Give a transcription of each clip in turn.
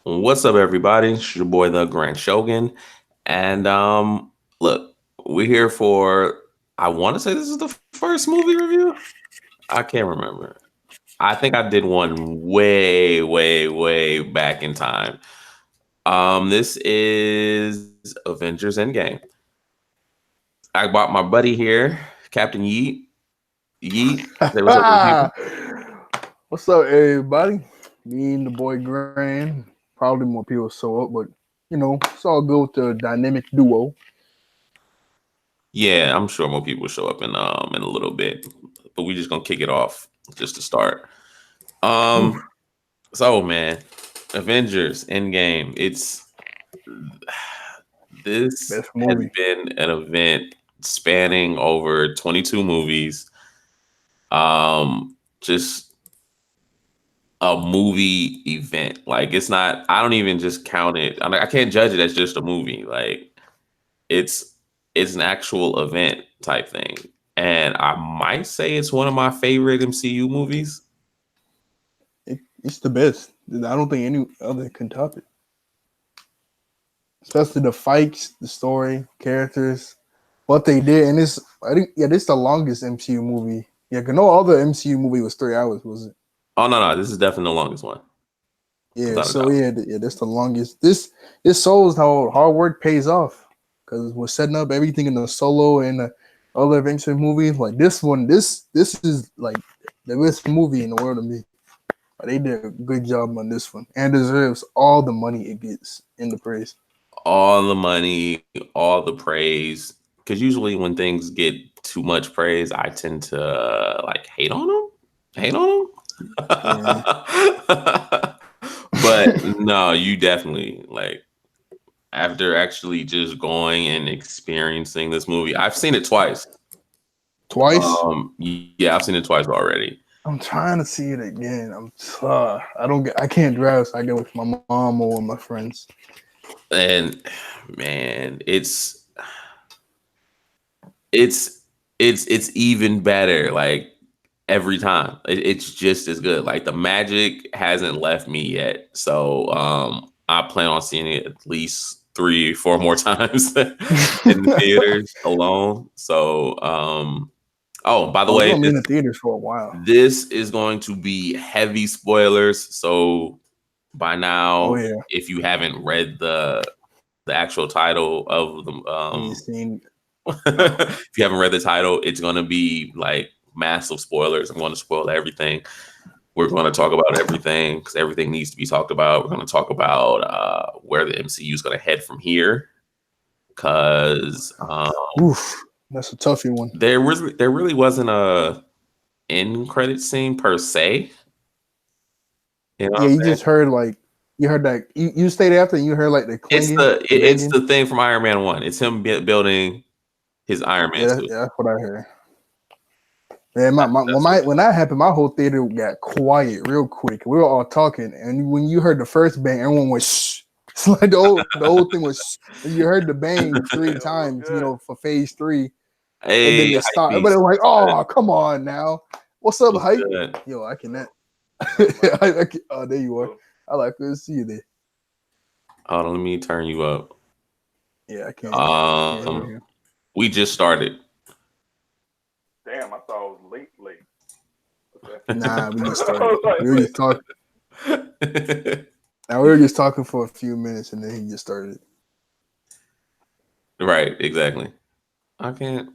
What's up, everybody? It's your boy, the Grand Showgan, and look, we're here for. I want to say this is the first movie review. I can't remember. I think I did one way, way, way back in time. This is Avengers End Game. I bought my buddy here, Captain Yeet. Yeet, say what's up to the people. What's up, everybody? Me and the boy Grand. Probably more people show up, but it's all good with the dynamic duo. Yeah, I'm sure more people will show up in a little bit, but we just gonna kick it off just to start. Oof, Um, so man, Avengers Endgame. It's this best has movie. been an event spanning over 22 movies. Just a movie event. Like it's not. I don't even just count it. I can't judge it as just a movie. Like it's it's an actual event type thing. And I might say it's one of my favorite MCU movies. It's the best. I don't think any other can top it. Especially the fights, the story, characters, what they did, and I think this is the longest MCU movie. Yeah, 'cause no other MCU movie was 3 hours, was it? Oh no, this is definitely the longest one, Yeah, without a so doubt. that's the longest. This shows how hard work pays off because we're setting up everything in the solo and the other Avengers movies. Like this one, this is like the best movie in the world to me. They did a good job on this one and deserves all the money it gets in the praise. All the money, all the praise. Because usually when things get too much praise, I tend to like hate on them. Hate on Yeah. them. But no, you definitely like after actually just going and experiencing this movie. I've seen it twice. Twice. Yeah, I've seen it twice already. I'm trying to see it again. I don't get I can't drive, so I go with my mom or with my friends. And man, it's it's even better. Like every time, it's just as good. Like the magic hasn't left me yet, so I plan on seeing it at least 3 4 more times in the theaters alone. So oh, by the Oh, it's way, gonna be in the theaters for a while. this is going to be heavy spoilers. So by Oh now, yeah, if you haven't read the actual title of the and you seen no. if you haven't read the title, it's going to be like massive spoilers. I'm going to spoil everything. We're going to talk about everything because everything needs to be talked about. We're going to talk about where the MCU is going to head from here because Oof, that's a toughy one. there really wasn't a end credit scene per se. You know what Yeah, I'm you saying? just heard like you heard that you stayed after and you heard like the It's clinging, the the it's banging. the thing from Iron Man 1. It's him building his Iron Man suit. Yeah, that's what I heard. Man, That's what. when that happened, my whole theater got quiet real quick. We were all talking, and when you heard the first bang, everyone was shh. It's like the whole thing was shh. And you heard the bang three Yo, what's times, good? for phase three, and then Hey, it hype stopped. Everybody beast. was like, "Oh, come on now, what's up, What's hype?" good? Yo, I cannot. Nothing much. Oh, there you are. Cool. I like to see you there. Hold on, let me turn you up. Yeah, I can't Um, hear him. we just started. Damn, I thought it was late. Okay. Nah, we just I started. was like, We were wait. just talking. Now we were just talking for a few minutes, and then he just started. Right, exactly. I can't.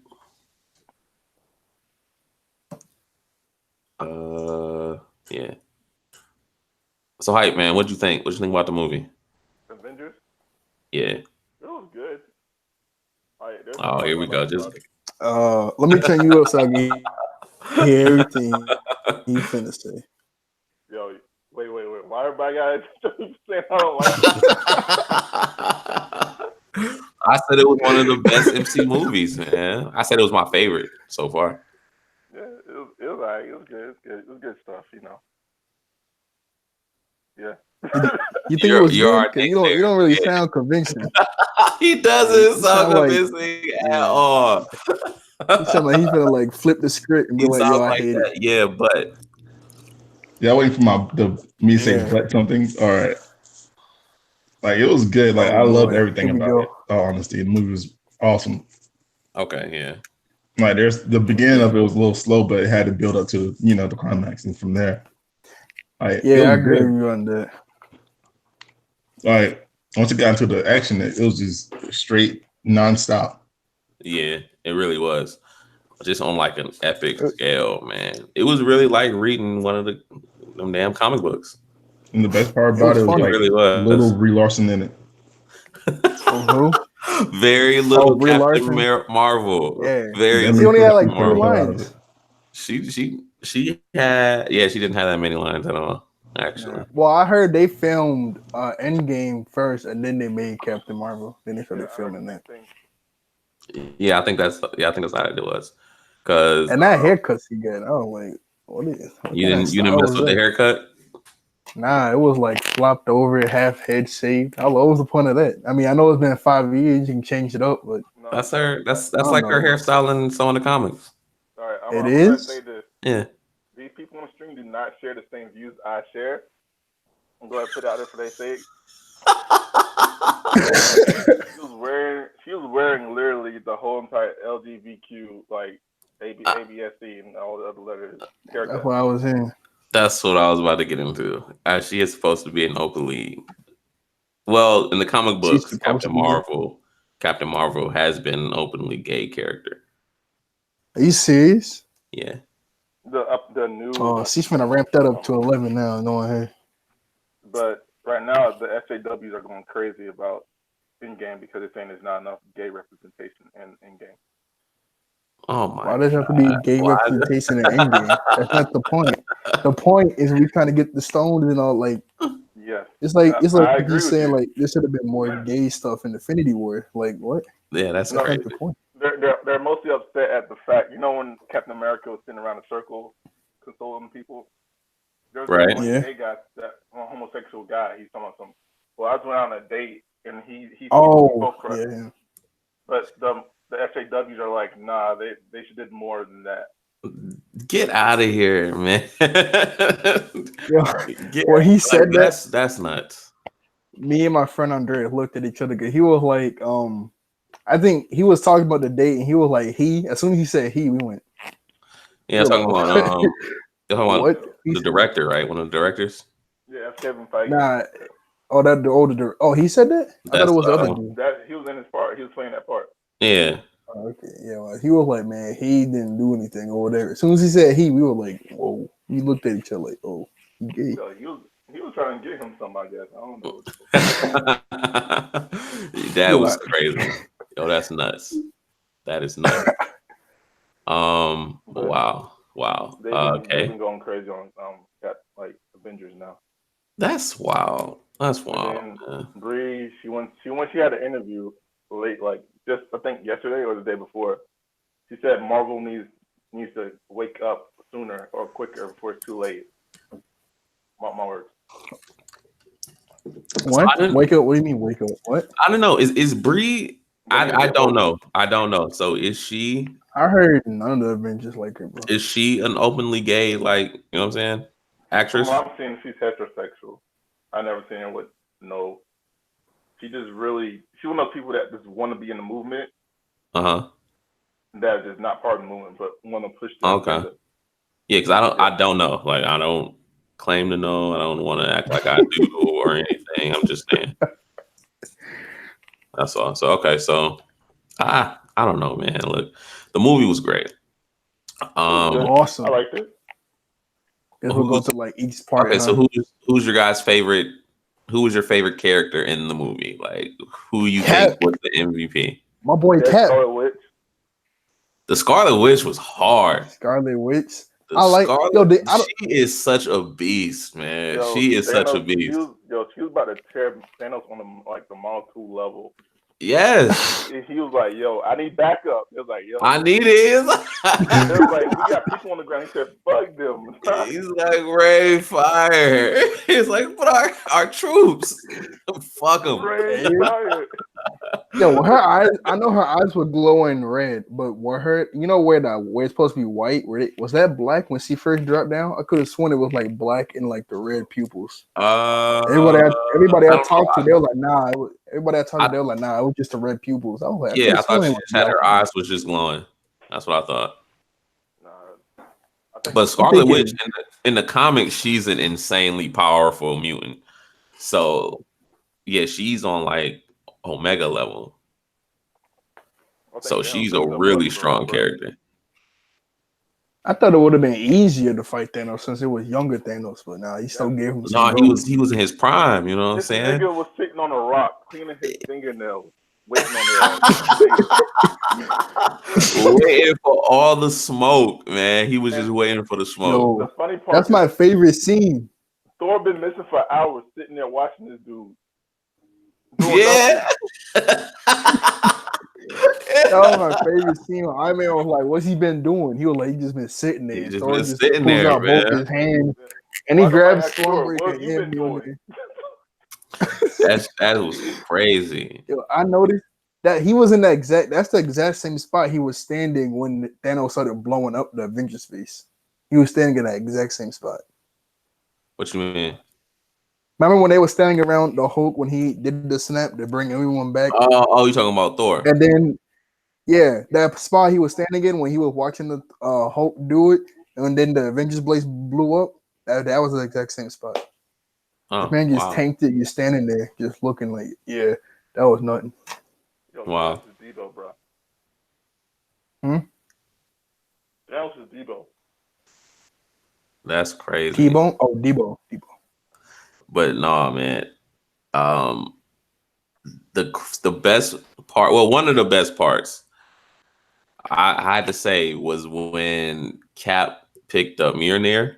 Yeah. So hype, man. What'd you think? What'd you think about the movie? Avengers? Yeah. It was good. All right, there's some Oh, parts here I we go. liked Just about it. Let me turn you up so I can hear everything you finna say. Yo, wait. Why everybody got saying I don't like it? I said it was one of the best MC movies, man. I said it was my favorite so far. Yeah, it was alright. It was good. It was good stuff, you know. Yeah. You think it You're was you're good? our Cause you don't really naysayer. sound convincing. He Like doesn't you sound sound like convincing at yeah, all. he sound like he's gonna like flip the script and be He like, "Yo, sounds I like hate it." that. Yeah, but Y'all waiting for me to say Yeah, but something? All right. Like, it was good. Like, Oh I loved boy, everything here we about it. go. All honesty, the movie was awesome. Okay, yeah. Like, there's the beginning of it was a little slow, but it had to build up to the climax, and from there, like, it Yeah, I was agree good. with you on that. Like, once it got into the action, it was just straight nonstop. Yeah, it really was. Just on like an epic scale, man. It was really like reading one of them damn comic books. And the best part It about was it was It funny. like really was. little Brie Larson in it. Who? Very Oh, little Brie Captain Larson. Marvel. Yeah, Very That she little only movie had Captain like took three the Marvel. hell out of it. lines. She had she didn't have that many lines at all, actually. Yeah. Well, I heard they filmed End Game first, and then they made Captain Marvel. Then they started I heard filming the that. same thing. Yeah, I think that's how it was. Cause And that haircut she got, I was like, what you kind of didn't style mess was with the that? haircut. Nah, it was like flopped over, half head shaved. What was the point of that? I mean, I know it's been 5 years, you can change it up, but No, That's her. That's I don't like her know. hairstyle in some of the comics. all right. I'm It gonna say is? this. Yeah. These people on the stream do not share the same views I share. I'm going to put it out there for their sake. She was wearing literally the whole entire LGBTQ like ABSC and all the other letters That's haircut. what I was in. That's what I was about to get into. She is supposed to be an openly. Well, in the comic She's books, supposed to be. Captain Marvel has been an openly gay character. Are you serious? Yeah. The new. Oh, she's finna ramp that up to 11 now, knowing her. But right now the SJWs are going crazy about in game because they're saying there's not enough gay representation in game. Oh my. Why does it have to be gay representation in Endgame? That's not the point. The point is we trying to get the stones and all. Like, Yes. it's like I agree you with saying you. like there should have been more gay stuff in Infinity War. Like what? Yeah, that's No, crazy. Not the point. They're mostly upset at the fact, when Captain America was sitting around a circle consoling people. There's Right. one Yeah. gay guy, that one homosexual guy. He's talking about some. Well, I was went on a date and he Oh, spoke correct. yeah. But the SJWs are like, nah, they should did more than that. Get out of here, man. When he said that, that's nuts. me and my friend Andre looked at each other. He was like, I think he was talking about the date, and he was like, he. As soon as he said he, we went. Yeah, talking about What? the director, right? One of the directors. Yeah, that's Kevin Feige. Nah. Oh, that the older. Oh, he said that. I thought it was the other dude. That he was in his part. He was playing that part. Yeah. Oh, okay, yeah. Well, he was like, man, he didn't do anything or whatever. As soon as he said he, we were like, whoa. We looked at each other like, oh, he gay. So he was trying to get him something, I guess. I don't know. That was crazy. Yo, that's nuts. That is nuts. Wow. They've Okay. been going crazy on like Avengers now. That's wild. That's wild. And then Bree, she had an interview late, like just I think yesterday or the day before. She said Marvel needs to wake up sooner or quicker before it's too late. My words. What? Wake up? What do you mean wake up? What? I don't know. Is Bree? I don't know. I don't know. So is she? I heard none of the Avengers like her, bro. Is she an openly gay, like, you know what I'm saying, actress? From what I'm seeing, she's heterosexual. I never seen her with no. She just really she one of those people that just want to be in the movement. Uh-huh. That is not part of the movement, but want to push the Okay. agenda. Yeah, because I don't know. Like, I don't claim to know. I don't want to act like I do or anything. I'm just saying. That's all. So okay, so I don't know, man. Look, the movie was great. Awesome. I liked it. Guess we'll go to like each part. Okay, so who's your guys' favorite? Who was your favorite character in the movie? Like, who you think was the MVP? My boy Cap. Scarlet Witch. The Scarlet Witch was hard. Scarlet Witch. She is such a beast, man. She is such a beast. She was about to tear Thanos on the Model 2 level. Yes. He was like, yo, I need backup. It was like, yo. I need it. It was like, we got people on the ground. He said, fuck them. He's like, Ray, fire. He's like, but our troops. Fuck them. Ray, fire. Yo, her eyes. I know her eyes were glowing red, but were her? You know where it's supposed to be white? Was that black when she first dropped down? I could have sworn it was like black and like the red pupils. Everybody I I don't talked to, know. they were like, nah. Everybody I talked to, I, they were like, nah. It was just the red pupils. I was like, I could yeah, have I thought sworn it she was just had black. her eyes was just glowing. That's what I thought. Nah, I think But it's Scarlet thinking- Witch in the comics, she's an insanely powerful mutant. So yeah, she's on like Omega level. I think So Thanos she's a fucked up really Bucky, bro. strong character. I thought it would have been easier to fight Thanos since it was younger Thanos, but nah, he still gave him some. No, he was in his prime. You know what I'm This saying? nigga was sitting on a rock, cleaning his fingernails, waiting on their ass. Waiting for all the smoke, man. He was just waiting for the smoke. Yo, The funny part that's is my favorite scene. Thor been missing for hours, sitting there watching this dude. Yeah. That was my favorite scene. Iron Man was like, "What's he been doing?" He was like, "He just been sitting there." He just Thor been just sitting pulls there, out both man. his hands, and he Why grabs nobody ask Thor, Stormbreaker what and you hit been me on doing? That was crazy. Yo, I noticed that he was in that's the exact same spot he was standing when Thanos started blowing up the Avengers base. He was standing in that exact same spot. What you mean? Remember when they were standing around the Hulk when he did the snap to bring everyone back? Oh, you talking about Thor? And then, yeah, that spot he was standing in when he was watching the Hulk do it, and then the Avengers Blaze blew up. That was the exact same spot. Oh, The man just wow. tanked it. You're standing there, just looking like, yeah, that was nothing. Yo, Wow. Thanos is Debo, bro. Hmm? Thanos is Debo. That's crazy. T-Bone? Oh, Debo. But no, man. The best part, well, one of the best parts I had to say was when Cap picked up Mjolnir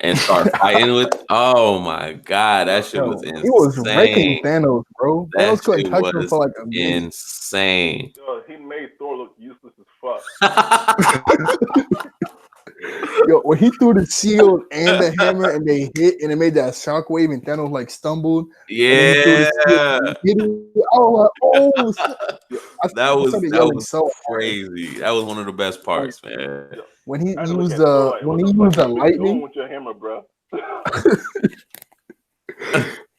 and started fighting with. Oh my god, that shit was insane. He was wrecking Thanos, bro. That Thanos couldn't shit touch him was for like a minute. insane. Yo, he made Thor look useless as fuck. Yo, when he threw the shield and the hammer and they hit and it made that shockwave and Thanos like stumbled. And then he threw the shield and hit it. I was like, oh, shit. That started yelling was so hard. crazy. That was one of the best parts, man. When he I had to look used at Thor like, when what he the used fuck the you been doing lightning, with your hammer, bro?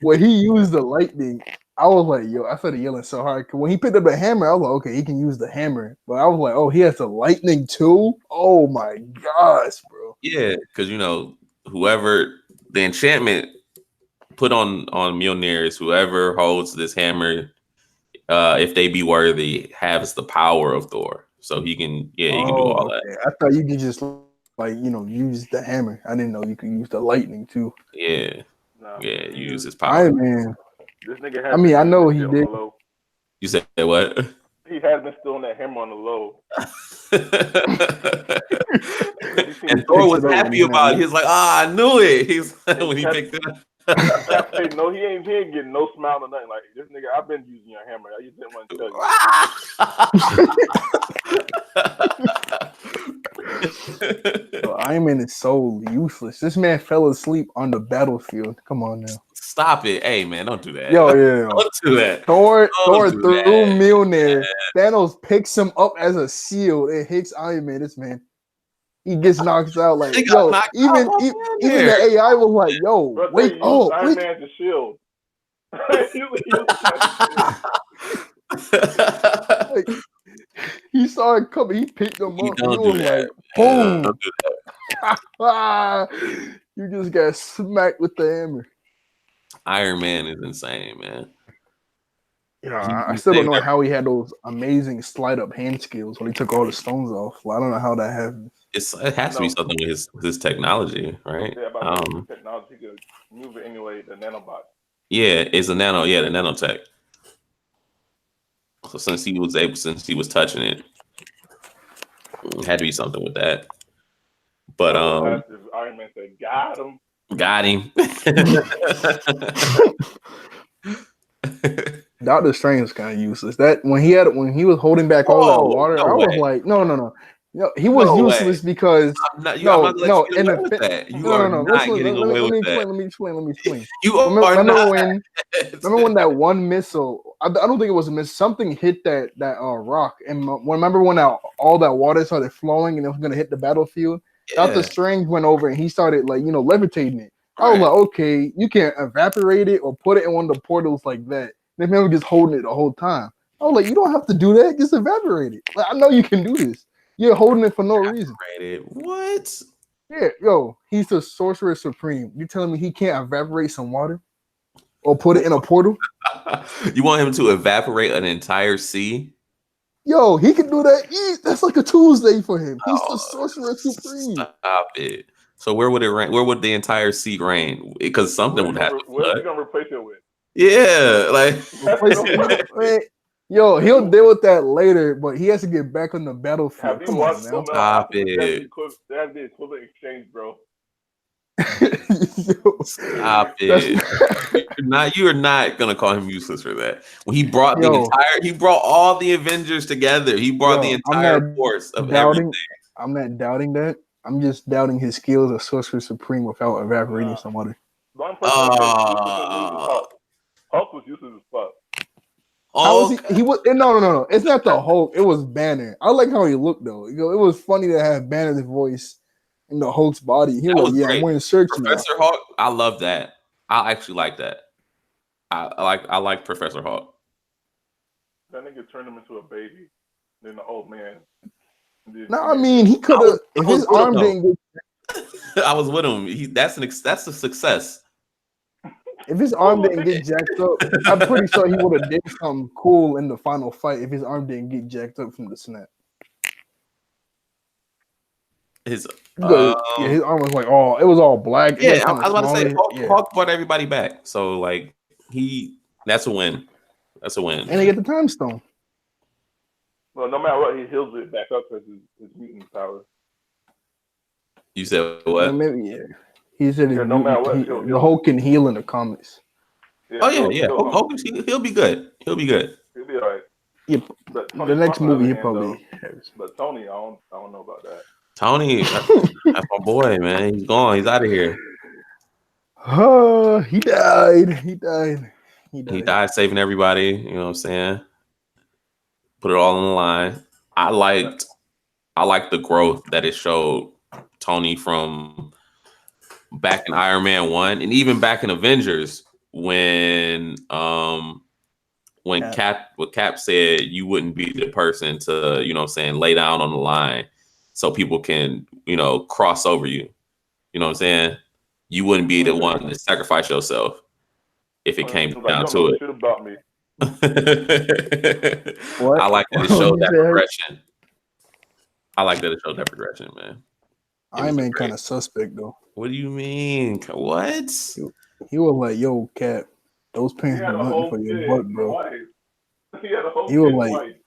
when he used the lightning, I was like, yo, I started yelling so hard. 'Cause when he picked up the hammer, I was like, okay, he can use the hammer. But I was like, oh, he has the lightning too? Oh my gosh, bro. Yeah, because whoever the enchantment put on Mjolnir is whoever holds this hammer, if they be worthy, has the power of Thor. So he can do all that. Okay. I thought you could just use the hammer. I didn't know you could use the lightning too. Yeah, Nah, yeah, you use his power. Iron Man. this nigga had I mean, I know he shit on did. the low. You said what? He has been stealing that hammer on the low. And Thor was Fix it up happy when about it. He was like, I knew it. He's when he Cap- picked it up. Cap said, no, he ain't getting no smile or nothing. Like, this nigga, I've been using your hammer. I just didn't want to tell you. Yo, Iron Man is so useless. This man fell asleep on the battlefield. Come on now. Stop it. Hey, man, don't do that. Yo. Don't do that. Thor Don't threw do that. Mjolnir. Thanos picks him up as a shield and hits Iron Man. This man, he gets knocked out. Like, He got yo, knocked even out even there. the AI was like, yo, Bro, wake up. Iron Man's a shield. Like, he saw it coming. He picked him You up. don't He do was that. like, Man, boom. don't do that. Ah, you just got smacked with the hammer. Iron Man is insane, man. Yeah, I still don't know how he had those amazing slide up hand skills when he took all the stones off. Well, I don't know how that happened. It has to be something with his technology, right? Yeah, about technology, he could move it anyway, the nanobot. Yeah, it's a the nanotech. So since he was touching it, it had to be something with that. But Iron Man said, got him. got him. Doctor Strange is kind of useless. That when he was holding back all that water, I was like, no. he was No way. useless because I'm not gonna let you get in away the with that. You no, are no, no. not Listen, getting away with that. let me explain. You are Remember not. when that one missile? I don't think it was a missile. Something hit that rock, and remember when all that water started flowing and it was gonna hit the battlefield? Doctor Yeah, Strange went over and he started levitating it. I was right. like, okay, you can evaporate it or put it in one of the portals like that. They never just holding it the whole time. I was like, you don't have to do that. Just evaporate it. Like, I know you can do this. You're holding it for no reason. Rated. What? Yeah, yo, he's the sorcerer supreme. You telling me he can't evaporate some water or put it in a portal? You want him to evaporate an entire sea? Yo, he can do that. That's like a Tuesday for him. He's the Oh, sorcerer supreme. stop it. So where would it rain? Where would the entire sea rain? Because something would have to What is he flood. gonna replace it with? Yeah, like Yo, he'll deal with that later, but he has to get back on the battlefield. Have you Come watched on now. Stop it. There has to be equivalent exchange, bro. Yo, Stop it. You are not gonna call him useless for that. When he brought he brought all the Avengers together. He brought the entire force of everything. I'm not doubting that. I'm just doubting his skills of sorcerer supreme without evaporating some water. The only person that gets useless in the movie is Hulk. Hulk was useless as fuck. How was he was no. It's not the Hulk. It was Banner. I like how he looked though. You know, it was funny to have Banner's voice in the Hulk's body. He was like, yeah, I'm wearing shirts now. Professor Hulk, I love that. I actually like that. I like Professor Hulk. That nigga turned him into a baby, then the old man. No, I mean he could have if his arm didn't get. I was with him. That's a success. If his arm didn't get jacked up, I'm pretty sure he would have did something cool in the final fight. If his arm didn't get jacked up from the snap, his arm was like it was all black. Yeah, I was about to say Hulk brought everybody back. So like that's a win. That's a win. And they get the time stone. Well, no matter what, he heals it back up because his mutant power. You said what? He said no matter what, the Hulk can heal in the comics. Yeah. Hulk, he'll be good. He'll be good. He'll be all right. Yeah, the next movie he probably has. But Tony, I don't know about that. Tony, that's my boy, man. He's gone. He's out of here. He died. He died saving everybody. You know what I'm saying? Put it all on the line. I liked the growth that it showed Tony from back in Iron Man 1 and even back in Avengers when Cap said you wouldn't be the person to, you know what I'm saying, lay down on the line so people can, cross over you. You know what I'm saying? You wouldn't be the one to sacrifice yourself if it came down to it. About me. What? I like that it showed that progression. I like that it showed that progression, man. Iron Man kind of suspect though. What do you mean? What? He was like, "Yo, Cap, those pants do nothing for your butt, bro." He was like,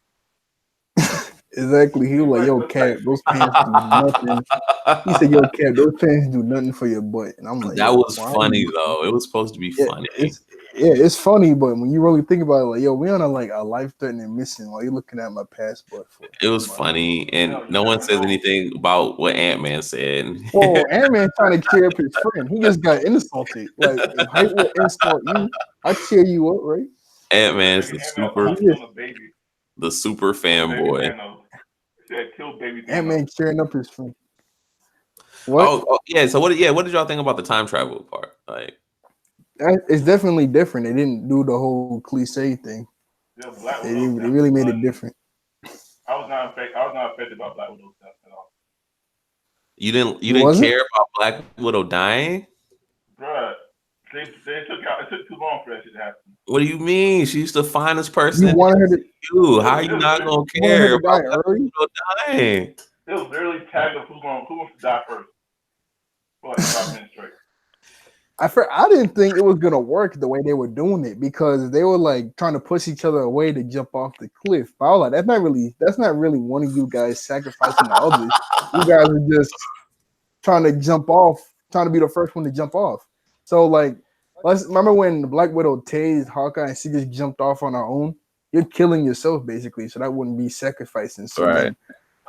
exactly. He was like, "Yo, Cap, those pants do nothing." He said, "Yo, Cap, those pants do nothing for your butt," and I'm like, "That was funny though. It was supposed to be funny." It's funny, but when you really think about it, like, yo, we on a life-threatening mission while you're looking at my passport. It was funny, and no one says anything about what Ant-Man said. Well, Ant-Man trying to cheer up his friend. He just got insulted. Like, if Hype will insult you, I cheer you up, right? Ant-Man's the super fanboy. Ant-Man cheering up his friend. What? Oh, yeah. So what did y'all think about the time travel part? Like, it's definitely different. They didn't do the whole cliche thing. Yeah, they really made it different. I was not affected by Black Widow stuff at all. You didn't care about Black Widow dying? Bruh, it took too long for that shit to happen. What do you mean? She's the finest person. You wanted her to. How are you not gonna care about Black Widow dying? It was literally tagged up who wants to die first. For like 5 minutes straight. I didn't think it was gonna work the way they were doing it because they were like trying to push each other away to jump off the cliff. But I was like, that's not really one of you guys sacrificing the others. You guys are just trying to jump off, trying to be the first one to jump off. So like, let's remember when the Black Widow tased Hawkeye and she just jumped off on her own. You're killing yourself basically, so that wouldn't be sacrificing. So right.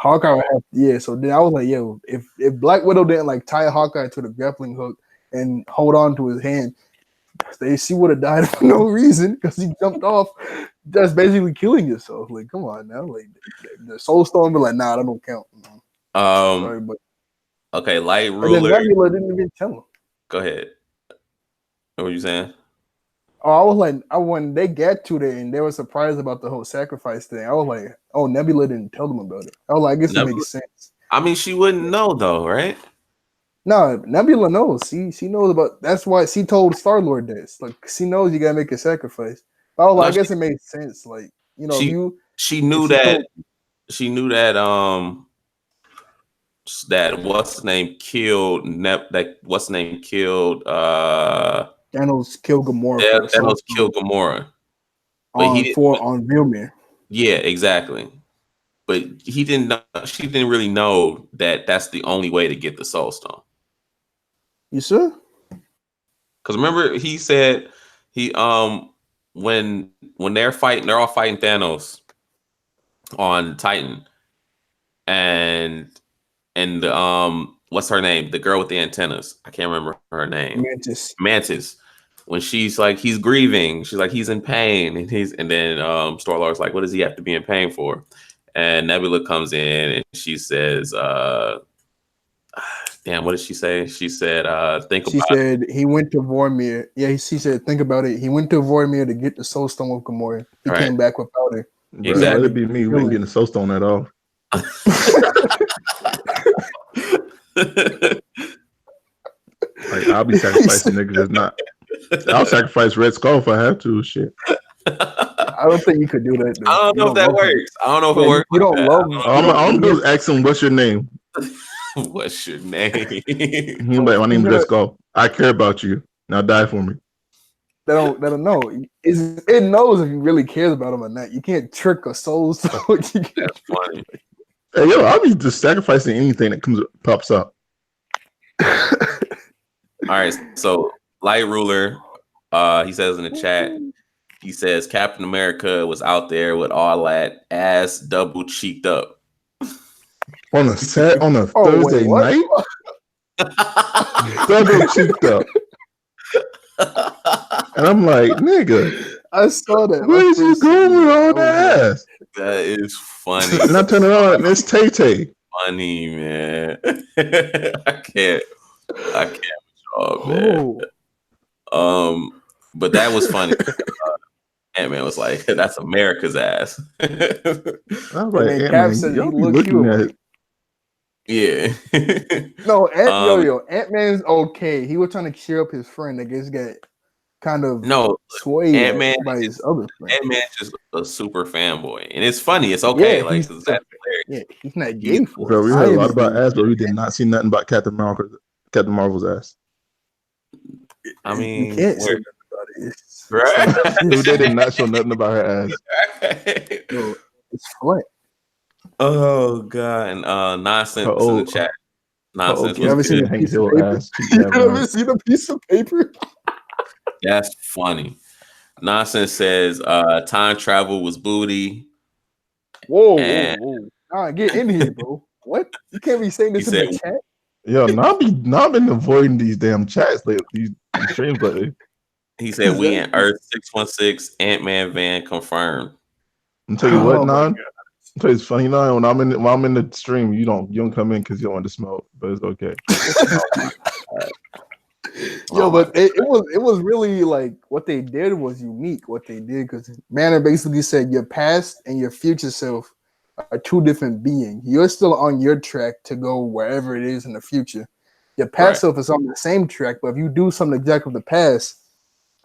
Hawkeye would have, yeah. So then I was like, yo, if Black Widow didn't like tie Hawkeye to the grappling hook and hold on to his hand, she would have died for no reason because he jumped off. That's basically killing yourself. Like, come on now. Like the Soul Stone, but like, nah, that don't count. Sorry, but okay, Light and then Ruler. Nebula didn't even tell him. Go ahead. What were you saying? Oh, I was like, when they get to there and they were surprised about the whole sacrifice thing, I was like, oh, Nebula didn't tell them about it. I was like, I guess it makes sense. I mean, she wouldn't know though, right? No, Nebula knows. She knows about. That's why she told Star-Lord this. Like, she knows you gotta make a sacrifice. But I was like, I guess it makes sense. Like, you know, she knew that that what's the name killed Thanos killed Gamora. Thanos killed Gamora. But on Vilmir. Yeah, exactly. But he didn't know, she didn't really know that that's the only way to get the Soul Stone. You sure? Because remember, he said when they're all fighting Thanos on Titan, and what's her name? The girl with the antennas. I can't remember her name. Mantis. When she's like, he's grieving, she's like, he's in pain, and then Star-Lord's like, what does he have to be in pain for? And Nebula comes in and she says, damn, what did she say? She said, She said he went to Vormir. Yeah, she said, think about it. He went to Vormir to get the Soul Stone with Gamora. He came back without it. Exactly. Let it be me. We ain't getting the Soul Stone at all. Like, I'll be sacrificing niggas that's not. I'll sacrifice Red Skull if I have to. Shit. I don't think you could do that. Though. I don't know if that works. I don't know if it works. You don't love him. I'm gonna ask him, what's your name? What's your name? He's like, my name is Red Skull. I care about you. Now die for me. They don't know. It knows if you really cares about him or not. You can't trick a soul. So that's funny. Hey, yo, I'll be just sacrificing anything that pops up. All right, so Light Ruler, he says in the chat, he says Captain America was out there with all that ass double cheeked up on a Thursday night. Double cheeked up, and I'm like, nigga, I saw that. Where is you going with all that ass? That is funny. And I turn it on, and it's Tay Tay. Funny, man. I can't with y'all, man. But that was funny. Ant-Man was like, "That's America's ass." I was like, Ant-Man, y'all be looking at it. Yeah. No, Ant-Man's okay. He was trying to cheer up his friend. I guess got kind of swayed Ant-Man by his other friend. Ant-Man's just a super fanboy, and it's funny. It's okay. Yeah, he's not gay for it. Bro, we heard a lot about ass, but we did not see nothing about Captain Marvel's ass. I mean, you can't say nothing about it. Right? They did not show nothing about her ass. No, it's flat. Oh god! And nonsense in the chat. Nonsense. You ever seen a piece of paper? You ever seen a piece of paper? That's funny. Nonsense says time travel was booty. Whoa. Nah, get in here, bro. What? You can't be saying this in the chat. Yo, I've been avoiding these damn chats lately. These streams lately. He said we in Earth 616 Ant-Man van confirmed. I'm tell you what, Nan. I'm tell you it's funny, Nan. When I'm in the stream, you don't come in because you don't want to smoke, but it's okay. Yo, but it was really like what they did was unique. What they did because Banner basically said your past and your future self are two different beings. You're still on your track to go wherever it is in the future. Your past self is on the same track, but if you do something exactly with the past,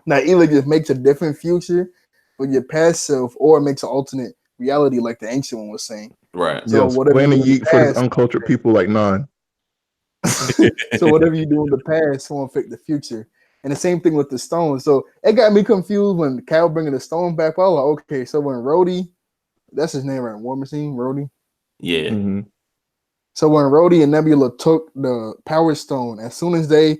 now either just makes a different future with your past self, or it makes an alternate reality, like the ancient one was saying. Right. So whatever you yeet for the uncultured people like Nan. So whatever you do in the past won't affect the future. And the same thing with the stone. So it got me confused when Cal bringing the stone back. I was like, okay, so when Rhodey, that's his name, right? War Machine, Rhodey. Yeah. Mm-hmm. So when Rhodey and Nebula took the Power Stone, as soon as they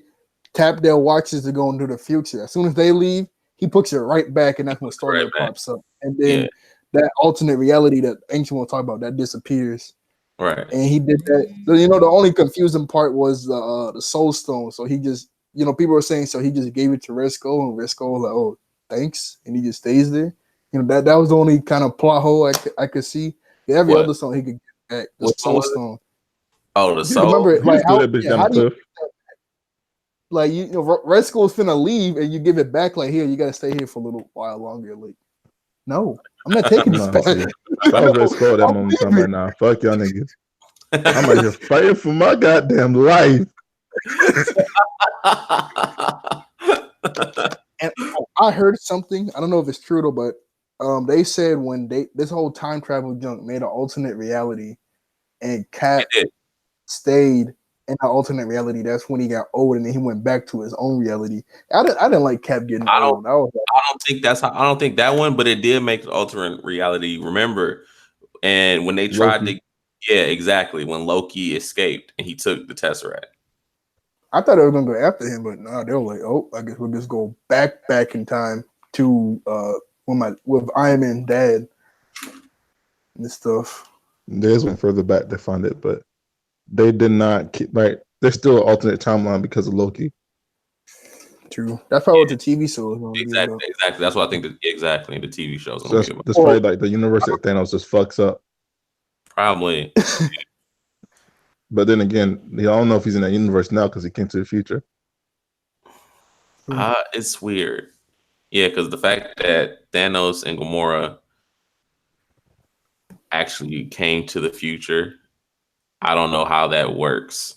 tap their watches to go into the future, as soon as they leave, he puts it right back, and that's when Star-Lord pops up. And then that alternate reality that Ancient will talk about, that disappears. Right. and he did that. You know, the only confusing part was the Soul Stone. So he just, you know, people were saying so he just gave it to Red Skull, and Red Skull was like, "Oh, thanks," and he just stays there. You know, that was the only kind of plot hole I could see. Every What? other song he could get back. The Which one Soul was it? Stone. Oh, the Do you soul. remember it? He Like just threw how? that bitch Yeah, down how the do you cliff. like you know Red Skull's finna leave, and you give it back like here, you gotta stay here for a little while longer. Like, no, I'm not taking this Nah, back. see. If I was Red Skull at that I'm moment in time leaving. right now, fuck y'all niggas. I'm out here fighting for my goddamn life. And I heard something. I don't know if it's true though, but they said when this whole time travel junk made an alternate reality, and Cap It did. stayed in the alternate reality. That's when he got old, and then he went back to his own reality. I didn't like Cap getting I don't- old. I was like, I don't think that's how. I don't think that one, but it did make the alternate reality. Remember, and when they tried Loki. to, yeah, exactly. When Loki escaped and he took the Tesseract. I thought they were gonna go after him, but no, they were like, oh, I guess we'll just go back in time to with Iron Man dad and stuff. They just went further back to find it, but they did not keep like there's still an alternate timeline because of Loki. True. That's probably what the TV show is gonna be Exactly, about. exactly. That's what I think. Exactly, the TV show's So gonna be about. that's probably like the universe that Thanos just fucks up. Probably. But then again, I don't know if he's in that universe now because he came to the future. It's weird. Yeah, because the fact that Thanos and Gamora actually came to the future, I don't know how that works.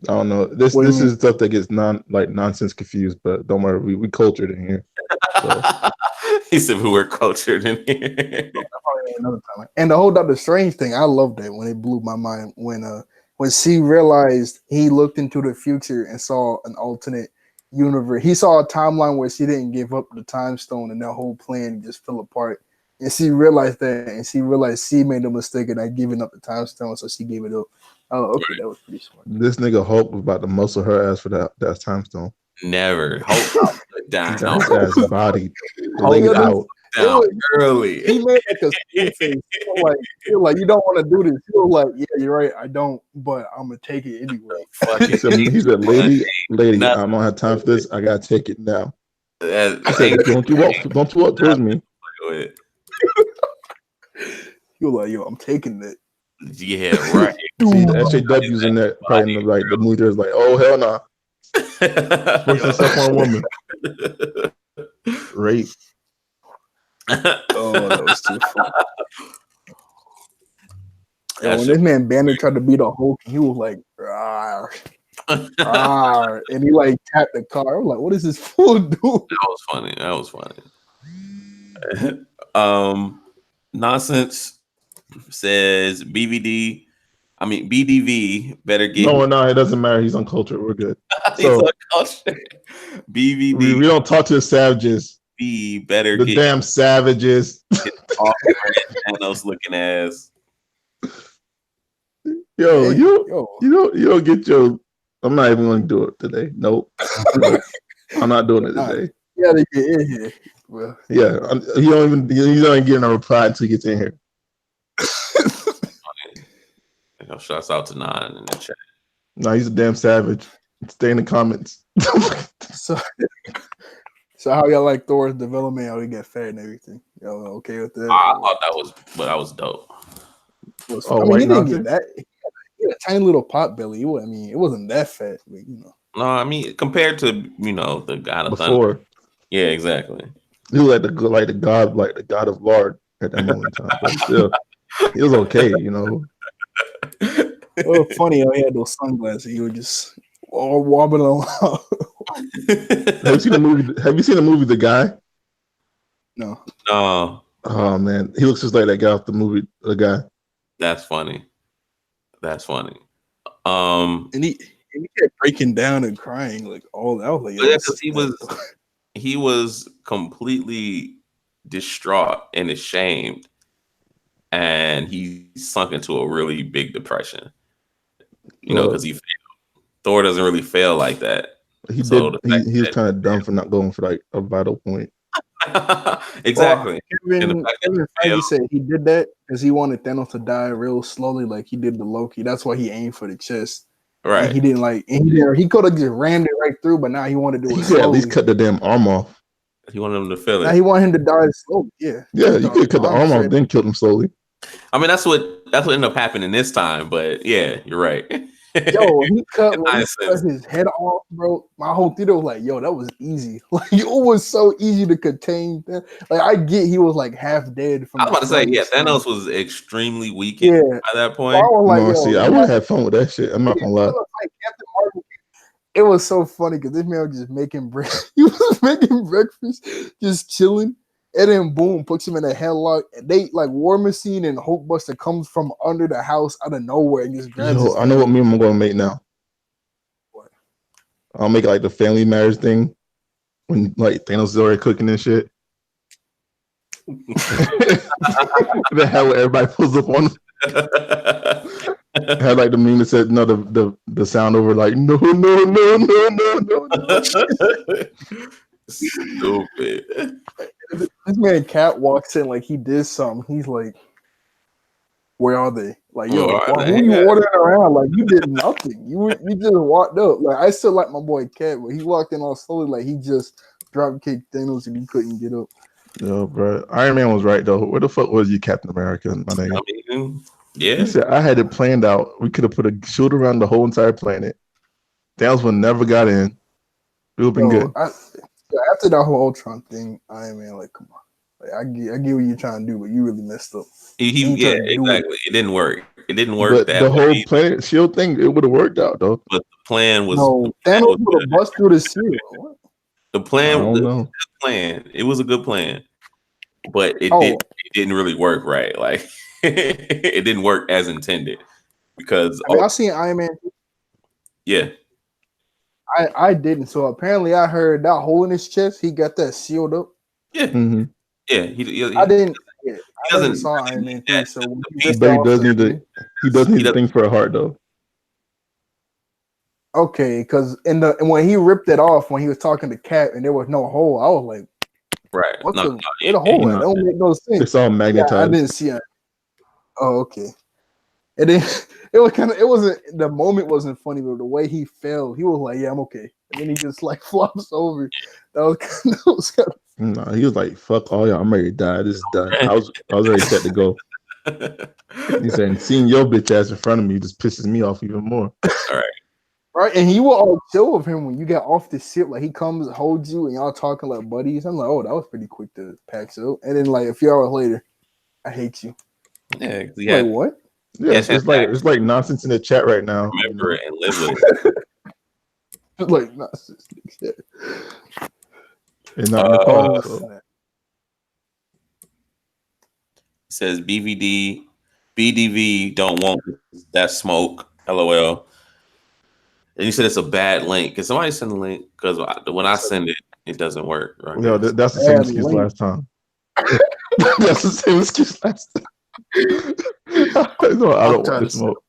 I don't know. This What do you this mean? is stuff that gets nonsense confused, but don't worry, we cultured in here. So He said we were cultured in here. Another time. And the whole Doctor Strange thing, I loved it when it blew my mind when she realized he looked into the future and saw an alternate universe. He saw a timeline where she didn't give up the time stone and that whole plan just fell apart. And she realized that, and she realized she made the mistake of not giving up the time stone, so she gave it up. Oh, okay, that was pretty smart. this nigga Hulk was about to muscle her ass for that time stone. Never. Hope down. Got his ass body Hope laid got out. down early. He made like a stupid face. He was like, you don't want to do this. He was like, yeah, you're right, I don't, but I'm gonna take it anyway. He said, lady, Nothing. I don't have time for this. I gotta take it now. That- I said, don't you walk towards me. He was like, yo, I'm taking it. Yeah, right. See, the SJWs in there, probably in the movie there's like, oh hell no, pushing stuff on a woman, rape. Oh, that was too funny. And That when shit- this man Bandit tried to beat a Hulk, he was like, "Rawr, rawr," and he like tapped the car. I'm like, what is this fool doing? That was funny. That was funny. Nonsense says BDV better get. No, it doesn't matter. He's uncultured. We're good. He's So uncultured. BVD we don't talk to the savages. better The get damn savages. off Thanos looking ass. Yo, Hey, you yo, don't get your. I'm not even going to do it today. Nope. I'm not doing it today. you gotta get in here. Well, Yeah, he's not even getting a reply until he gets in here. Shouts out to Nine in the chat. No, he's a damn savage. Stay in the comments. so, so how y'all like Thor's development? How he get fat and everything? Y'all okay with that? I thought that was dope. Oh, I mean, white he didn't nonsense? get that. He had a tiny little pot belly. It wasn't that fat, but you know. No, I mean compared to the God of Thunder. Before Yeah, exactly. he was like the god of lard at that moment in time. But still, he was okay, you know. It was funny how he had those sunglasses. He was just wobbling along. Have you seen the movie The Guy? No. No, Oh man, he looks just like that guy off the movie The Guy. that's funny. That's funny. And he kept breaking down and crying like all that. I was like, Yeah, because he was completely distraught and ashamed, and he sunk into a really big depression. Because he failed. Thor doesn't really fail like that. He So did. the fact He was that- kind of dumb for not going for like a vital point. Exactly. And the Kevin, fact that Kevin he Feige failed. said he did that because he wanted Thanos to die real slowly, like he did the Loki. That's why he aimed for the chest. And Right. he didn't like. And he could have just rammed it right through, but now he wanted to do He it could at least slowly. cut the damn arm off. He wanted him to feel Now it. he wanted him to die slowly. Yeah. Yeah, you could cut the arm off, then kill him slowly. I mean, that's what ended up happening this time. But yeah, you're right. Yo, when he cut Nonsense. his head off, bro. My whole theater was like, "Yo, that was easy. Like it was so easy to contain." Like I get he was like half dead from. I was about to say, yeah, the Thanos was extremely weakened Yeah. by that So point. I was like, No, yo, see, I would have had fun with that shit. I'm not gonna lie. like Captain Marvel. It was so funny because this man was just making breakfast. He was making breakfast, just chilling, and then boom, puts him in a headlock. And they like War Machine and Hulkbuster comes from under the house out of nowhere and just grabs his Yo, I know what head. meme I'm gonna make now. What? I'll make it like the Family Matters thing when like Thanos is already cooking and shit. The hell everybody pulls up on him. Had like the meme that said no, the sound over like no. Stupid. This man Cat walks in like he did something. He's like, "Where are they?" Like, yo, Where are who they? you ordering around? Like, you did nothing. You just walked up. Like, I still like my boy Cat, but he walked in all slowly, like he just drop kicked Thanos and he couldn't get up. Yo, bro, Iron Man was right though. Where the fuck was you, Captain America? My nigga. I mean, yeah. He said I had it planned out. We could have put a shield around the whole entire planet. Thanos would never got in. It would have been good. After that whole Ultron thing, Iron Man, like, come on. Like, I get what you're trying to do, but you really messed up. Yeah, exactly. It didn't work. It didn't work But that the whole way. planet shield thing, it would have worked out though. But the plan was Thanos would have bust through the shield. What? the plan. I don't know. Plan. It was a good plan, but it didn't really work right. Like it didn't work as intended because I've seen Iron Man. Yeah, I didn't. So apparently, I heard that hole in his chest. He got that sealed up. Yeah, mm-hmm. Yeah. I didn't. Yeah, I doesn't never saw Iron Man 3. So he does need to. He does need a thing for a heart though. Okay, because when he ripped it off when he was talking to Cap and there was no hole, I was like, right, where the hole at? That don't make no sense. It's all magnetized. Yeah, I didn't see it. Oh, okay. And then it wasn't the moment wasn't funny, but the way he fell, he was like, yeah, I'm okay. And then he just like flops over. That was kind of Nah, he was like, "Fuck all y'all, I'm ready to die. This is done." I was already set to go. He said, "Seeing your bitch ass in front of me just pisses me off even more." All right, right. And he will all chill with him when you get off the ship. Like he comes, holds you, and y'all talking like buddies. I'm like, oh, that was pretty quick to pack up. And then like a few hours later, I hate you. Yeah, like what? Yeah, it's like nonsense in the chat right now. Remember and live with it. It's like nonsense. Yeah. It's not in the call. So. Says BDV don't want that smoke. LOL. And you said it's a bad link. Can somebody send the link? Because when I send it, it doesn't work. Right? No, that's the same excuse last time. That's the same excuse last time. No, I don't want to smoke.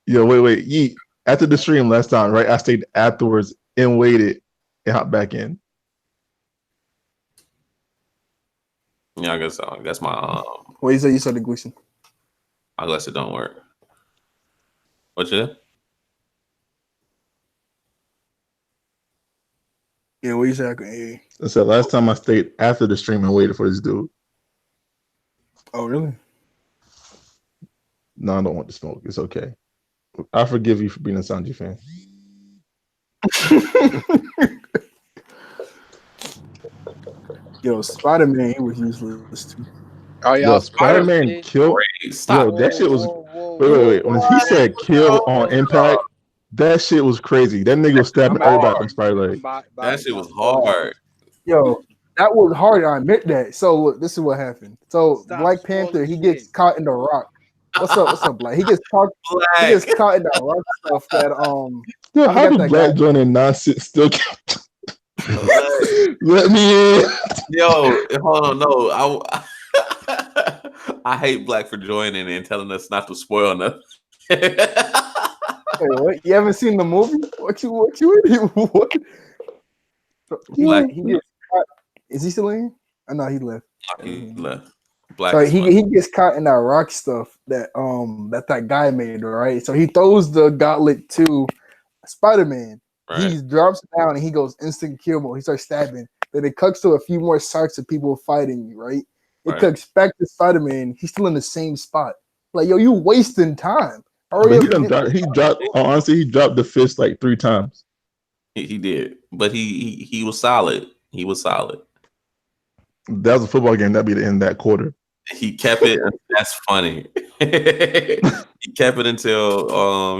Yo, wait. Yeet. After the stream last time, right? I stayed afterwards and waited and hopped back in. Yeah, I guess that's my. What you say? You said the glisten. I guess it don't work. What you? Yeah, what you say? I can hear you. I said last time I stayed after the stream and waited for this dude. Oh, really? No, I don't want to smoke. It's okay. I forgive you for being a Sanji fan. Yo, Spider-Man, he was useless too. Oh yeah, yo, Spider-Man killed. Yo, that shit was. Wait. When he said kill on impact, that shit was crazy. That nigga was stabbing everybody from Spider-Leg. That shit was hard. Yo, that was hard. I admit that. So look, this is what happened. So Black Panther, he gets caught in the rock. What's up, Black? He gets caught. He gets caught in that rock stuff. That Yo, how did Black join in nonsense still? Let me in. Yo, hold on, no, I hate Black for joining and telling us not to spoil nothing. Wait, what? You haven't seen the movie? What you in? What? Black. He gets caught. Is he still in? I know he left. He left. Black So is funny. he gets caught in that rock stuff that guy made, right? So he throws the gauntlet to Spider-Man. Right. He drops down and he goes instant kill mode. He starts stabbing. Then it cuts to a few more shots of people fighting, right? It cuts back to Spider-Man. He's still in the same spot. Like, yo, you wasting time. But he dropped. Honestly, he dropped the fist like 3 times. He did, but he was solid. He was solid. That was a football game. That'd be the end of that quarter. He kept it. That's funny. He kept it until Oh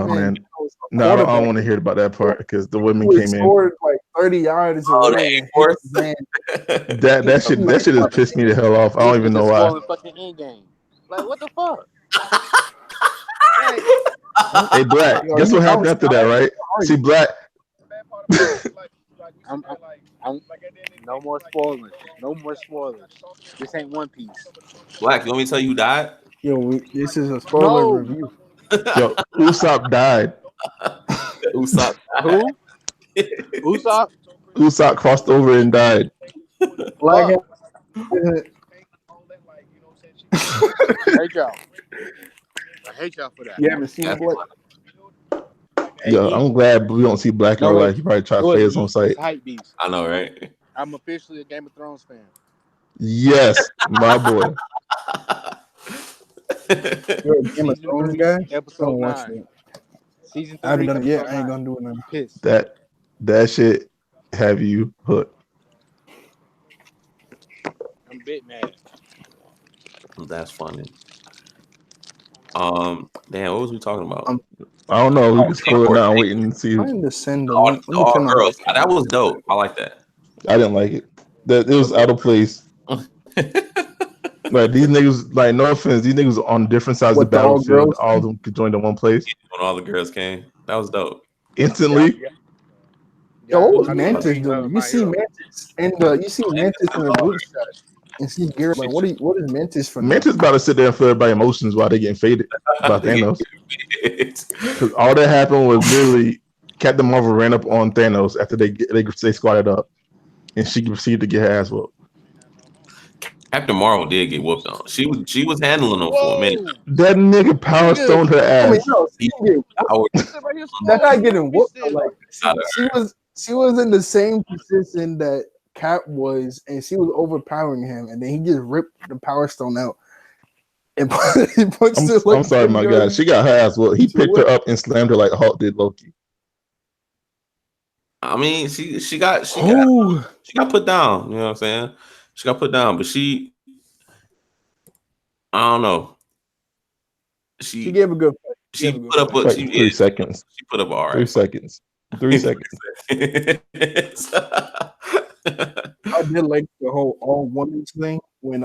man, no, I don't want to hear about that part because the women came in. Scored like 30 yards away. That shit has pissed me the hell off. I don't even know why. Fucking End Game. Like, what the fuck? Hey, Black. Guess what happened after that, right? See, Black. I'm no more spoilers. No more spoilers. This ain't One Piece. Black, you want me to tell you who died? Yo, this is a spoiler review. Yo, Usopp died. Usopp. Who? Usopp? Usopp crossed over and died. Black. I hate y'all. I hate y'all for that. You haven't seen Black? Yo, I'm glad we don't see Black in real life. He probably try to play his own site. Hype beast. I know, right? I'm officially a Game of Thrones fan. Yes, my boy. You're a Game of Thrones guy? Episode 9. Season 3. I haven't done it yet. I ain't gonna do it now. Pissed. That shit have you hooked. I'm a bit mad. That's funny. Damn, what was we talking about? I don't know. We can scroll it down, waiting and see. Trying to send all girls. That was dope. I like that. I didn't like it. That it was out of place. Like these niggas, like no offense, these niggas on different sides of the battlefield. All of them could join in one place. When all the girls came, that was dope. Instantly. Yo, what was Mantis doing? You see Mantis in the group chat. And see Garrett, like, what is Mantis for? Mantis about to sit there and feel everybody's emotions while they getting faded about Thanos. Because all that happened was literally Captain Marvel ran up on Thanos after they squatted up, and she proceeded to get her ass whooped. Captain Marvel did get whooped on. She was handling them for a minute. That nigga Power Stoned her ass. That guy getting whooped. Like she was in the same position that Cap was, and she was overpowering him, and then he just ripped the Power Stone out. And I'm sorry, my God. She got her ass whooped. He picked her up and slammed her like Hulk did Loki. I mean, she got put down. You know what I'm saying? She got put down, but I don't know. She gave a good fight. She put up 3 seconds. She put up all right. 3 seconds. 3 seconds. I did like the whole all women's thing when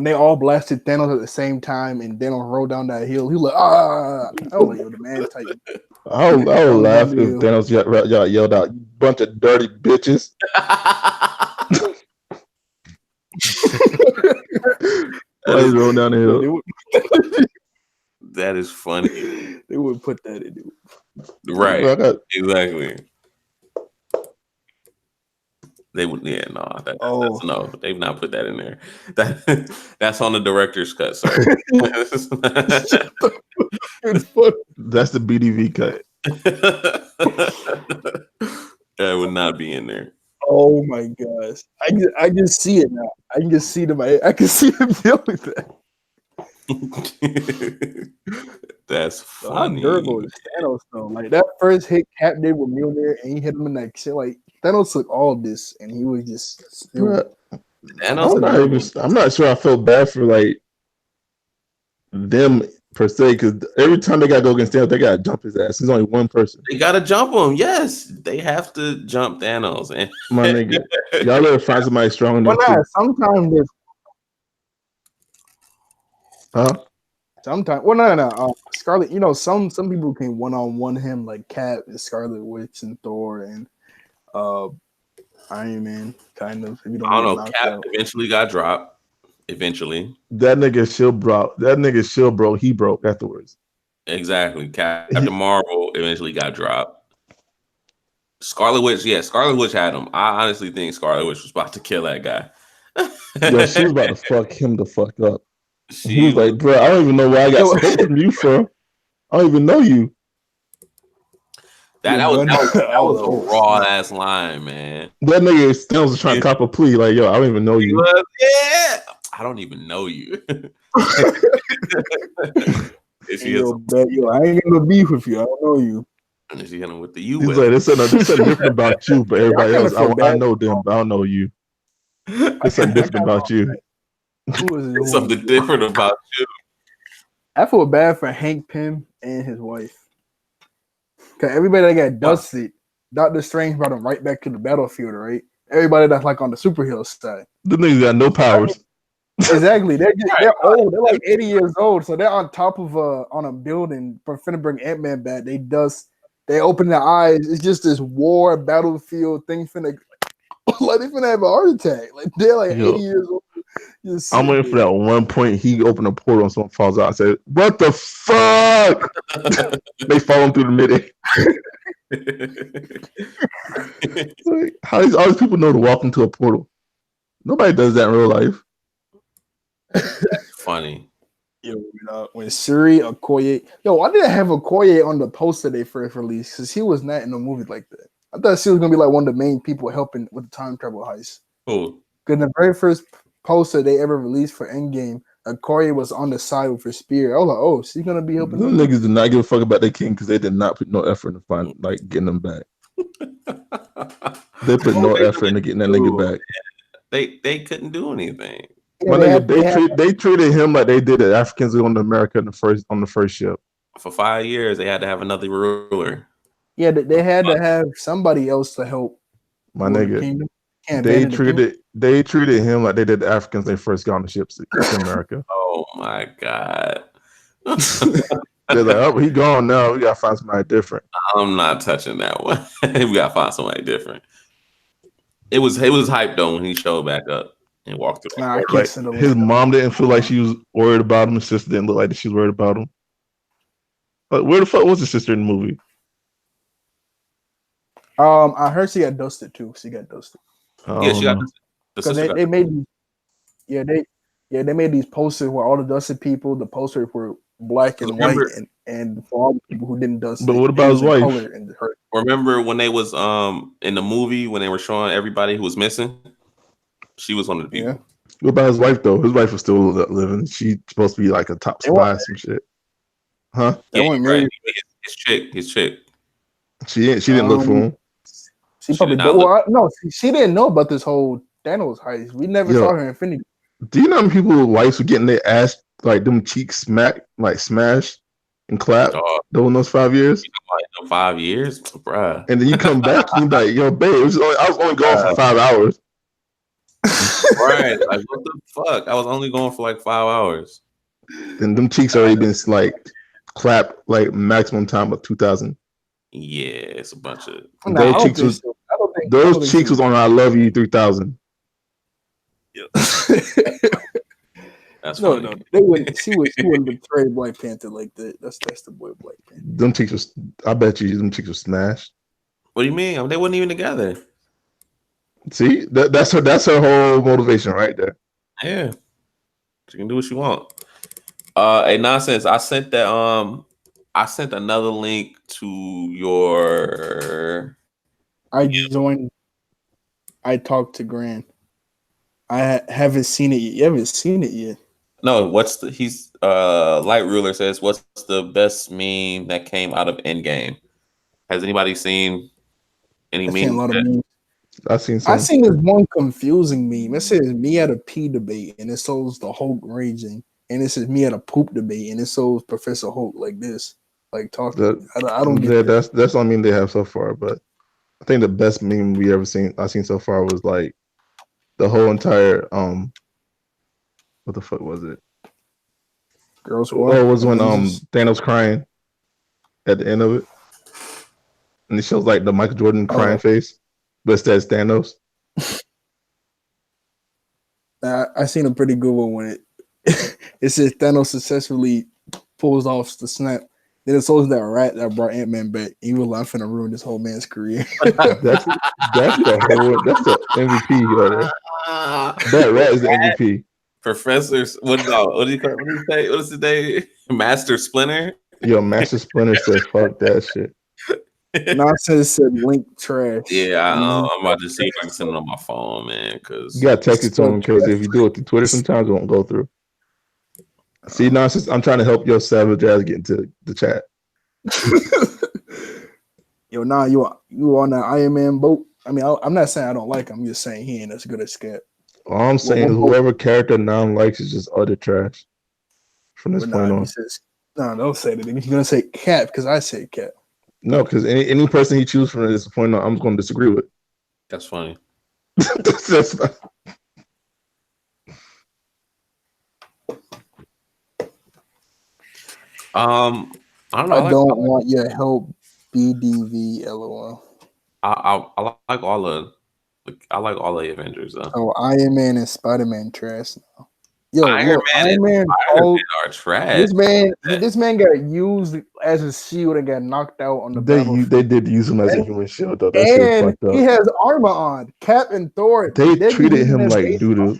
they all blasted Thanos at the same time and Thanos rolled down that hill. He was like, I was like, yo, the man tight. I would laugh if Thanos yelled out, "You bunch of dirty bitches." He's rolling down the hill. That is funny. They would put that in it. Right. Exactly. They would, that's no. They've not put that in there. That's on the director's cut, sir. That's the BDV cut. That would not be in there. Oh my gosh! I can see it now. I can just see them. I can see them deal with that. That's funny. How durable is Thanos though? Like that first hit Cap did with Mjolnir, and he hit him in that shit. Like Thanos took all of this, and he was just still. I'm not sure I felt bad for like them per se, because every time they gotta go against Thanos, they gotta jump his ass. He's only one person. They gotta jump him. Yes, they have to jump Thanos. And my nigga, y'all ever find somebody strong enough? Sometimes there's. Sometimes, no. Scarlet, some people can one-on-one him like Cap and Scarlet Witch and Thor and Iron Man, kind of. If you don't I don't know. Cap eventually got dropped. Eventually, that nigga shield broke. He broke afterwards. Exactly. Captain Marvel eventually got dropped. Scarlet Witch, yeah, Scarlet Witch had him. I honestly think Scarlet Witch was about to kill that guy. Yo, she was about to fuck him the fuck up. He was was like, bro, I don't even know where I got scope from you from. I don't even know you. that was a raw ass line, man. That nigga still was trying to cop a plea. Like, yo, I don't even know you. Yeah, I don't even know you. Yo, I ain't gonna beef with you. I don't know you. And she hit him with the U. He's like, this is different about you, but everybody else, I know them, but I don't know you. It's something different about you. Something different about you. I feel bad for Hank Pym and his wife. Because everybody that got dusted, Doctor Strange brought him right back to the battlefield, right? Everybody that's like on the superhero side. The niggas got no powers. Exactly. They're old. They're like 80 years old. So they're on top of on a building for finna bring Ant-Man back. They open their eyes. It's just this war battlefield thing finna like they finna have a heart attack. Like they're like 80 years old. I'm waiting for that one point he opened a portal and someone falls out. I said, what the fuck? They falling through the midair. Like, how does all these people know to walk into a portal? Nobody does that in real life. That's funny. Yo, when Suri Okoye, why did I have Okoye on the poster they first released? Because he was not in the movie like that. I thought she was gonna be like one of the main people helping with the time travel heist. Who? Because the very first poster they ever released for Endgame, Okoye was on the side with her spear. I was like, oh, she's gonna be helping. Those niggas did not give a fuck about their king because they did not put no effort to find getting them back. They put no effort into getting that nigga back. They couldn't do anything. Yeah, they treated him like they did the Africans going to America on the first ship. For 5 years, they had to have another ruler. Yeah, they had to have somebody else to help. My nigga, they treated him like they did the Africans when they first got on the ships to America. Oh my god. They're like, oh, he gone now. We gotta find somebody different. I'm not touching that one. We gotta find somebody different. It was hype though when he showed back up and walked through. His mom didn't feel like she was worried about him. His sister didn't look like she was worried about him. But where the fuck was his sister in the movie? I heard she got dusted too. She got dusted. Yeah, she got because they made they made these posters where all the dusted people, the posters were black and white, and for all the people who didn't dust. But what about his wife? Remember when they was in the movie when they were showing everybody who was missing? She was one of the people. Yeah. What about his wife though? His wife was still living. She's supposed to be like a top spy, some shit. Huh? Yeah, right. His chick. She didn't look for him. She probably she didn't know about this whole Thanos heist. We never saw her in Infinity. Do you know how many people's wives were getting their ass, like them cheeks smashed and clapped during those 5 years? 5 years, bruh. And then you come back and you're like, yo, babe, I was only gone for 5 hours. Right, like what the fuck? I was only going for like 5 hours. And them cheeks already been like clapped like maximum time of 2,000. Yeah, it's a bunch of those cheeks was on I Love You 3,000. Yeah. That's funny. No, they wouldn't. She wouldn't betray Black Panther like that. That's the boy Black Panther. Them cheeks was. I bet you them cheeks was smashed. What do you mean? I mean, they weren't even together. See, that's her whole motivation right there. Yeah, she can do what she want. Hey, nonsense. I sent that. I sent another link to your. I joined. I talked to Grant. I haven't seen it yet. You haven't seen it yet. No, Light Ruler says, what's the best meme that came out of Endgame? Has anybody seen any memes? I've seen some. I seen this one confusing meme. It says me at a pee debate and it shows the Hulk raging. And it says me at a poop debate and it shows Professor Hulk like this. Like talking. I don't get that. That's the only meme they have so far, but I think the best meme I've seen so far was like the whole entire what the fuck was it? Girls War. Oh, it was when Thanos crying at the end of it. And it shows like the Michael Jordan crying face, but it says Thanos. I seen a pretty good one when it says Thanos successfully pulls off the snap. Then it's always that rat that brought Ant-Man back. He was like, I'm finna ruin this whole man's career. That's the MVP right there. That rat is the MVP. Professor, what do you say? What is his name? Master Splinter. Yo, Master Splinter said, "Fuck that shit." Nonsense said Link trash. Yeah, I'm about to see if I can send it on my phone, man. Because you gotta text it to him because if you do it through Twitter, sometimes it won't go through. See, Nonsense, I'm trying to help your savage ass get into the chat. Yo, nah, you on the Iron Man boat? I mean, I'm not saying I don't like him. I'm just saying he ain't as good as Cap. All I'm saying is whoever character Nam likes is just utter trash. From this point on. No, don't say that. He's gonna say Cap because I said Cap. No, because any person he chooses from this point on, I'm just gonna disagree with. That's funny. That's fine. I don't know. I don't want your help, BDV. LOL. I like all the Avengers though. Oh, Iron Man and Spider-Man trash now. Yo, Iron Man are trash. This man got used as a shield and got knocked out on the battlefield. They did use him as a human shield though. That shit fucked up. He has armor on. Cap and Thor. They treated him like doo-doo. In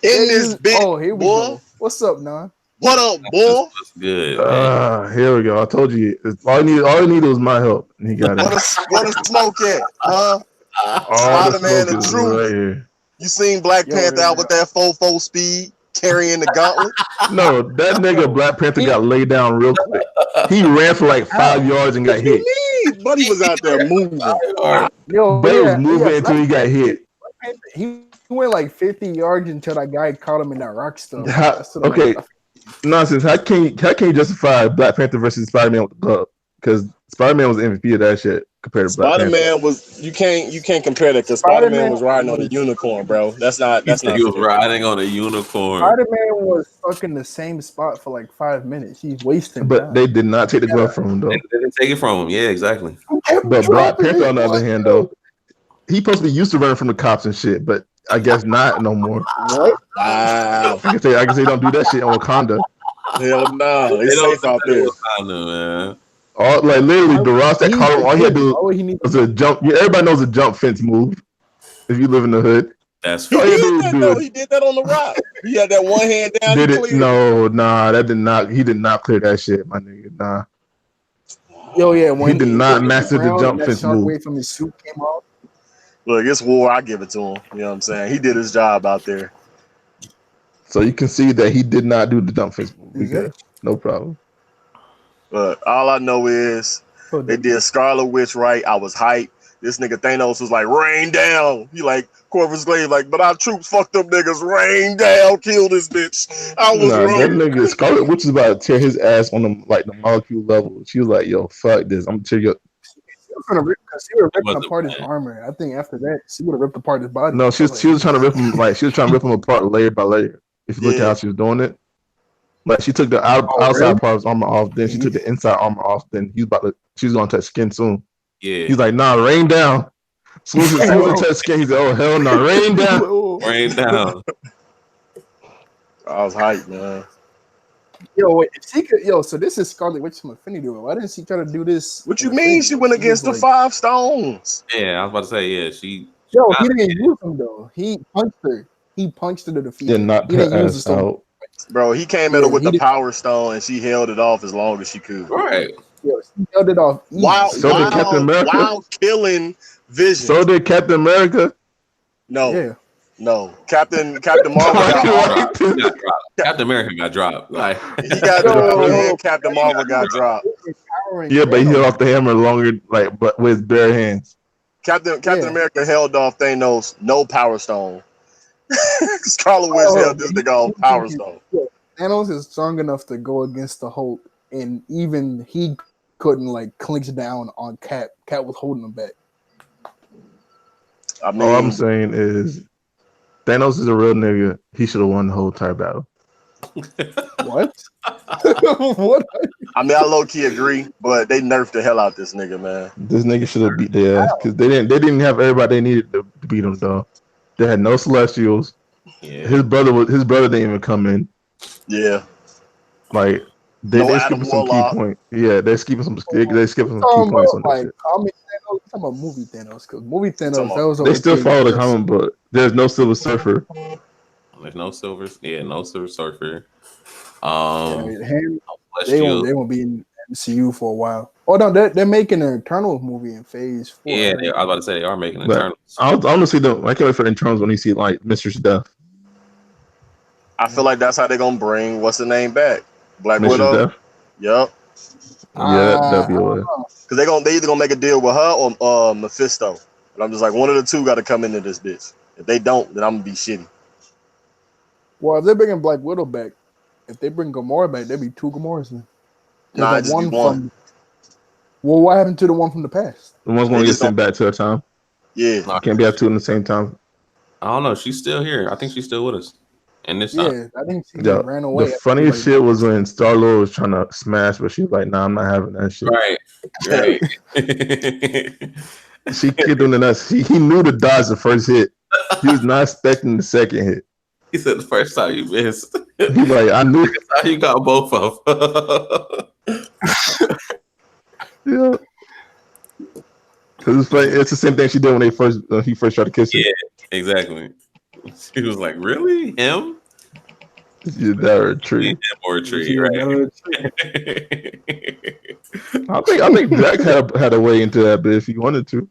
this bitch, oh, here we go. What's up, Nan? What up, boy? That's good. Here we go. I told you. All I needed was my help, and he got it. What a smoke at, huh? Spider-Man the truth. Right here. You seen Black Panther out with that 4-4 speed carrying the gauntlet? No, that nigga Black Panther got laid down real quick. He ran for like 5 yards and got hit. Buddy was out there moving. Buddy was moving until he got hit. He went like 50 yards until that guy caught him in that rock stuff. Okay. Nonsense. How can you justify Black Panther versus Spider-Man with the glove? Because Spider-Man was the MVP of that shit compared to Black Panther. Spider-Man was you can't compare that because Spider-Man was riding on a unicorn, bro. That's not. He was riding on a unicorn. Spider-Man was stuck in the same spot for like 5 minutes. He's wasting. But time. They did not take the glove from him though. They didn't take it from him. Yeah, exactly. But Black Panther, on the other hand, though, he supposed to be used to running from the cops and shit, but I guess not no more. What? Wow. I can say don't do that shit on Wakanda. Hell no, they safe out there. Wakanda, man. All like literally the Ross that caught him, all he had to do was a jump. Yeah, everybody knows a jump fence move. If you live in the hood, that's he did that on the rock. He had that one hand down. Did it? No, nah, that did not. He did not clear that shit, my nigga. Nah. Yo, yeah, when he did not master the jump fence move. Away from his suit came off. Look, it's war. I give it to him. You know what I'm saying? He did his job out there. So you can see that he did not do the jump fence move. Okay. No problem. But all I know is they did Scarlet Witch right. I was hyped. This nigga Thanos was like, rain down. He like, Corvus Glaive like, but our troops fucked them niggas. Rain down, kill this bitch. I was wrong. That nigga Scarlet Witch is about to tear his ass on the molecule level. She was like, yo, fuck this. I'm gonna tear you up. She would have ripped apart his armor. I think after that, she would have ripped apart his body. No, she was trying to rip him apart layer by layer. If you look at how she was doing it. Like she took the outside part of his armor off, then she took the inside armor off, then she's gonna touch skin soon. Yeah. He's like, nah, rain down. As soon as he touch skin, he's like, oh hell no, rain down. Rain down. I was hyped, man. Yo, wait, if she could, so this is Scarlet Witch from Infinity War. Why didn't she try to do this? What you mean? She went against the 5 stones. Yeah, I was about to say, yeah, she. Yo, he didn't use them though. He punched her. He punched her to defeat. Did not use the stone. Bro, he came at her with the power stone and she held it off as long as she could. Right. Yo, she held it off. While killing Vision. So did Captain America. No. Yeah. No. Captain Marvel got dropped. Captain America got dropped. Like he got dropped and Captain Marvel got dropped. Yeah, but he held off the hammer longer, but with bare hands. Captain America held off Thanos, no power stone. Scarlet Witch held this nigga off power stone. Thanos is strong enough to go against the Hulk, and even he couldn't like clinch down on Cap. Cap was holding him back. I mean, all I'm saying is Thanos is a real nigga. He should have won the whole entire battle. What? What? I mean, I low key agree, but they nerfed the hell out this nigga, man. This nigga should have beat their ass because they didn't have everybody they needed to beat him though. They had no Celestials. Yeah. His brother didn't even come in. Yeah. Like They skipping Adam some key Warlock. points. Yeah, they're skipping some. They skipping some key Talking points about on that like shit. comic Thanos, talking about movie Thanos, because movie talking Thanos about- that was They still okay, follow the yes. comic book. There's no Silver Surfer. There's no Silver. Yeah, no Silver Surfer. Yeah, him, Bless they you. won't be in MCU for a while. Oh no, they're making an Eternal movie in Phase 4. Yeah, I was about to say they are making But Eternals. I want to see them. I can't wait for the Eternals when you see like Mistress Death. I feel like that's how they're gonna bring what's the name back, Black Mistress Widow. Death. Yep, Yeah, that'd be I don't a. know. because they either gonna make a deal with her or Mephisto. And I'm just like, one of the two got to come into this bitch. If they don't, then I'm gonna be shitty. Well, if they're bringing Black Widow back, if they bring Gamora back, there'd be two Gamoras then. Nah, The it just be one. from. Well, what happened to the one from the past? The one's They going to get just sent back to her time. Yeah, Nah, Can't be have two in the same time. I don't know. She's still here. I think she's still with us. And this time, Yeah, I think she Yeah, ran away. the funniest Everybody- shit was when Star Lord was trying to smash, but she was like, "Nah, I'm not having that shit." right. She kicked him in the nuts. He knew to dodge the first hit. He was not expecting the second hit. He said the first time you missed. He like, I knew. That's how you got both of them. Yeah. Because it's the same thing she did when he first tried to kiss her. Yeah, exactly. She was like, "Really, him? Yeah, that or a tree. Him or a tree, She was right?" I think Jack had a way into that bit if he wanted to.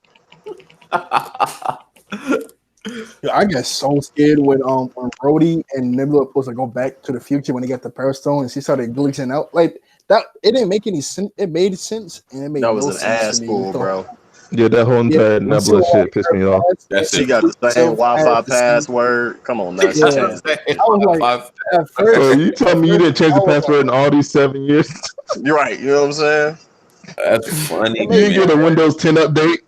Yo, I got so scared when Rhodey and Nebula were supposed to go back to the future when they got the Power Stone and she started glitching out like that. It didn't make any sense. It made sense and it made that was no an sense ass to me. pull, bro. Yeah, that whole entire when Nebula Silver shit pissed me off. That's She it. got the same Silver Wi-Fi had the same- password. Come on, now. She Yeah. changed it. I was like, at So first, you tell me you didn't change the password in all these 7 years? You're right. You know what I'm saying? That's funny. You You didn't get a man. Windows 10 update?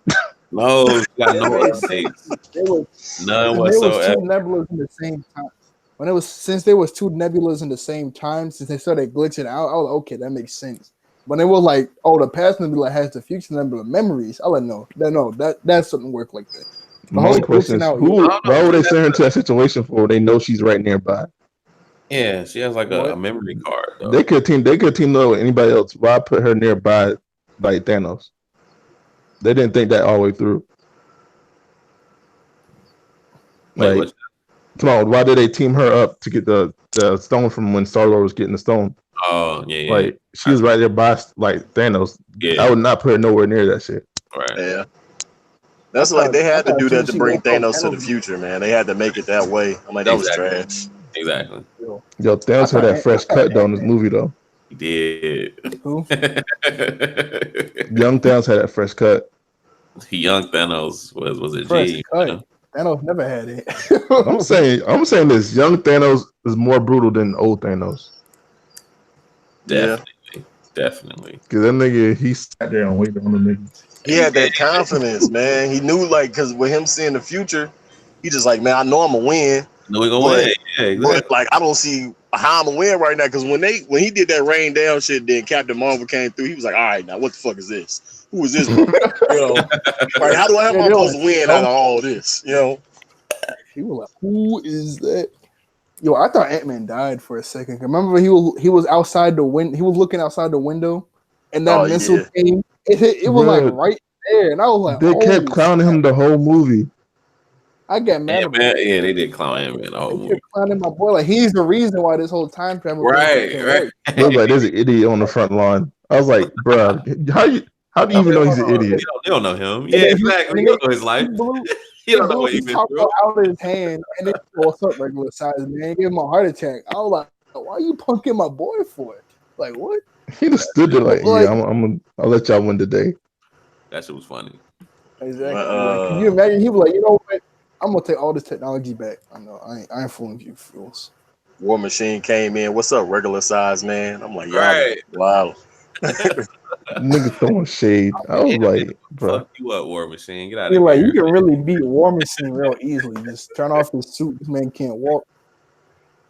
No, you got no It updates. there was None there was two whatsoever. nebulas in the same time. Since there was two nebulas in the same time, since they started glitching out, I was like, okay, that makes sense. When it was like, oh, the past nebula has the future nebula memories, I was like, no, that doesn't work like that. My whole only question is, glitching out, why would they send her into that situation for? They know she's right nearby. Yeah, she has like a What? memory card. Though. They could team up with anybody else. Why put her nearby like Thanos? They didn't think that all the way through. Wait, Like, come on, why did they team her up to get the stone from when Star-Lord was getting the stone? oh yeah. Like, she was right there by like Thanos. Yeah. I would not put her nowhere near that shit. Right. Yeah. That's I like thought- they I had to thought do as soon that as to she bring woke up, Thanos to the Thanos- future, man. They had to make it that way. I'm like, that was Exactly. trash. Exactly. Yo, Thanos had that fresh cut though in this movie though. He did. Who? Young Thanos had that fresh cut. Young Thanos was a Fresh G. cut. You know? Thanos never had it. I'm saying this. Young Thanos is more brutal than old Thanos. Yeah. Definitely. Cause that nigga, he sat there and waited on the niggas. He had that confidence, man. He knew, like, because with him seeing the future, he just like, man, I know I'm gonna win. No, we gonna But- win. Yeah, exactly. But like, I don't see how I'm gonna win right now. Because when he did that rain down shit, then Captain Marvel came through. He was like, all right, now what the fuck is this? Who is this? You know, like, how Yeah, am I supposed to win out of all this? You know, He was like, who is that? Yo, I thought Ant-Man died for a second. Remember he was outside the window. He was looking outside the window, and that Oh, missile yeah. came. It was Bruh. like right there, and I was like, They kept oh, clowning him the whole movie. I got mad about Ant-Man, it. yeah, they did clown Ant-Man the whole They movie. kept clowning my boy. Like he's the reason why this whole time travel. thing Right, can't right. work. It was like there's an idiot on the front lawn. I was like, bruh, how do you even know he's an idiot? You don't know him. And Yeah, then he- exactly. and You then don't know his life. He blew, You don't know what he's he been popped through. out of his hand, and then what's up, regular size man? Gave him a heart attack. I was like, why you punking my boy for it? Like what? He just stood there like, Like- yeah, I'll let y'all win today. That shit was funny. Exactly. But, like, can you imagine? He was like, you know what? I'm gonna take all this technology back. I know. I ain't fooling you, fools. War Machine came in. What's up, regular size man? I'm like, yeah, Right. wow. Nigga throwing shade. I was like, bruh. Fuck you up, War Machine. Get out You're of like, here. you can really beat War Machine real easily. Just turn off his suit. This man can't walk.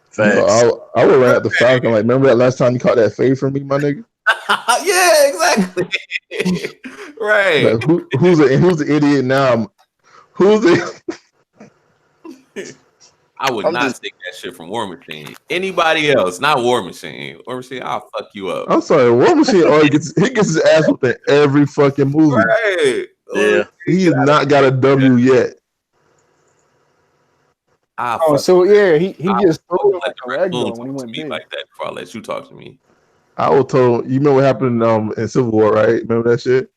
Facts. I would run at the Falcon. Like, remember that last time you caught that fade from me, my nigga? Yeah, exactly. Right. Like, who's the idiot now? Who's the I would I'm not just take that shit from War Machine. Anybody else, not War Machine. War Machine, I'll fuck you up. I'm sorry, War Machine always gets his ass whooped in every fucking movie. Right. Yeah. He has not got a W yet. Oh, so yeah, he just threw it let like the a raccoon ragdoll when he talk to went me big. like that before I let you talk to me. I was told. You remember what happened in Civil War, right? Remember that shit?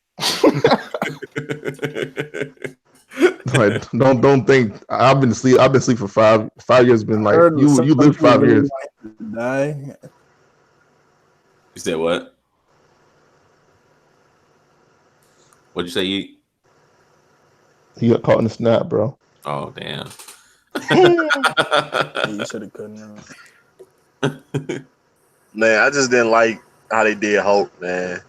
Like, don't think I've been asleep. I've been asleep for 5 years. Been like Heard you some lived people 5 really years. want to die. You said what? What'd you say? He got caught in the snap, bro. Oh damn. Yeah, you should have couldn't. man, I just didn't like how they did Hulk, man.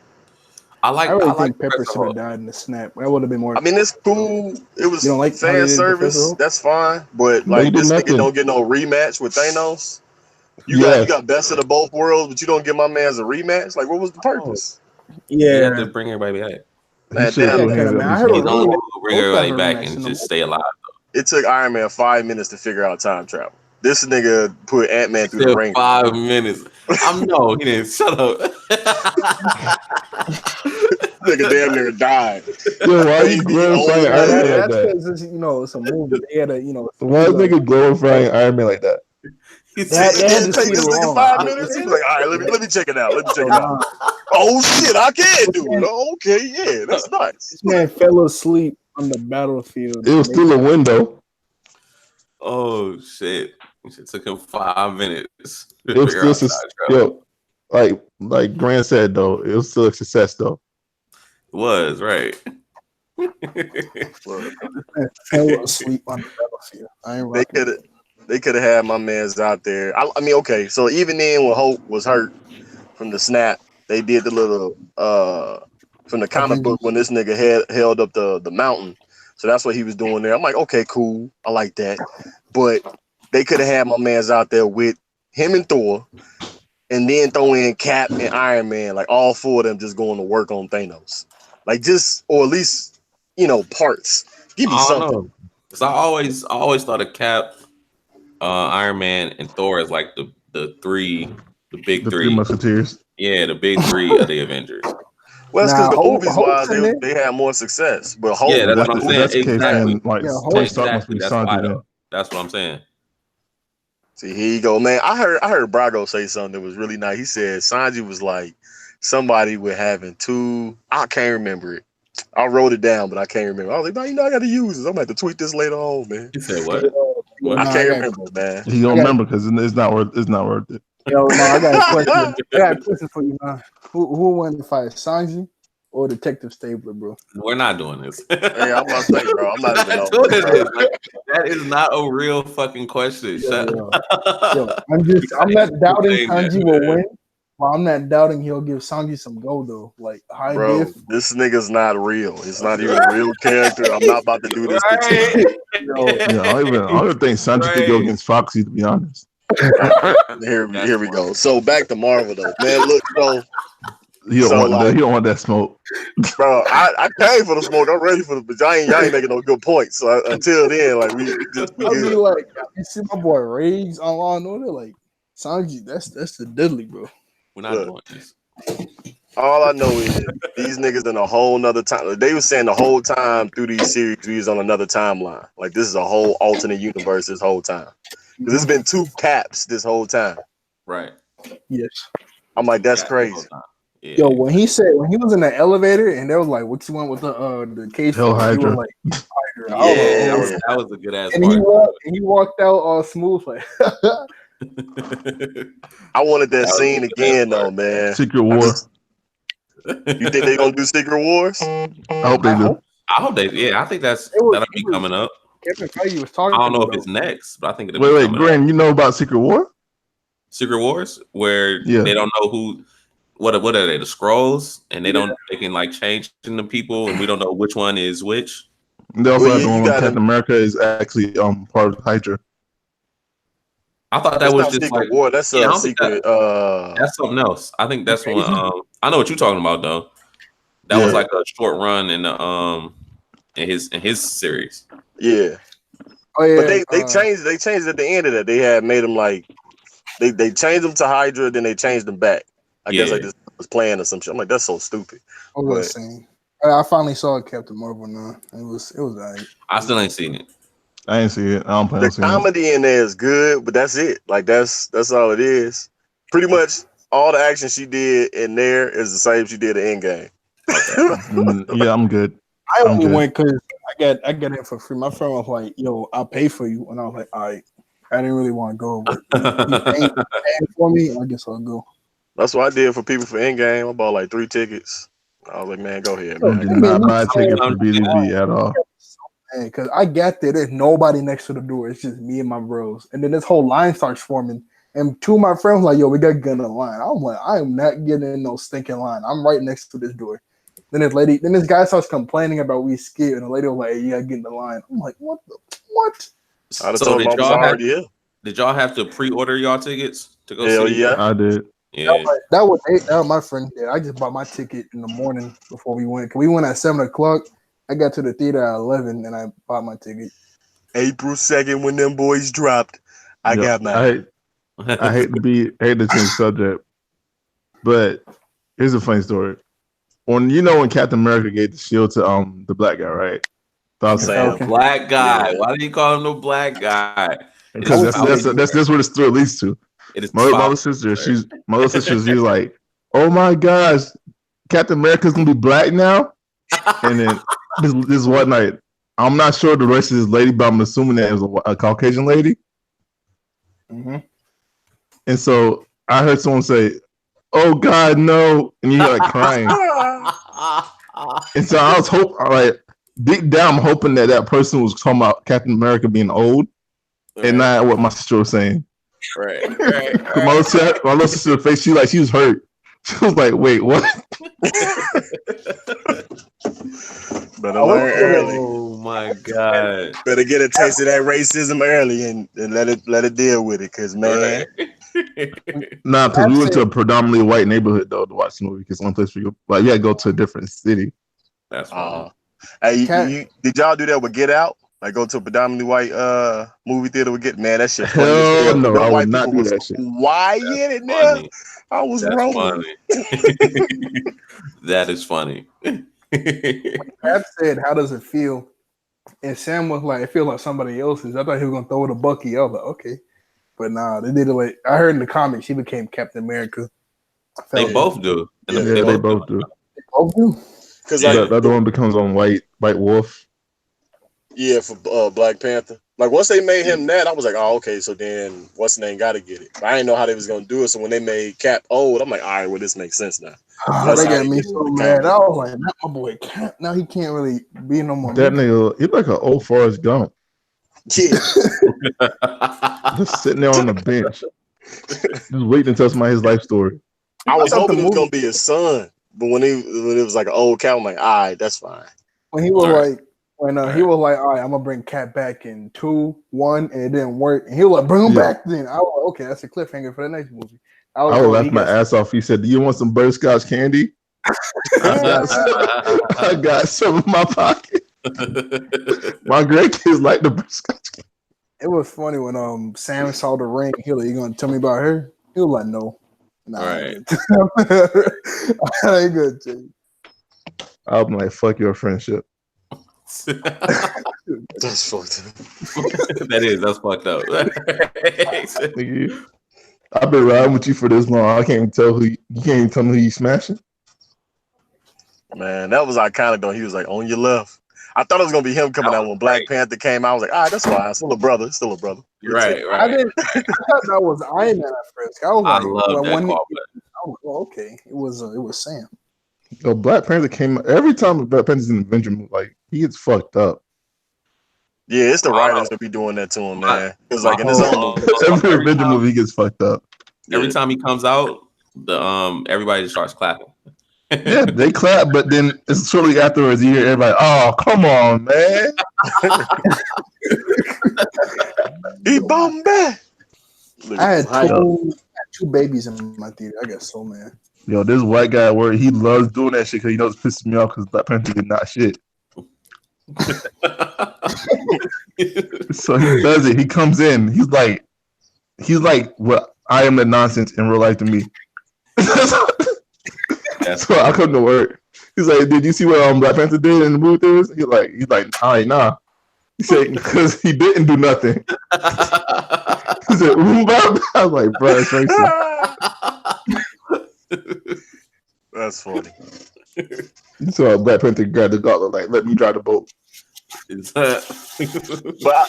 I really think Pepper Professor should have Hulk. died in the snap. That would have been more. I mean, it's cool. It was You don't like how they fan did Professor service. Hulk? That's fine. But They like do this nigga nothing. don't get no rematch with Thanos. You Yes. got best of the both worlds, but you don't give my man's a rematch. Like, what was the purpose? He Yeah, had to bring everybody back. He Man, should have damn, put yeah, hands man. at I least heard a He's the once. only rumor. one who bring everybody back and in the just stay alive. it took Iron Man 5 minutes to figure out time travel. This nigga put Ant-Man through the Still ring. 5 minutes. No, he didn't. Shut up. Nigga damn near died. Yo, why you Baby glorifying old Iron Man man. like That's that? because it's a movie. They had to Why is like, nigga glorifying Iron Man like that? He They had It to didn't take see it this nigga wrong. 5 minutes. He was like, all right, let me check it out. Let me check it out. Oh shit, I can do it. Oh, okay, yeah, that's nice. This man fell asleep on the battlefield. It was still a window. Oh shit! It took him 5 minutes to It was figure still out time travel. yo, like Grant said though, it was still a success though. It was right. Man fell asleep on the battlefield. I ain't rocking. They could have had my man's out there. I mean, okay, so even then when Hope was hurt from the snap, they did the little from the comic book when this nigga held up the mountain. So that's what he was doing there. I'm like, okay, cool. I like that. But they could have had my man's out there with him and Thor, and then throw in Cap and Iron Man, like all 4 of them just going to work on Thanos. Like just, or at least, parts. Give me I don't something. know. Because I always thought of Cap, Iron Man, and Thor as like the big The three. Three Musketeers. Yeah, the big 3 of the Avengers. Well, it's because the Hulk- movies Hulk's wise, in there. they had more success. But Hulk, Yeah, that's That's what I'm if saying. that's the case, Exactly. then like Yeah, Tony Stark must Exactly. be That's Sanji why then. though. That's what I'm saying. see, here you go, man. I heard Brago say something that was really nice. He said Sanji was like somebody with having 2. I can't remember it. I wrote it down, but I can't remember. I was like, no, I got to use this. I'm going to have to tweet this later on, man. He said what? What? I No, can't got- remember, man. He don't remember because it's not worth it. Yo, no, I got a question. I got a question for you, man. Who won the fight, Sanji or Detective Stabler, bro? We're not doing this. Hey, I'm about to say, bro, I'm not even Doing knowing, bro. this. Like, that is not a real fucking question. Shut up. Yo, I'm not doubting Sanji will win. Well, I'm not doubting he'll give Sanji some gold though, like high Bro, diff. this nigga's not real. It's not even a real character. I'm not about to do this to you. Yo, Yeah, I don't even think Sanji could go against Foxy, to be honest. Here we go. So back to Marvel though, man. Look, so He don't want that smoke. bro, I came for the smoke. I'm ready for the, but y'all ain't making no good points. So until then, like we I be good. like, you see my boy Riggs on Law and Order, like Sanji, that's the deadly, bro. We're not doing this. All I know is these niggas in a whole nother time. They were saying the whole time through these series we was on another timeline. Like this is a whole alternate universe this whole time. Because it's been 2 Caps this whole time. Right. Yes. I'm like, that's crazy. Yeah. Yo, when he was in the elevator and they was like, "What you want with the case?" Hell for?" He Hydra. was like, Hydra. Yeah. that was a good ass And part. he walked out all smooth, like. I wanted that That was scene a good again ass though, man. Secret War. You think they gonna do Secret Wars? I hope they do. I hope they. Yeah, I think that'll be coming up. Kevin Feige was talking. I don't know if about it's next, but I think it'll be Wait, coming Grant, up. you know about Secret War? Secret Wars, where Yeah. they don't know who. What are they? The scrolls, and they can like change the people, and we don't know which one is which. They also Well, have the you one where gotta- Captain America is actually part of Hydra. I thought that That's was not just Secret like War. That's I a don't think secret. that's something else. I think that's one. I know what you're talking about though. That was Yeah. like a short run in the in his series. Yeah. Oh yeah, But they changed at the end of that. They had made them like they changed them to Hydra, then they changed them back. I guess like this was playing or some shit. I'm like, that's so stupid. I was saying. I finally saw Captain Marvel now. It was alright. I still ain't seen it. I ain't see it. I don't plan on The seeing it. comedy in there is good, but that's it. Like that's all it is. Pretty much all the action she did in there is the same she did in Endgame. Yeah, I'm good. I only went because I got in for free. My friend was like, "Yo, I'll pay for you," and I was like, "All right." I didn't really want to go, but he's paying for me. I guess I'll go. That's what I did for people for Endgame. I bought like 3 tickets. I was like, man, go ahead, I man. did not buy a ticket for BDB at all. Because I got there, there's nobody next to the door. It's just me and my bros, and then this whole line starts forming. And two of my friends were like, "Yo, we got to get in the line." I'm like, "I am not getting in no stinking line. I'm right next to this door." Then this guy starts complaining about we skip, and the lady was like, "Hey, you gotta get in the line." I'm like, "What? I'd have told him I was already here. Did y'all have to pre-order y'all tickets to go Hell see? yeah, I did. Yeah. That was my friend did. I just bought my ticket in the morning before we went. Cause we went at 7:00. I got to the theater at 11, and I bought my ticket. April 2nd when them boys dropped. I got mine. I hate to change subject, but here's a funny story. When Captain America gave the shield to the black guy, right? Sam. Black guy. Yeah. Why do you call him the black guy? Because that's what it's still leads to. My little sister, she's like, "Oh my gosh, Captain America's gonna be black now." And then this one night, I'm not sure the rest of this lady, but I'm assuming that it was a Caucasian lady. Mm-hmm. And so I heard someone say, "Oh God, no!" And you hear like crying. And so I was like deep down, I'm hoping that person was talking about Captain America being old, and not what my sister was saying. Right. My little sister's face, she was hurt. She was like, "Wait, what?" Better learn early. Oh my God! Better get a taste of that racism early and let it deal with it, cause man. Nah, because we went to a predominantly white neighborhood though to watch the movie. Because one place you gotta go to a different city. That's funny. Hey, did y'all do that with Get Out? Like go to a predominantly white movie theater with that shit funny as hell. No, I would not do that shit. Why get it there? I was wrong. That is funny. Pat said, "How does it feel?" And Sam was like, "It feels like somebody else's." I thought he was gonna throw it to Bucky. I was like, "Okay," but nah, they did it like I heard in the comics. He became Captain America. They both do. Yeah, they both do. They both do. Because the other one becomes on White Wolf. Yeah, for Black Panther. Like once they made him that, I was like, "Oh, okay." So then, what's the name? Got to get it. But I didn't know how they was gonna do it. So when they made Cap old, I'm like, "All right, well, this makes sense now." They got me so mad. I was like, "Not my boy Cap. Now he can't really be no more." That nigga, he's like an old Forrest Gump. Yeah, just sitting there on the bench, just waiting to tell somebody his life story. I was hoping it was gonna be his son, but when it was like an old Cap, I'm like, "All right, that's fine." When he was like. When he was like, "All right, I'm gonna bring Cap back in 2, 1," and it didn't work, and he was like, "Bring him back." Then I was like, "Okay, that's a cliffhanger for the next movie." I was laugh my ass off. He said, "Do you want some butterscotch candy?" I got some in my pocket. My grandkids like the butterscotch candy. It was funny when Sam saw the ring. He was like, "You gonna tell me about her?" He was like, "No." Nah, right. I ain't good to you. I'm like, "Fuck your friendship." That's fucked up. That's fucked up. I've been riding with you for this long. I can't even tell you can't even tell me who you smashing. Man, that was iconic though. He was like on your left. I thought it was gonna be him coming out when Black Panther came out. I was like, that's fine. Still a brother. Right. I thought that was Iron Man at first. I was like, love that call. Okay, it was Sam. Yo, Black Panther came every time Black Panther's in an Avenger movie, like he gets fucked up. Yeah, it's the writers that be doing that to him, man. It's like in his own every Avenger movie he gets fucked up. Every time he comes out, everybody just starts clapping. Yeah, they clap, but then it's shortly afterwards you hear everybody, "Oh, come on, man." He Bombay. I had two babies in my theater. I got so mad. Yo, this white guy where he loves doing that shit because he knows it pisses me off because Black Panther did not shit. So he does it. He comes in. He's like what I am the nonsense in real life to me. So I come to work. He's like, did you see what Black Panther did in the movie theaters? He's like, nah. He said, because he didn't do nothing. He said, I was like, bro, it's racist. That's funny. So Black Panther grabbed the gauntlet, like, let me drive the boat. But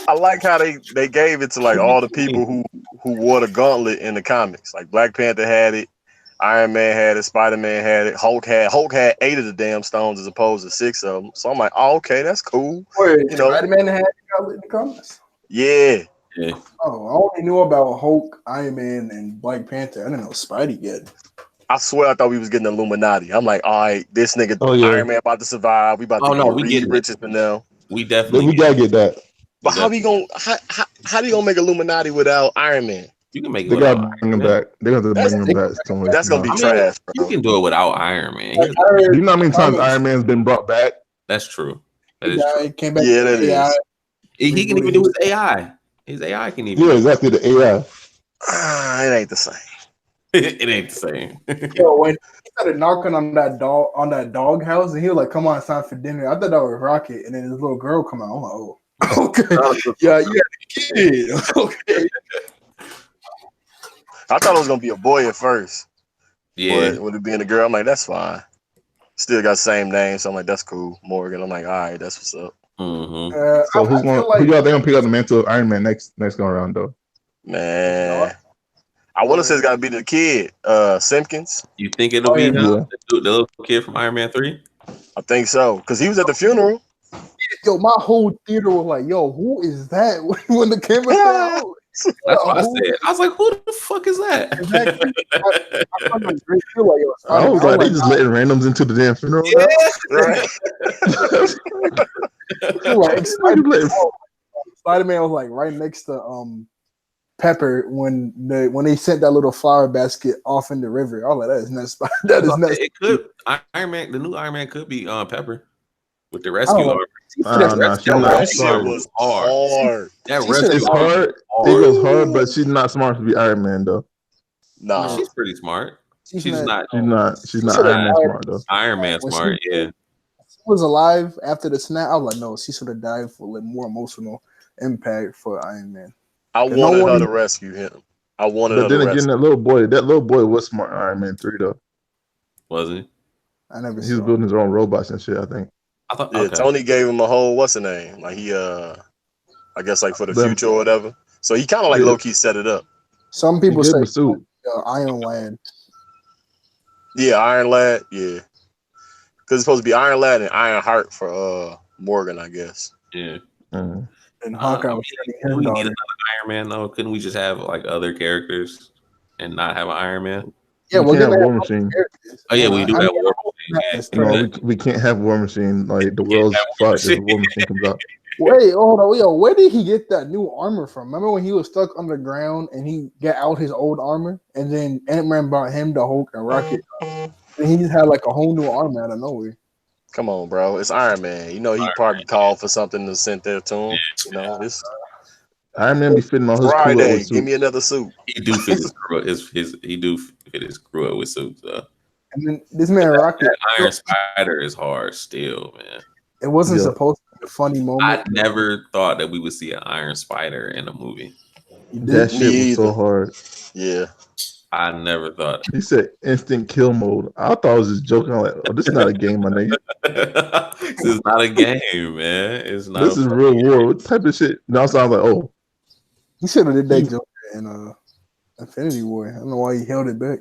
I like how they gave it to like all the people who wore the gauntlet in the comics. Like Black Panther had it, Iron Man had it, Spider-Man had it, Hulk had 8 of the damn stones as opposed to 6 of them. So I'm like, oh, okay, that's cool. Wait, Spider-Man had it in the comics? Yeah. Oh, I only knew about Hulk, Iron Man, and Black Panther. I didn't know Spidey yet. I swear I thought we was getting Illuminati. I'm like, all right, this nigga Iron Man about to survive. We about to get Reed Richardson now. We definitely gotta get that. But how do you gonna make Illuminati without Iron Man? You can make it. They gotta bring him back. They gotta bring him back. That's gonna be trash, bro. You can do it without Iron Man. You know how many times Iron Man's been brought back? That's true. That is true. Came back that is. He can even do his AI. His AI can even. Yeah, exactly. The AI. It ain't the same. It ain't the same. Yo, when he started knocking on that dog house, and he was like, "Come on, it's time for dinner." I thought that was Rocket, and then this little girl come out. I'm like, "Oh, okay, yeah, you got a kid." Okay. I thought it was gonna be a boy at first. Yeah, but with it being a girl, I'm like, that's fine. Still got the same name, so I'm like, that's cool. Morgan. I'm like, all right, that's what's up. Mm-hmm. So who's gonna? Who y'all? They gonna pick up the mantle of Iron Man next go around though? Man. I want to say it's got to be the kid, Simpkins. You think it'll be the little kid from Iron Man 3? I think so, because he was at the funeral. Yo, my whole theater was like, yo, who is that? When the camera started out. That's what I said. I was like, who the fuck is that? Exactly. I was like, they just letting randoms into the damn funeral. Yeah. Right. Spider-Man was like right next to Pepper when they sent that little flower basket off in the river. I was like, that is nuts. That is nuts. It could Iron Man, the new Iron Man could be Pepper with the rescue armor. That was hard. That rescue is hard. It goes hard, but she's not smart to be Iron Man though. No, she's pretty smart. She's not Iron Man smart though. Iron Man smart, yeah. She was alive after the snap. I was like, no, she should have died for like more emotional impact for Iron Man. I wanted her to rescue him. But then again, that little boy was smart in Iron Man 3 though. Was he? I never. He was building his own robots and shit. I think. I thought. Yeah, okay. Tony gave him a whole what's the name? Like he I guess like for the future or whatever. So he kind of like low key set it up. Some people say Iron Lad. Yeah, Iron Lad. Yeah, because it's supposed to be Iron Lad and Iron Heart for Morgan, I guess. Yeah. Mm-hmm. And Hawkeye was we need another Iron Man though. Couldn't we just have like other characters and not have an Iron Man? Yeah, we can't have War Machine. Oh yeah, we do have War Machine. We can't have War Machine. Like the world's fucked if War Machine comes out. Wait, hold on, yo, where did he get that new armor from? Remember when he was stuck underground and he got out his old armor, and then Ant-Man brought him the Hulk and Rocket, and he just had like a whole new armor out of nowhere. Come on, bro. It's Iron Man. You know he probably called for something to send there to him. You know, this Iron Man be fitting on his Friday. Give me another suit. He do fit his screw up with suits. And then this man Rocket, Iron Spider is hard still, man. It wasn't supposed to be a funny moment. I never thought that we would see an Iron Spider in a movie. That shit was so hard. Yeah. I never thought. He said instant kill mode. I thought I was just joking. I'm like, oh, this is not a game, my nigga. This is not a game, man. It's not. This is real war. What type of shit? Now I was like, oh. He should have did that joke in Infinity War. I don't know why he held it back.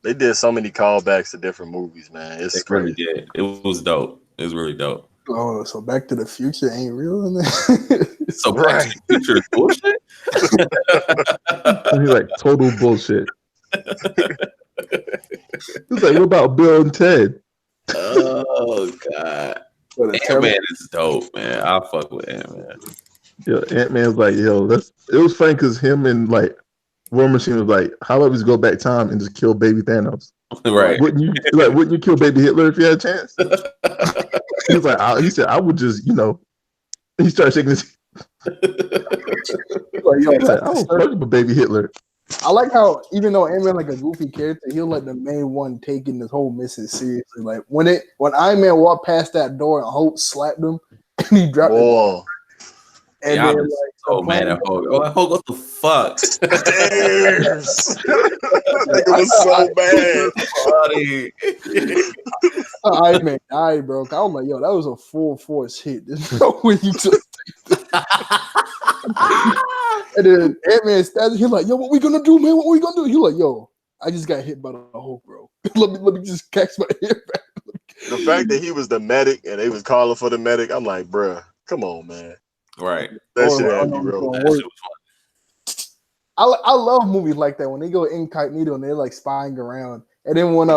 They did so many callbacks to different movies, man. It's really did. It was dope. It was really dope. Oh, so Back to the Future ain't real in there? So Back to the Future is bullshit? He's like, total bullshit. He's like, what about Bill and Ted? Oh God, Ant-Man is dope, man. I fuck with Ant-Man. Yeah, Ant-Man's like, yo, it was funny because him and like War Machine was like, how about we just go back time and just kill baby Thanos? Right? Wouldn't you kill baby Hitler if you had a chance? He was like, he said, I would just, He started shaking his. Like, yo, He's like, I don't fuck with baby Hitler. I like how even though Ant-Man like a goofy character, he'll let the main one taking this whole mission seriously. Like when Iron Man walked past that door and Hulk slapped him and he dropped it. Boy. And Yeah, I then was like so mad at Hulk. Oh, Hulk, what the fuck? Stairs. Nigga was so bad. Iron Man died, bro. I was like, yo, that was a full force hit. There's no way you just and then Ant-Man stands, he's like, yo, what we gonna do, man? What we gonna do? He's like, yo, I just got hit by the Hulk, bro. let me just catch my hair back. The fact that he was the medic and they was calling for the medic, I'm like, bruh, come on, man. Right. That shit had me rolling. That shit was fun. I love movies like that when they go incognito and they're like spying around. And then when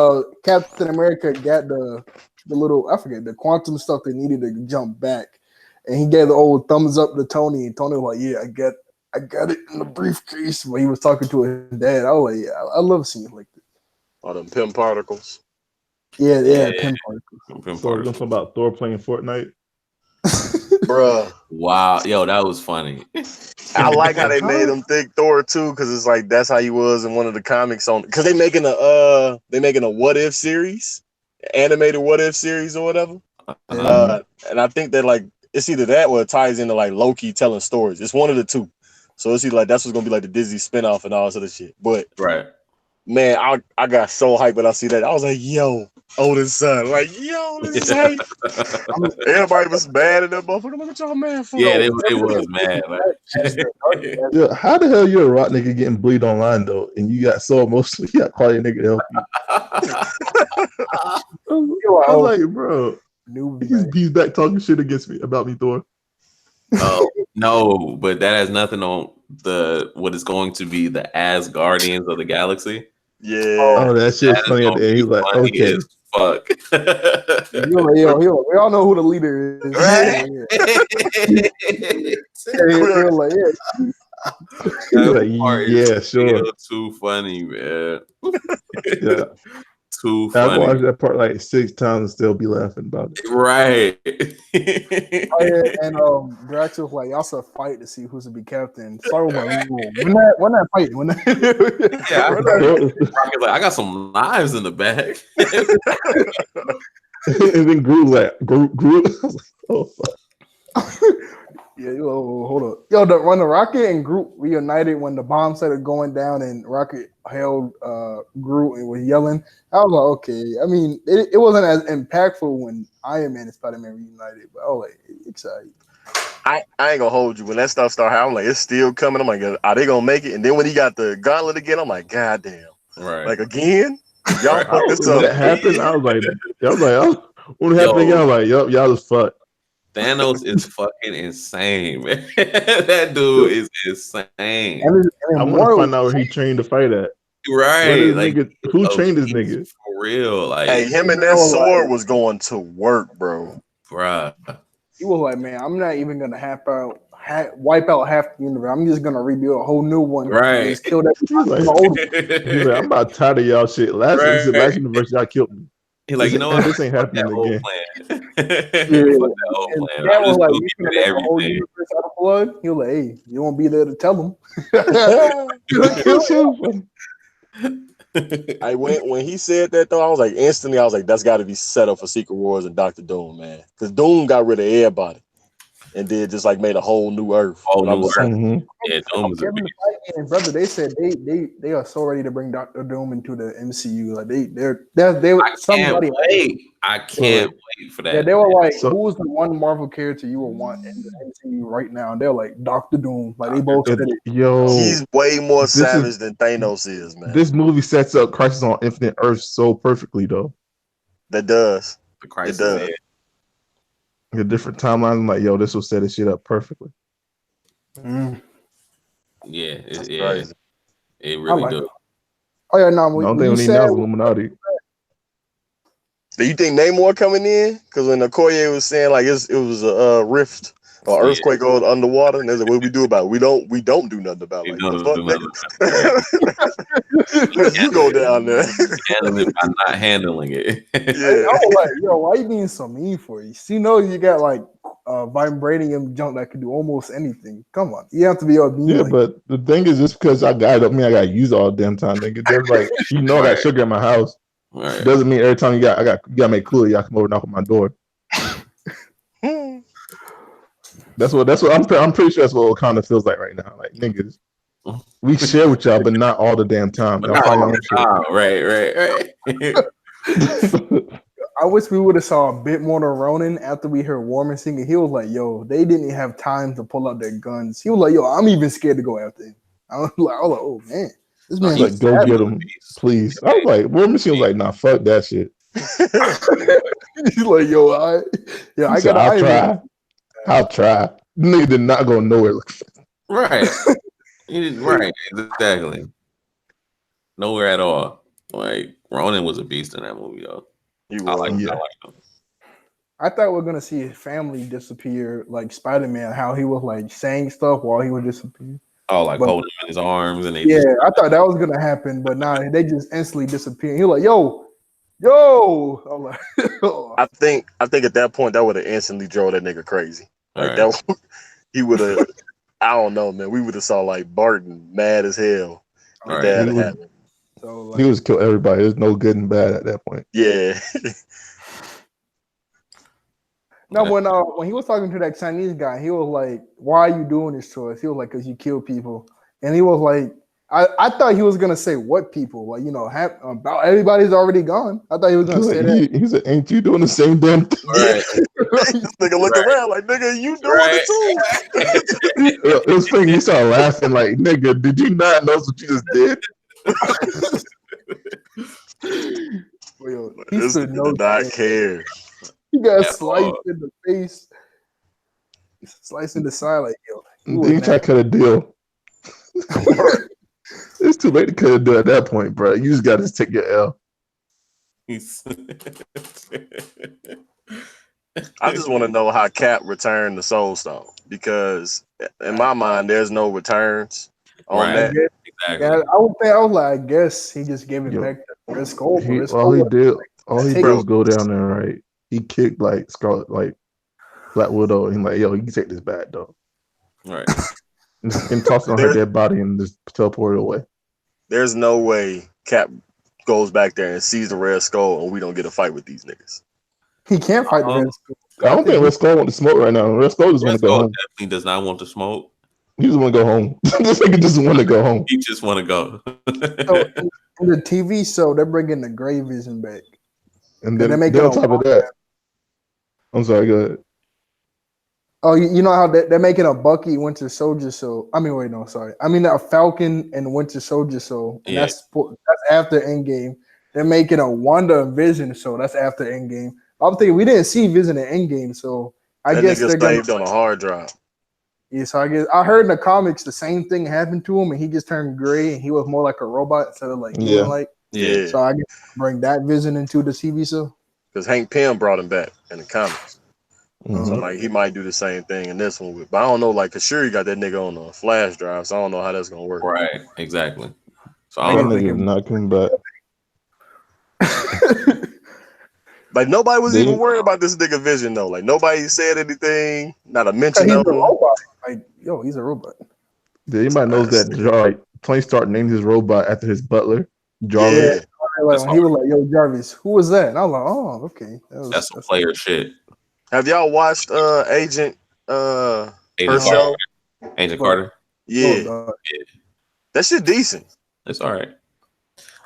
Captain America got the little, I forget, the quantum stuff they needed to jump back, and he gave the old thumbs up to Tony, and Tony was like, yeah, I got it in the briefcase when he was talking to his dad. I was like, yeah, I love scenes like this. All them pim particles. Yeah, Pin particles. So we're talking about Thor playing Fortnite. Bruh. Wow. Yo, that was funny. I like how they made him think Thor too, because it's like that's how he was in one of the comics on because they making a what if series, animated what if series or whatever. And I think that like it's either that or it ties into like Loki telling stories. It's one of the two. So it's either like that's what's gonna be like the Disney spinoff and all this other shit. But Right. man, I got so hyped when I see that. I was like, yo, oldest son, like, yo, this is hype. Everybody was mad at that motherfucker. Look at y'all, man. Yeah, they was mad. Like. Yeah, how the hell you a rock nigga getting bleed online though, and you got so emotional, you got to call your nigga to help you. I was like, bro, he's back talking shit against me about me, Thor. Oh no, but that has nothing on what is going to be the Asgardians of the Galaxy. Yeah. Oh, that shit's funny at the end. He's like, okay. Fuck. We all know who the leader is. Right? Yeah, sure. Too funny, man. Yeah. Too funny. I've watched that part like 6 times and still be laughing about it. Right. And Drax was like, y'all said fight to see who's to be captain. So when that fight? Rocket's like, I got some knives in the bag. And then Groot like Groot. I was like, oh fuck. Yeah, hold up. Yo, when the Rocket and Groot reunited when the bomb started going down and Rocket held Groot and was yelling, I was like, okay. I mean, it wasn't as impactful when Iron Man and Spider-Man reunited, but I was like, excited. I ain't gonna hold you. When that stuff started, I'm like, it's still coming. I'm like, are they gonna make it? And then when he got the gauntlet again, I'm like, god damn. Right. Like again? Y'all fucked this up. When that happened, I was like, oh, what happened again? I was like, yup, y'all just fucked. Thanos is fucking insane, man. That dude is insane. I want to find out where he trained to fight at. Right. Like, who trained this nigga? For real. Like, hey, him and that sword was going to work, bro. Bruh. He was like, man, I'm not even gonna wipe out half the universe. I'm just gonna rebuild a whole new one. Right. Just kill that. He's like, I'm about tired of y'all shit. Last universe, y'all killed me. He's like, you know what? This ain't happening again. That old plan. That was like, you can make a whole universe out of blood. He was like, hey, you won't be there to tell him. When he said that though, I was like, instantly, I was like, that's got to be set up for Secret Wars and Dr. Doom, man, because Doom got rid of everybody and then just like made a whole new Earth. Yeah, Doom was brother, they said they are so ready to bring Dr. Doom into the MCU. Like I can't wait for that. Yeah, they were like, who's the one Marvel character you would want in the MCU right now? And they're like, Dr. Doom. Like they both said it. Yo, he's way more savage than Thanos is, man. This movie sets up Crisis on Infinite Earths so perfectly, though. That does. The Crisis. It does. The different timelines, I'm like, yo, this will set this shit up perfectly. Yeah, it really does. Oh yeah, no. I don't think we need now Illuminati. Do you think Namor coming in? Because when Okoye was saying like it was a rift or earthquake going underwater, and there's like, what do we do about it? We don't do nothing about it. Like, you go down there. Handle it by not handling it. Yeah. I was like, yo, why you being so mean for you? You know, you got like vibranium junk that could do almost anything. Come on, you have to be able to be Yeah, like, but the thing is, just because I got it, don't mean I gotta use it all the damn time, nigga. Just like I got Right. sugar in my house. Right. Doesn't mean every time you gotta make cooler, y'all come over and knock on my door. That's what I'm pretty sure that's what Wakanda feels like right now. Like niggas, we share with y'all, but not all the damn time. But Y'all not find your all own the time. Right. I wish we would have saw a bit more of Ronan after we heard Warman singing. He was like, "Yo, they didn't even have time to pull out their guns." He was like, "Yo, I'm even scared to go after him." I was like, "Oh man, this No, man." Like, go get him, please. I was like, War Machine was like, nah, fuck that shit. He's like, "Yo, I He said, I'll try. Nigga did not go nowhere. Right. Right. Exactly. Nowhere at all. Like Ronan was a beast in that movie, though. He I like was. him. I thought we were gonna see his family disappear, like Spider-Man, how he was like saying stuff while he would disappear. Oh, like But- holding him in his arms and they Yeah, I thought that was gonna happen, but nah, they just instantly disappear. He was like, yo. I'm like, I think at that point that would have instantly drove that nigga crazy. Like Right. that, he would have. I don't know, man. We would have saw like Barton mad as hell. If Right. that He had would- happened. so like, He was kill everybody. There's no good and bad at that point. Yeah. no, when he was talking to that Chinese guy, he was like, "Why are you doing this to us?" He was like, "Cause you kill people," and he was like, I thought he was gonna say what people, like about everybody's already gone. I thought he was gonna say that. He said, ain't you doing the same damn thing? Right. This nigga look Right. around like, nigga, you doing Right. it too. It was funny. He started laughing like, nigga, did you not know what you just did? Well, yo, he This stood nigga no did not chance. care. He got At sliced all. in the face, sliced in the side, like yo. Then he tried to cut a deal. It's too late to cut a deal at that point, bro. You just got to take your L. I just want to know how Cap returned the Soul Stone because in my mind, there's no returns on Right. that. Exactly. Yeah, I was like, I guess he just gave it Yo, back to Red Skull. All he did take was go down there, right? He kicked like Scarlet, like Black Widow, and like, yo, you can take this back, though. Right. And toss it on her dead body and just teleport it away. There's no way Cap goes back there and sees the Red Skull and we don't get a fight with these niggas. He can't fight the Red Skull. I don't think Red Skull want to smoke right now. Red Skull just want Red to go Skull home. definitely does not want to smoke. He just want to go home. This nigga just want to go home. He just want to go. So in the TV show, they're bringing the Grey Vision back. And They're then making on top of that, I'm sorry, go ahead. Oh, you know how they're making a Bucky Winter Soldier show? I mean, wait, no, sorry. I mean a Falcon and Winter Soldier show. And Yeah. Mm-hmm. that's after Endgame. They're making a Wanda and Vision show. That's after Endgame. I'm thinking we didn't see Vision in Endgame, so I That guess nigga they're gonna. saved on a hard drive. Yeah, so I guess I heard in the comics the same thing happened to him, and he just turned gray, and he was more like a robot instead of like human like. Yeah. So I guess bring that Vision into the TV show. Because Hank Pym brought him back in the comics. Mhm. So like he might do the same thing in this one. But I don't know, like, cause sure you got that nigga on a flash drive, so I don't know how that's gonna work. Right. Exactly. So I I That don't know. nigga not coming back. Like nobody was They- even worried about this nigga Vision though. Like nobody said anything, not a mention He's a of him. robot. Like, yo, he's a robot. Did anybody knows that like Tony Stark named his robot after his butler, Jarvis? Yeah. Like, That's when he was like, "Yo, Jarvis, who was that?" And I was like, "Oh, okay." That's some player shit. Have y'all watched Agent Agent her show? Carter. Agent Carter. Yeah. Oh, That shit decent. It's all right.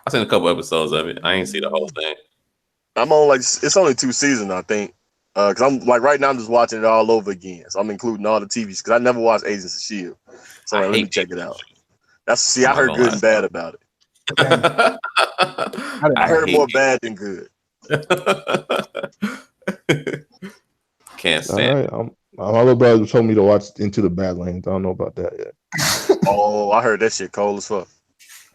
I seen a couple episodes of it. I ain't see the whole thing. I'm on like it's only 2 seasons, I think. Cause I'm like right now I'm just watching it all over again. So I'm including all the TVs because I never watched Agents of Shield. So I let me hate check it Agents out. I I'm not heard gonna good lie. and bad about it. I heard more bad than good. Can't All stand. right, my little brother told me to watch Into the Badlands. I don't know about that yet. Oh, I heard that shit cold as fuck.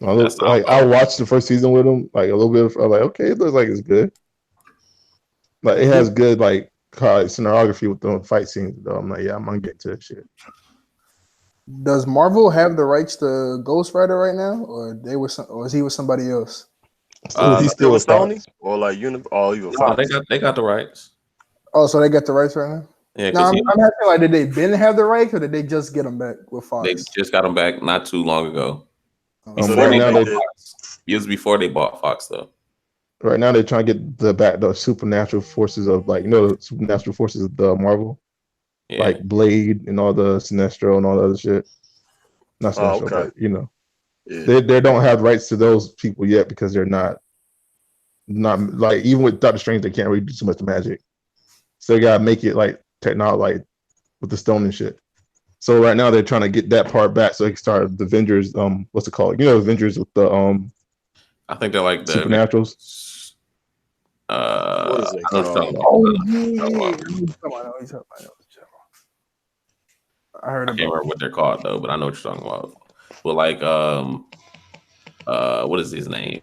That's not Like I watched the first season with him, like a little bit. I'm like, okay, it looks like it's good. Like it has good like scenography with the fight scenes. Though I'm like, yeah, I'm gonna get to that shit. Does Marvel have the rights to Ghost Rider right now, or or is he with somebody else? He's Still with Fox. Sony or like even No, Fox? they got the rights. Oh, so they got the rights right now. Yeah, Now because I'm asking, like, did they been have the rights, or did they just get them back with they Fox? just got him back not too long ago. So Before they they Right now bought did. Fox. It was before they bought Fox, though. right now they're trying to get the supernatural forces of the supernatural forces of the Marvel, Yeah. like Blade and all the Sinestro and all the other shit. Not Oh, Sinestro, okay. but you know, Yeah. they don't have rights to those people yet because they're not like, even with Doctor Strange, they can't really do too much magic. So they gotta make it like technology, like with the stone and shit. So right now they're trying to get that part back so they can start the Avengers. What's it called? You know, Avengers with the I think they're like the supernaturals. What is I it know what you're talking called? about. Oh I know what you're talking yeah. I heard I can't about. remember what they're called though, but I know what you're talking about. But like what is his name?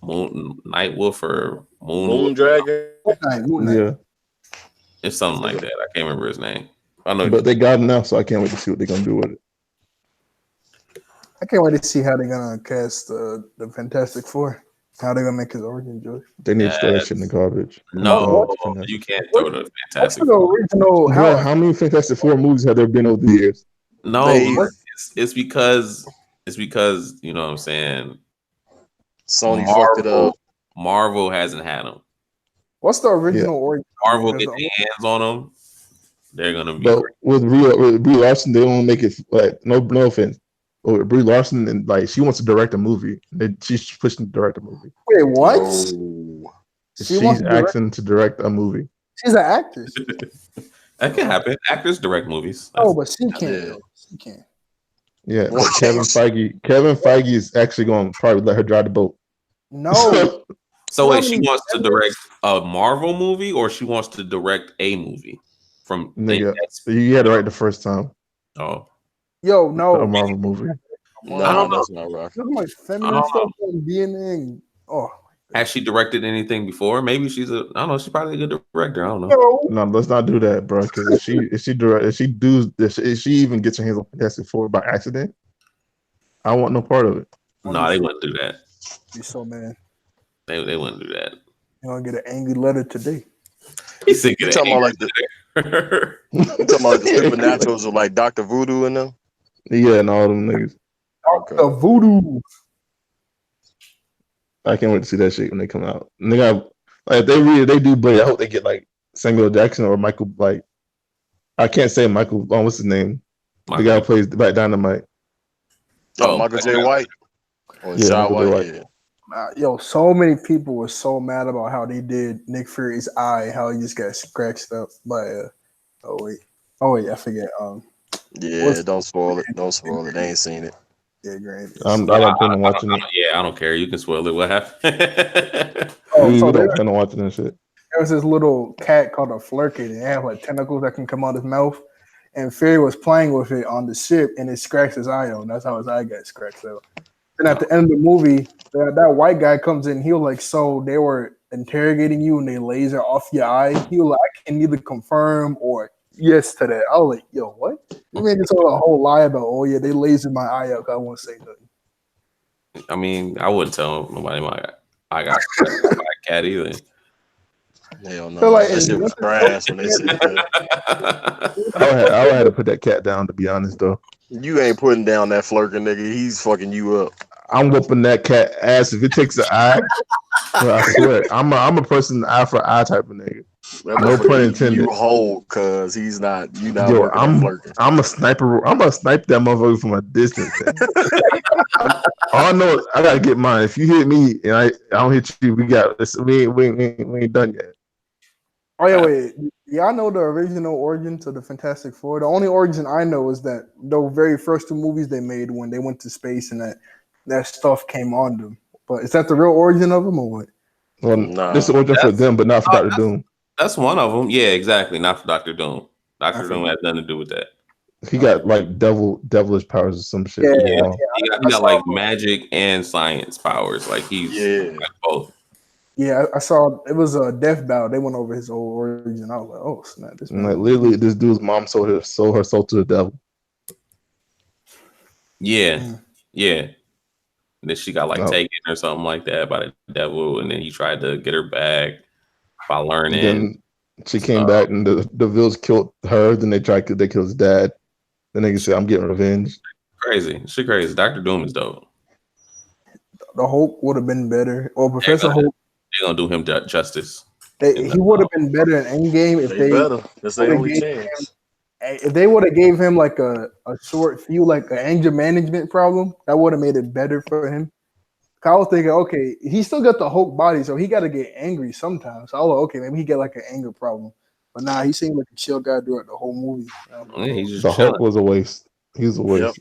Moon Night Wolf or Moon Moon Wolf? Dragon. Moon Knight. Yeah, It's something like that. I can't remember his name. I know. but they got him now, so I can't wait to see what they're gonna do with it. I can't wait to see how they're gonna cast the Fantastic Four. How they're gonna make his origin story. They need to throw that shit in the garbage. No, Fantastic. you can't throw the What's Fantastic the Four. original? Bro, how many Fantastic Four movies have there been over the years? No, They- it's because you know what I'm saying. Sony fucked it up. Marvel hasn't had them. What's the original origin? Marvel Because get their hands on them, they're gonna be But great. with Brie Larson, they don't make it like no offense. But Brie Larson, and like, she wants to direct a movie. She's pushing to direct a movie. Wait, what? No. She's wants to direct- asking to direct a movie. She's an actress. That can happen. Actors direct movies. Oh, but she can't. Yeah. Though. She can't. Yeah, Well, Kevin Feige is actually going to probably let her drive the boat. No. So wait, she Somebody- wants to direct a Marvel movie, or she wants to direct a movie from Nigga, you had it right the first time. Oh, Yo, A no. Marvel movie. No, that's not right. Look at my feminine stuff on DNA. Oh, has she directed anything before? Maybe she's I don't know. She's probably a good director. I don't know. yo. No, let's not do that, bro. Because if she even gets her hands on Fantastic Four by accident, I want no part of it. No, they wouldn't do that. Be so mad. They wouldn't do that. You're gonna get an angry letter today. He's thinking You talking about like you talking about the supernaturals or like Dr. Voodoo and them? Yeah, and all them niggas. The voodoo. I can't wait to see that shit when they come out. And they got, like, if they do Blade, I hope they get like Samuel Jackson or Michael, like, I can't say Michael, what's his name? The guy who plays Black Dynamite. Oh, Michael J. White. Or Yeah, Shaw Michael J. White. White. Yeah. Yo, so many people were so mad about how they did Nick Fury's eye, how he just got scratched up by oh wait, I forget. Yeah, don't spoil it. Don't spoil it. They ain't seen it. Yeah, great. I don't plan on watching it. Yeah, I don't care. You can spoil it. What happened? Oh, We so don't there plan on watching that shit. was this little cat called a flurkit, and it had like tentacles that can come out his mouth. And Fury was playing with it on the ship, and it scratched his eye out. And that's how his eye got scratched out. And at the end of the movie, that white guy comes in. He was like, "So they were interrogating you, and they laser off your eye." He was like, "I can neither confirm or yes to that." I was like, "Yo, what?" You made this a whole lie about, "Oh yeah, they lasered my eye out." 'Cause I won't say nothing. I mean, I wouldn't tell nobody I got scratched by a cat either. Hell no. Feel like That shit was trash when they said that. I would have to put that cat down, to be honest, though. You ain't putting down that flirking nigga. He's fucking you up. I'm whooping that cat ass if it takes an eye. Well, I swear, I'm a person eye for eye type of nigga. That No motherfucker pun eating intended. You whole, cause he's not. You not Yo, working on flirting. I'm a sniper. I'm gonna snipe that motherfucker from a distance. All I know is I gotta get mine. If you hit me and I don't hit you, we got this. We ain't done yet. Oh yeah, wait. Y'all know the original origin to the Fantastic Four? The only origin I know is that the very first two movies they made when they went to space and that stuff came on them. But is that the real origin of them or what? Well, Nah, this is origin for them, but not for Dr. Doom. That's one of them. Yeah, exactly. Not for Dr. Doom. Dr. Doom has nothing to do with that. He got like devilish powers or some shit. Yeah. He got like magic and science powers. Like he's got both. Yeah, I saw it was a death battle. They went over his whole origin. I was like, oh snap! This And like literally, this dude's mom sold her soul to the devil. Yeah. And then she got like taken or something like that by the devil, and then he tried to get her back by learning. She came back and the Vills killed her. Then they killed his dad. Then they said, "I'm getting revenge." Crazy. She crazy. Dr. Doom is dope. The Hulk would have been better. Or Professor Hulk. They're gonna do him justice. He would have been better in Endgame if They better. That's their only chance. If they would have gave him like a short few, like an anger management problem, that would have made it better for him. I was thinking, okay, he still got the Hulk body, so he got to get angry sometimes. So I was like, okay, maybe he get like an anger problem. But nah, he seemed like a chill guy throughout the whole movie. The Hulk was a waste. He was a waste.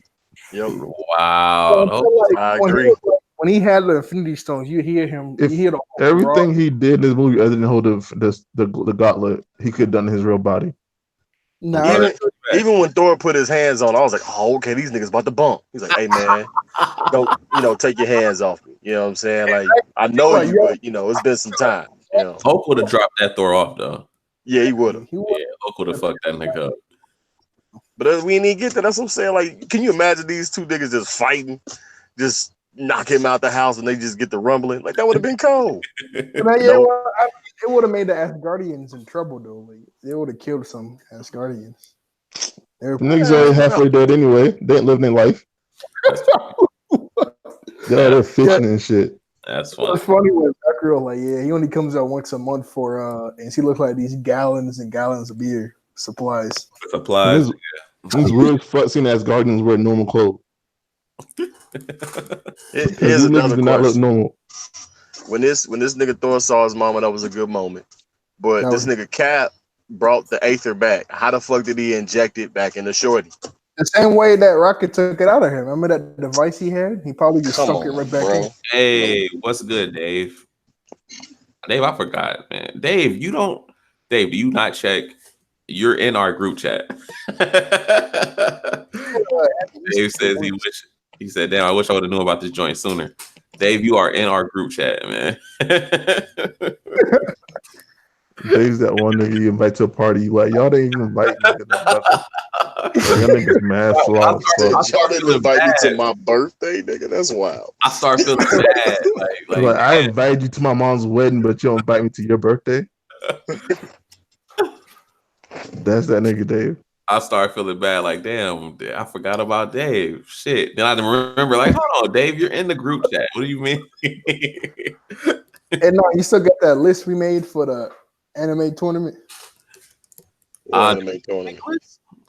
Yep. Wow. So I agree. When he had the Infinity Stones, you hear him. You hear the everything he did in this movie, other than hold the gauntlet, he could have done in his real body. Nah, even when Thor put his hands on, I was like, "Oh, okay, these niggas about to bump." He's like, "Hey, man, don't take your hands off me." You know what I'm saying? Like, I know you, but it's been some time. Hulk would have dropped that Thor off though. Yeah, he would have. Yeah, Hulk would have fucked that nigga up. But we didn't get that. That's what I'm saying. Like, can you imagine these two niggas just fighting, just knock him out the house, and they just get the rumbling? Like, that would have been cold. It would have made the Asgardians in trouble though. Like, they would have killed some Asgardians. Niggas are halfway dead anyway. They ain't living their life. They're fishing and shit. That's funny. What's funny was that girl, like, yeah, he only comes out once a month for and she looks like these gallons and gallons of beer supplies. It's real fuck seeing Asgardians wear normal clothes. Here's another question. Not look normal. When this nigga Thor saw his mama, that was a good moment. But this nigga Cap brought the Aether back. How the fuck did he inject it back into Shorty? The same way that Rocket took it out of him. Remember that device he had? He probably just stuck it right back in. Hey, what's good, Dave? Dave, I forgot, man. Dave, do you not check? You're in our group chat. Dave says he said, damn, I wish I would have known about this joint sooner. Dave, you are in our group chat, man. Dave's that one nigga you invite to a party. Like, y'all didn't even invite me to nothing. Y'all niggas mad flawed. Y'all didn't invite me to my birthday, nigga. That's wild. I start feeling bad. Like I invited you to my mom's wedding, but you don't invite me to your birthday. That's that nigga Dave. I start feeling bad, like, damn, I forgot about Dave. Shit. Then I remember, like, hold on, Dave, you're in the group chat. What do you mean? And no, you still got that list we made for the anime tournament? Anime tournament.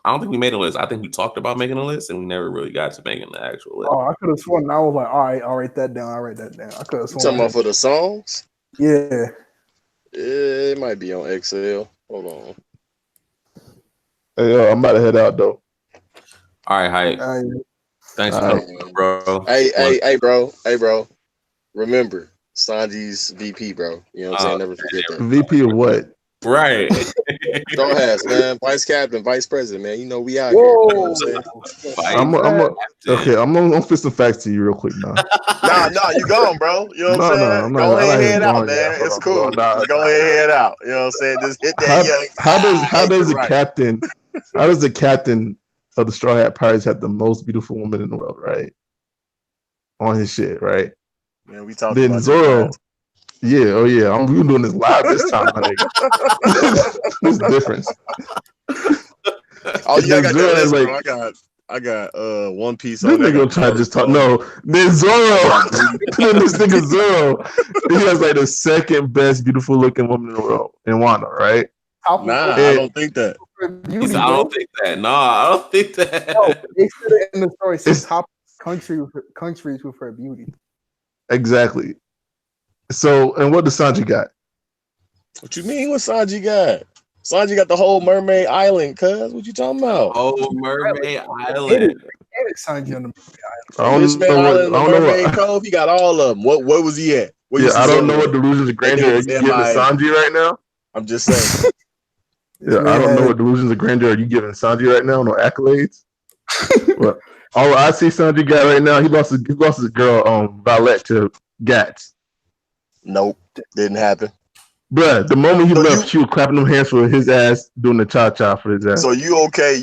I don't think we made a list. I think we talked about making a list, and we never really got to making the actual list. Oh, I could have sworn. I was like, all right, I'll write that down. I could have sworn. Talking about for the songs? Yeah. It might be on Excel. Hold on. Hey, I'm about to head out though. All right, hype. Thanks for coming, bro. Hey, bro. Remember, Sanji's VP, bro. You know what I'm saying? Never forget that. VP of what? Right. Don't ask, man. Vice captain, vice president, man. You know we out here. You know what I'm saying? I'm gonna fit some facts to you real quick now. Nah, you gone, bro. You know what I'm saying? Go ahead and head out, man. It's cool. Just go ahead and head out. You know what I'm saying? Just hit that. How does the captain of the Straw Hat Pirates have the most beautiful woman in the world, right? On his shit, right? Man, we talked then about Zoro. Yeah, we're doing this live this time, my nigga. There's a difference. Oh yeah, I got that list, bro. I got One Piece. This nigga try to just talk. No, then Zoro. Then this nigga Zoro. He has like the second best beautiful looking woman in the world in Wano, right? Nah, I don't think that. I don't think that. No, I don't think that. No, they said it in the story. It's top countries with her beauty. Exactly. So, and what does Sanji got? What you mean? What Sanji got? Sanji got the whole Mermaid Island, cuz. What you talking about? Oh, Mermaid Island. Sanji on the Mermaid Island, Mermaid Cove. He got all of them. What was he at? I don't know what delusions of grandeur are you giving Sanji right now. I'm just saying. I don't know what delusions of grandeur are you giving Sanji right now. No accolades. But all I see Sanji got right now, he lost his girl Valette to Gats. Nope, didn't happen. Bruh, the moment he left, she was clapping them hands for his ass, doing the cha-cha for his ass. So you okay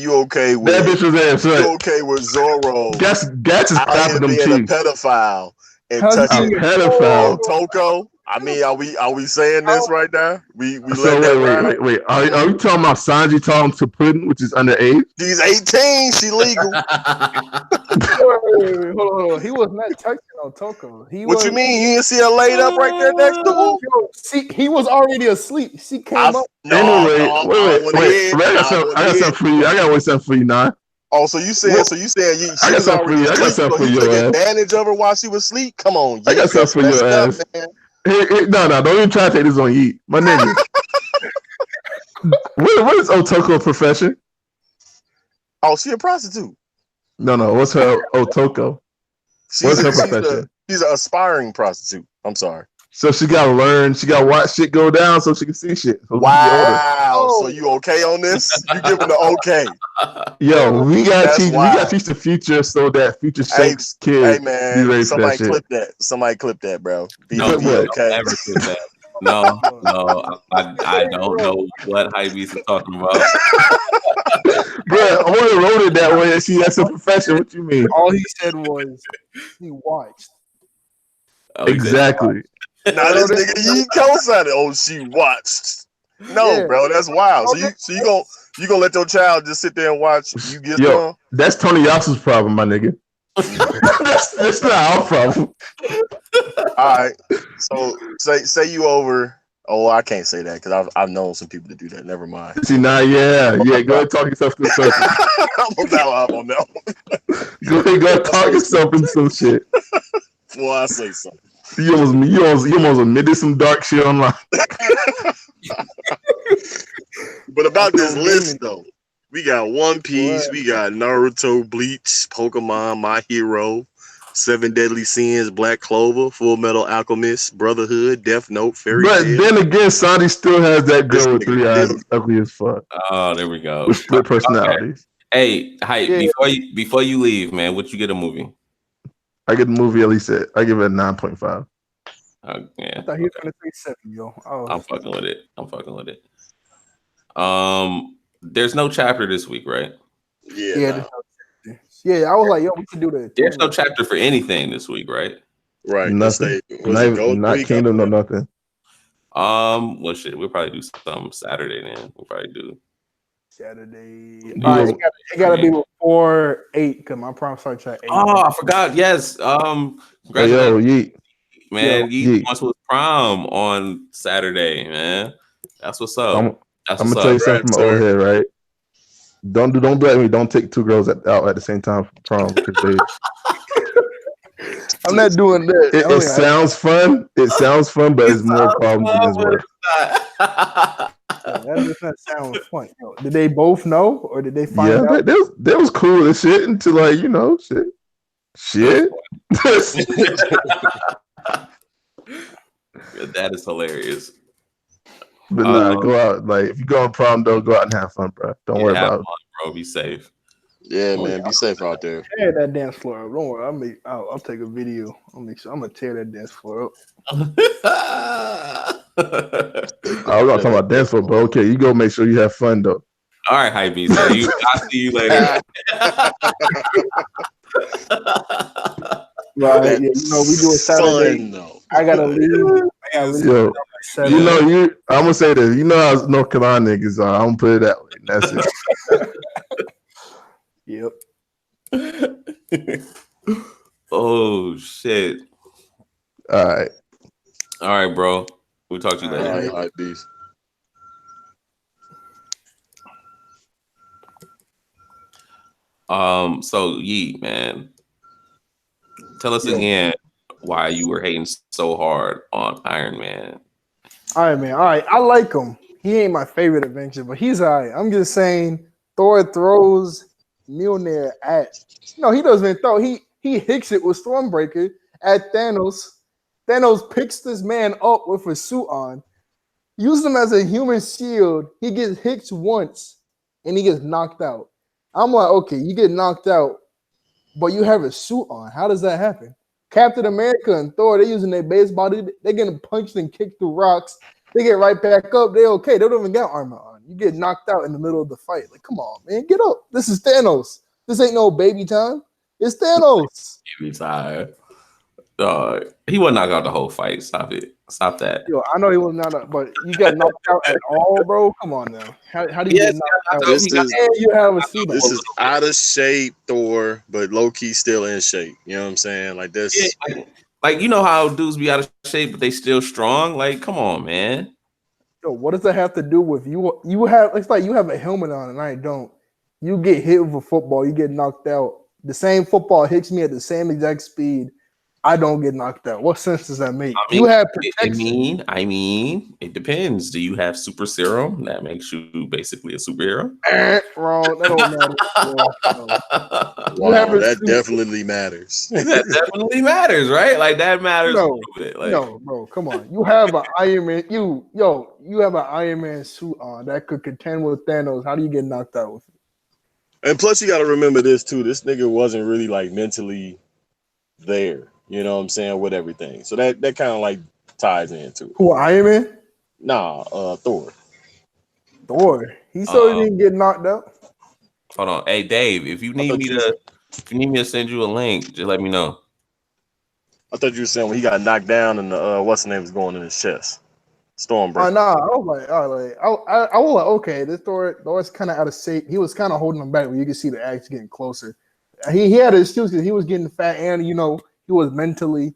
with that bitch was ass, right? You okay with Zoro? Gats is clapping them cheeks. A pedophile and touching a pedophile. Toko. I mean, are we saying this right now? We So let that ride. wait. Are we talking about Sanji talking to Puddin, which is underage? She's 18. She legal. Wait, hold on. He was not touching on Toko. What you mean? You didn't see her laid up right there next to him? Yo, see, he was already asleep. She came up. No, Anyway, I don't wait. I got something for you. I got something for you now. Oh, so you saying she was already I got asleep, something so for he your took ass. advantage of her while she was asleep? Come on, I got something for your ass. Hey, no, don't even try to take this on Yeet. My nigga. What is Otoko's profession? Oh, she a prostitute. No, what's her Otoko? What's her profession? She's an aspiring prostitute. I'm sorry. So she gotta learn, she gotta watch shit go down so she can see shit. So Wow. So you okay on this? You giving the okay. Yo, we gotta teach the future so that future Shanks kids be ready for that shit. Somebody clip that, bro. Be okay. Never clip that. No, I don't know what Hypebeast is talking about. Bro, I would have wrote it that way. See, that's a profession. What you mean? All he said was he watched. Oh, exactly. Now this nigga, he co-signed it. Oh, she watched. No, bro, that's wild. So you gonna let your child just sit there and watch you get some? That's Tony Yasu's problem, my nigga. that's not our problem. All right. So say you over. Oh, I can't say that because I've known some people to do that. Never mind. See now, yeah. Go ahead, talk yourself through something. I don't know. Go ahead, talk yourself into some shit. Well, I say something. You almost admitted some dark shit online. But about this list though, we got One Piece, we got Naruto, Bleach, Pokemon, My Hero, Seven Deadly Sins, Black Clover, Full Metal Alchemist, Brotherhood, Death Note, Fairy Tail. But then again, Sandy still has that girl with 3 eyes, ugly as fuck. Oh, there we go. With split personalities. Okay. Hey, Hype, before you leave, man, what you get a movie? I get the movie at least I give it a 9.5. I thought he was gonna say 7, yo. I'm fucking with it. There's no chapter this week, right? Yeah. Yeah, I was like, yo, we should do that. There's no chapter for anything this week, right? Right. Nothing. Not Kingdom, no nothing. Well, shit, we'll probably do some Saturday then. We'll probably do Saturday. It gotta be before 8 because my prom starts at 8. Oh, I forgot. Yes. Yeet. Man, Yeet once was prom on Saturday, man. That's what's up. I'm gonna tell you something from my old head, right? Don't blame me. Don't take 2 girls out at the same time for prom because they. I'm not doing that. It sounds fun. It sounds fun, but it's more problems than it's worth. That does not sound fun. Did they both know, or did they find out? Yeah, that was cool as shit until shit. That is hilarious. But go out. Like if you go on prom, though, go out and have fun, bro. Don't worry about it, bro. Be safe. Yeah, man, be safe out there. Tear that dance floor up. Don't worry. I'll take a video. I'm gonna tear that dance floor up. I was not talking about dance floor, but okay, you go make sure you have fun though. All right, Hypebeast. I'll see you later. Right, we do a Saturday. Fun, I gotta leave. Yo, I'm gonna say this. You know how North Carolina niggas are. I'm gonna put it that way. That's it. Yep. Oh shit. All right, bro. We'll talk to you later. All right, peace. So Yeet, man. Tell us again why you were hating so hard on Iron Man. All right. I like him. He ain't my favorite Avenger, but he's all right. I'm just saying Thor throws Mjolnir at. No, he doesn't even throw. He hits it with Stormbreaker at Thanos. Thanos picks this man up with a suit on, uses him as a human shield. He gets hit once, and he gets knocked out. I'm like, okay, you get knocked out, but you have a suit on. How does that happen? Captain America and Thor, they're using their base body. They're getting punched and kicked through rocks. They get right back up. They're okay. They don't even got armor on. You get knocked out in the middle of the fight. Like, come on, man, get up. This is Thanos. This ain't no baby time. It's Thanos. Baby time. He wouldn't knock out the whole fight. Stop it. Stop that. Yo, I know he was not, but you got knocked out at all, bro. Come on now. How do you Yes, get knocked out? This he got is And you have a suit this on. is out of shape Thor, but low key still in shape. You know what I'm saying? Like yeah, this. like you know how dudes be out of shape, but they still strong. Like, come on, man. Yo, what does that have to do with you? You have it's like you have a helmet on and I don't. You get hit with a football, you get knocked out. The same football hits me at the same exact speed. I don't get knocked out. What sense does that make? I mean, You have I protection. mean, it depends. Do you have super serum that makes you basically a superhero? Wrong. That don't matter. No. You have Wow, a that suit. definitely matters. That definitely matters, right? Like that matters. No, With it. Like, no, bro. Come on. You have an Iron Man. You have an Iron Man suit on that could contend with Thanos. How do you get knocked out with it? And plus, you got to remember this too. This nigga wasn't really like mentally there. You know what I'm saying with everything. So that kind of like ties into it. Who Iron Man? Nah, Thor. Thor. He still didn't get knocked out. hold on, hey Dave, if you need me to send you a link, just let me know. I thought you were saying when he got knocked down and the what's the name was going in his chest. Oh Stormbreaker. no, I was like, I was like, okay, this Thor's kind of out of shape. He was kind of holding him back, where you can see the axe getting closer. He had an excuse because he was getting fat, and he was mentally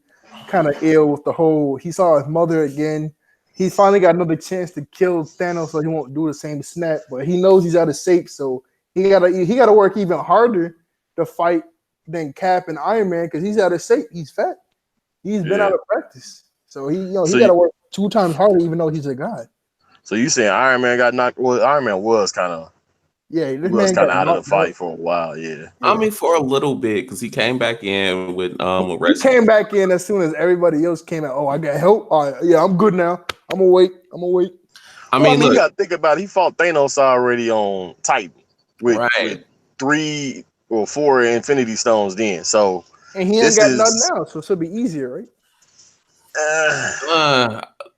kind of ill with the whole. He saw his mother again. He finally got another chance to kill Thanos, so he won't do the same snap. But he knows he's out of shape, so he gotta work even harder to fight than Cap and Iron Man because he's out of shape. He's fat. He's been out of practice, so he got to work 2 times harder, even though he's a god. So you saying Iron Man got knocked? Well, Iron Man was kind of out of the fight for a while. Yeah. I mean, for a little bit because he came back in with He wrestling. came back in as soon as everybody else came out. Oh, I got help. All right, yeah, I'm good now. I'm gonna wait. I mean, you look, got to think about it. He fought Thanos already on Titan with right. 3 or 4 Infinity Stones then. So And he ain't got nothing now, so it should be easier, right?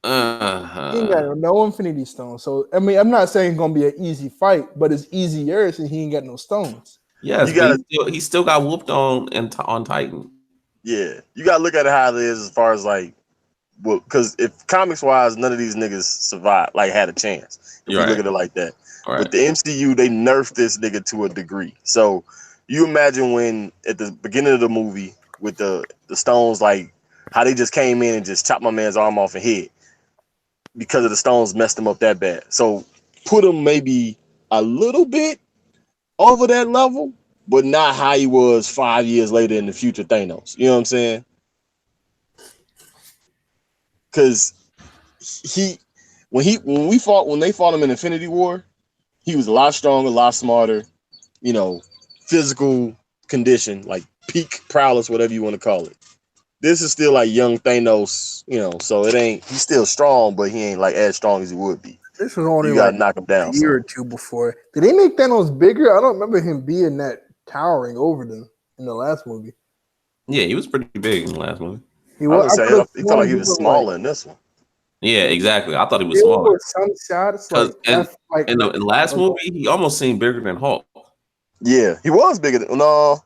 He ain't got no Infinity Stones. So I mean, I'm not saying it's gonna be an easy fight, but it's easier since he ain't got no stones. Yes, but he still got whooped on Titan. Yeah, you got to look at it how it is as far as like, well, because if comics wise, none of these niggas survived, like had a chance. If you look at it like that, Right. with the MCU, they nerfed this nigga to a degree. So you imagine when at the beginning of the movie with the stones, like how they just came in and just chopped my man's arm off and head because of the stones messed him up that bad. So put him maybe a little bit over that level, but not how he was 5 years later in the future Thanos. You know what I'm saying? Because when they fought him in Infinity War, he was a lot stronger, a lot smarter, physical condition, like peak prowess, whatever you want to call it. This is still like young Thanos, so he's still strong, but he ain't like as strong as he would be. This was only you gotta knock him down a year or two before. Did they make Thanos bigger? I don't remember him being that towering over them in the last movie. Yeah, he was pretty big in the last movie. He thought like he was smaller in this one. Yeah, exactly. I thought he was smaller. Some shots in the last movie, he almost seemed bigger than Hulk. Yeah, he was bigger than. No,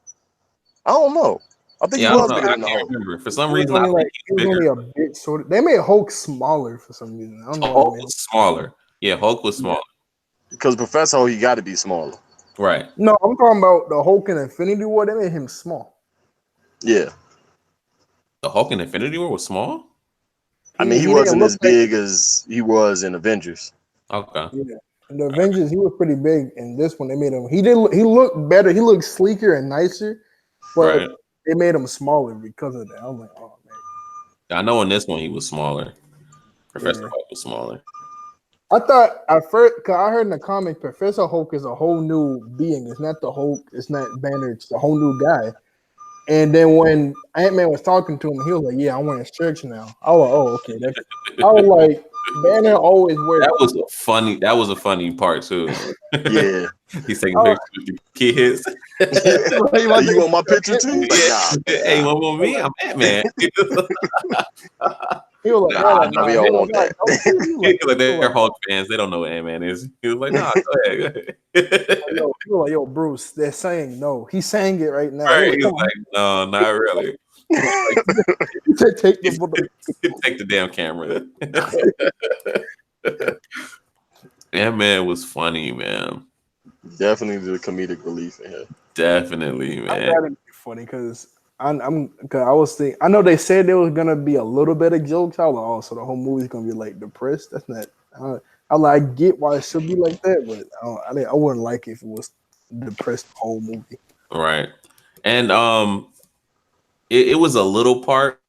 I don't know. I think he was bigger than Hulk. Remember. For some reason, I think he was only a bit shorter. They made Hulk smaller for some reason. I don't know. Hulk was smaller. Yeah, Hulk was smaller. Because Professor Hulk, he got to be smaller. Right. No, I'm talking about the Hulk in Infinity War. They made him small. Yeah. The Hulk in Infinity War was small? I mean, he wasn't as big as he was in Avengers. Okay. Yeah. In the Avengers, he was pretty big. In this one, they made him. He looked better. He looked sleeker and nicer, but they made him smaller because of that. I'm like, oh man. I know in this one he was smaller. Professor Hulk was smaller. I thought at first, because I heard in the comic, Professor Hulk is a whole new being. It's not the Hulk. It's not Banner. It's a whole new guy. And then when Ant-Man was talking to him, he was like, "Yeah, I'm wearing shirts now." I was like, "Oh, okay." I was like, Banner always wears. That was a funny part too. Yeah, he's taking pictures with the kids. You want my picture too? Like, nah, hey, what about me? I'm Ant-Man. He was like, we don't want that. Like, they're Hulk fans. They don't know what Ant-Man is. He was like, "Nah, go ahead." He was like, "Yo, Bruce, they're saying no." He's saying it right now. Right. He was like, "No, not really." Take the Take the damn camera. Ant-Man was funny, man. Definitely the comedic relief in here. Definitely, I'm man. glad it's funny because cause I was thinking. I know they said there was gonna be a little bit of jokes. I was like, oh, so the whole movie's gonna be like depressed. That's not. I get why it should be like that, but I wouldn't like it if it was depressed the whole movie. Right. And it was a little part,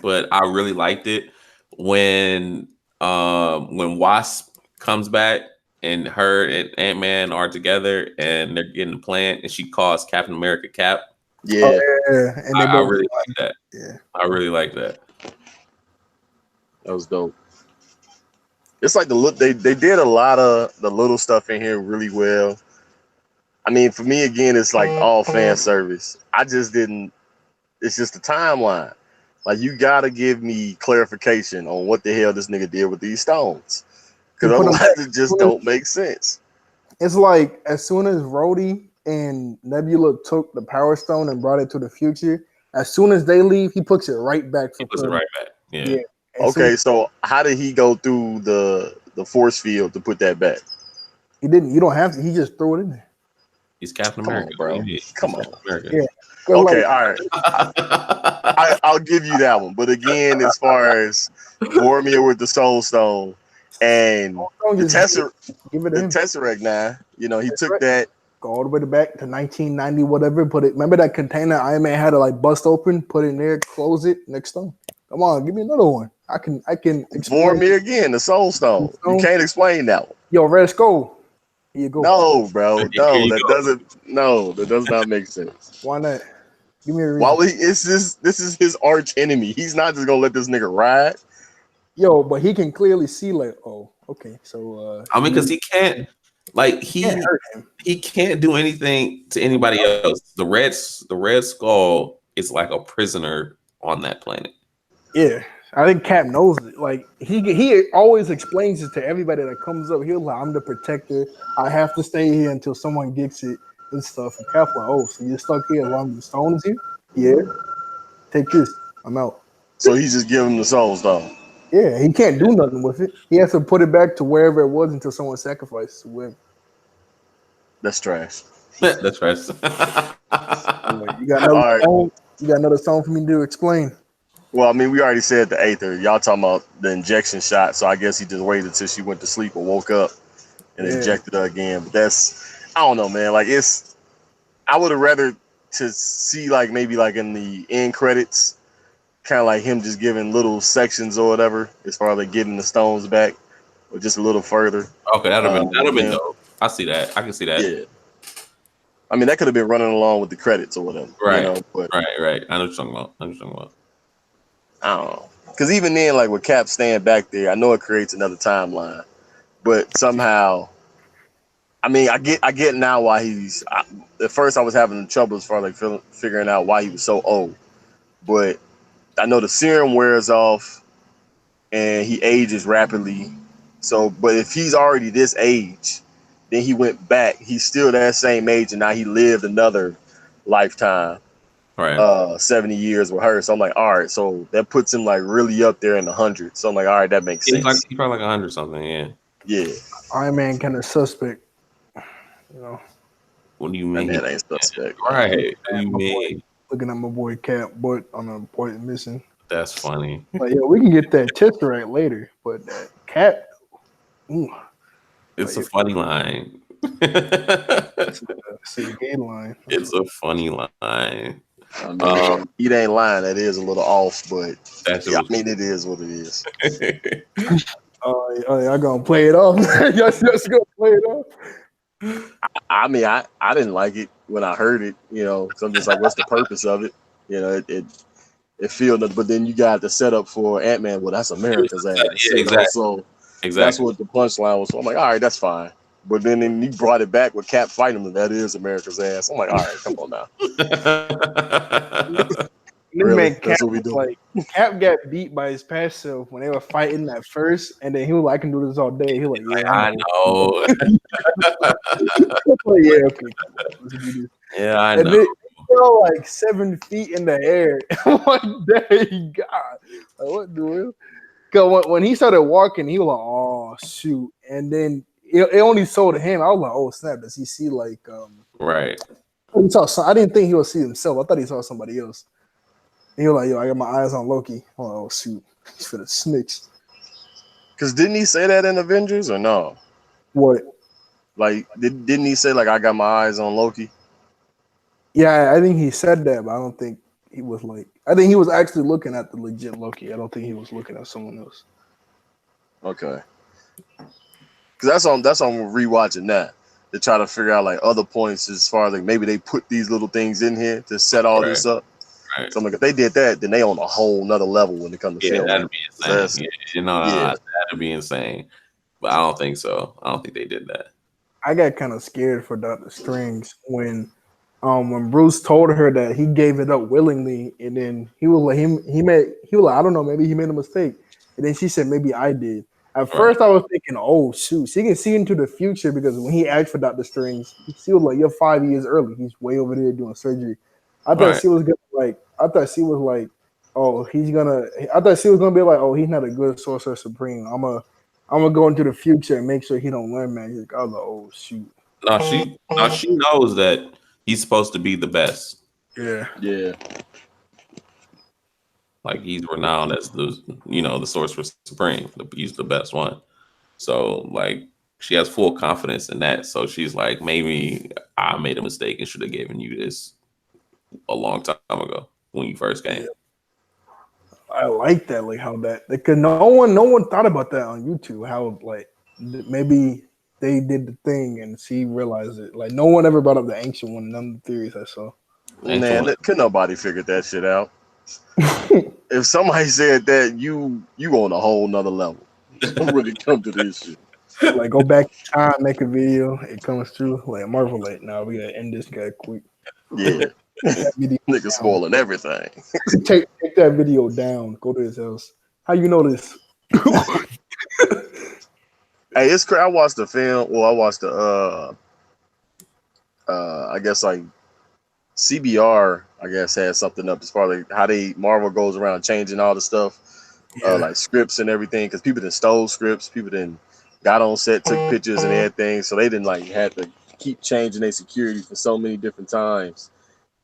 but I really liked it when Wasp comes back and her and Ant-Man are together and they're getting the plan and she calls Captain America Cap. Yeah, And they I both really like that. yeah. I really like that. that was dope. It's like they did a lot of the little stuff in here really well. I mean, for me again, it's like all fan service. I just didn't. It's just the timeline. Like you gotta give me clarification on what the hell this nigga did with these stones, because otherwise it just don't make sense. It's like as soon as Rhodey and Nebula took the Power Stone and brought it to the future, as soon as they leave, he puts it right back. He puts it right back. Yeah. Okay, so how did he go through the force field to put that back? He didn't. You don't have to. He just threw it in there. He's Captain Come on, America, bro. Come on. America. Yeah. Okay, all right. I'll give you that one. But again, as far as Boromir with the Soul Stone and the Tesseract now, he took that. Go all the way back to 1990, whatever. Put it. Remember that container Iron Man had to like bust open, put it in there, close it. Next stone. Come on, give me another one. I can. Boromir again, the Soul Stone. You can't explain that one. Yo, Red Skull. Here you go. No, bro. No, that doesn't. No, that does not make sense. Why not? Give me a reason. Why would this is his arch enemy. He's not just gonna let this nigga ride. Yo, but he can clearly see like, oh, okay. So I mean, because he can't, like he can't do anything to anybody else. The Red Skull is like a prisoner on that planet. Yeah, I think Cap knows it. Like he always explains it to everybody that comes up. He's like, I'm the protector. I have to stay here until someone gets it and stuff. And Cap's like, oh, so you're stuck here as long as the stone is here? Yeah. Take this. I'm out. So he's just giving him the Soul Stone. Yeah, he can't do nothing with it. He has to put it back to wherever it was until someone sacrifices it. That's trash. That's trash. You got another song? You got another song for me to explain? Well, I mean, we already said the Aether. Y'all talking about the injection shot, so I guess he just waited until she went to sleep or woke up and injected her again. But I don't know, man. Like I would have rather to see like maybe like in the end credits, kind of like him just giving little sections or whatever, as far as like getting the stones back, or just a little further. Okay, that'd have been dope. I see that. I can see that. Yeah. I mean, that could have been running along with the credits or whatever. Right. But, right. I know what you're talking about. I don't know. Because even then, like with Cap staying back there, I know it creates another timeline. But somehow, I mean, I get now why at first I was having trouble as far as like figuring out why he was so old. But I know the serum wears off and he ages rapidly. So, but if he's already this age, then he went back. He's still that same age, and now he lived another lifetime, 70 years with her. So I'm like, all right, so that puts him like really up there in the hundreds. So I'm like, all right, that makes sense. He's probably like 100 something, yeah. Yeah. Iron Man kind of suspect, you know. What do you mean? That ain't suspect. Right. What do you mean? Looking at my boy Cap, but on an important mission. That's funny. Like, yeah, we can get that Tesseract later, but that Cap. It's a funny line. It's a gay line. It's a funny line. He ain't lying. That is a little off, but I mean, it is what it is. Y'all gonna play it off? Y'all just gonna play it off? I mean, I didn't like it when I heard it, so I'm just like, what's the purpose of it? It feels, but then you got the setup for Ant-Man. Well, that's America's ass. Yeah, exactly. So that's what the punchline was. So I'm like, all right, that's fine. But then he brought it back with Cap fighting him. That is America's ass. I'm like, all right, come on now. Really? That's what we do. Like, Cap got beat by his past self when they were fighting at first, and then he was like, I can do this all day. He was like, yeah, I know. Yeah, okay. Yeah, I know. fell like 7 feet in the air. I'm like, dang God. Like, what dude? Because when he started walking, he was like, oh shoot. And then it only showed him. I was like, oh snap, does he see like Right. he saw I didn't think he would see himself. I thought he saw somebody else. And he was like, yo, I got my eyes on Loki. Oh shoot. He's for the snitch. Because didn't he say that in Avengers or no? What? Like, didn't he say like I got my eyes on Loki? Yeah, I think he said that, but I don't think he was like. I think he was actually looking at the legit Loki. I don't think he was looking at someone else. Okay. Because that's on rewatching that to try to figure out like other points as far as like maybe they put these little things in here to set all this up. Right. So I'm like, if they did that, then they on a whole nother level when it comes to Yeah, film. that'd be insane. Yeah. That'd be insane. But I don't think so. I don't think they did that. I got kind of scared for Dr. Strange when Bruce told her that he gave it up willingly, and then he was like he was like, I don't know, maybe he made a mistake. And then she said, maybe I did. At first I was thinking, oh shoot, she can see into the future because when he asked for Dr. Strange, she was like, you're 5 years early. He's way over there doing surgery. I thought she was like, oh, I thought she was gonna be like, oh, he's not a good sorcerer supreme. I'm gonna go into the future and make sure he don't learn magic. I was like, oh shoot. No, she knows that he's supposed to be the best. Yeah. Yeah. Like he's renowned as the sorcerer supreme. He's the best one. So like she has full confidence in that. So she's like, maybe I made a mistake and should have given you this a long time ago when you first came. I like that, like how that because no one thought about that on YouTube. How like maybe they did the thing and she realized it. Like no one ever brought up the ancient one. None of the theories I saw. Man, could nobody figure that shit out? If somebody said that, you on a whole nother level when it comes to this shit. Like go back in time, make a video. It comes true. Like Marvel, like now we gotta end this guy quick. Yeah, nigga spoiling everything. Take that video down. Go to his house. How you know this? Hey, it's crazy. I watched the film. Well, I watched the I guess like CBR. I guess had something up as far as like how Marvel goes around changing all the stuff, like scripts and everything. Because people done stole scripts. People done got on set, took pictures and everything. So they didn't like had to keep changing their security for so many different times.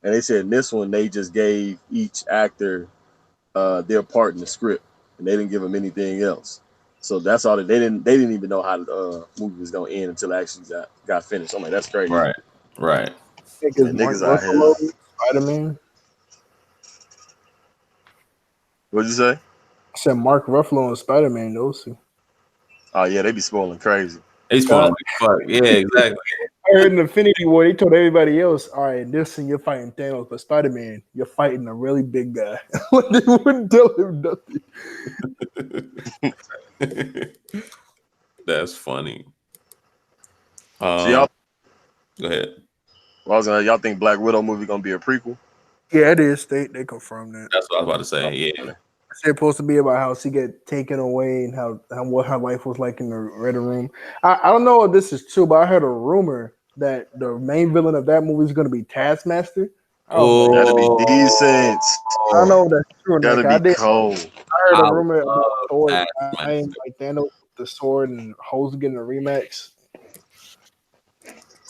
And they said in this one they just gave each actor their part in the script, and they didn't give them anything else. So that's all they didn't even know how the movie was gonna end until it actually got finished. I'm like, that's crazy. Right. Niggas out here. Spider-Man. What'd you say? I said Mark Ruffalo and Spider-Man. Those two. Oh yeah, they be spoiling crazy. They spoiling fuck. Yeah, exactly. I heard in Infinity War, they told everybody else, all right, this and you're fighting Thanos, but Spider-Man, you're fighting a really big guy. They wouldn't tell him nothing. That's funny. So y'all, go ahead. Well, y'all think Black Widow movie gonna be a prequel? Yeah, it is. They confirmed that. That's what I was about to say. Yeah. It's supposed to be about how she get taken away and how what her life was like in the Red Room. I don't know if this is true, but I heard a rumor that the main villain of that movie is going to be Taskmaster. Oh, that'd be decent. I don't know if that's true. That'd be cold. I heard a rumor about Thor dying like Thanos with the sword and Hoes getting a rematch.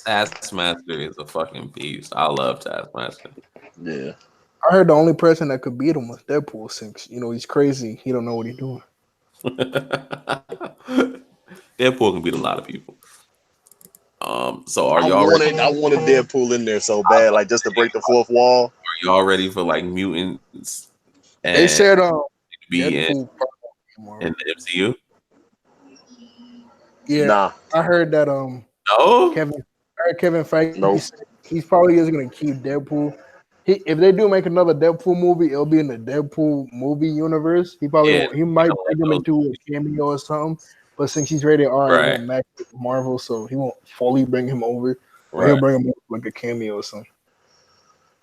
Taskmaster is a fucking beast. I love Taskmaster. Yeah. I heard the only person that could beat him was Deadpool, since he's crazy. He don't know what he's doing. Deadpool can beat a lot of people. So are I y'all ready? I wanted Deadpool in there so bad, like just to break the fourth wall. Are y'all ready for like mutants? And They said be Deadpool in the MCU. Yeah, nah. I heard that No, Kevin Feige. Nope. He's probably is going to keep Deadpool. If they do make another Deadpool movie, it'll be in the Deadpool movie universe. He probably he might bring him into a cameo or something. But since he's rated R, he won't match with Marvel, so he won't fully bring him over. Or he'll bring him over like a cameo or something.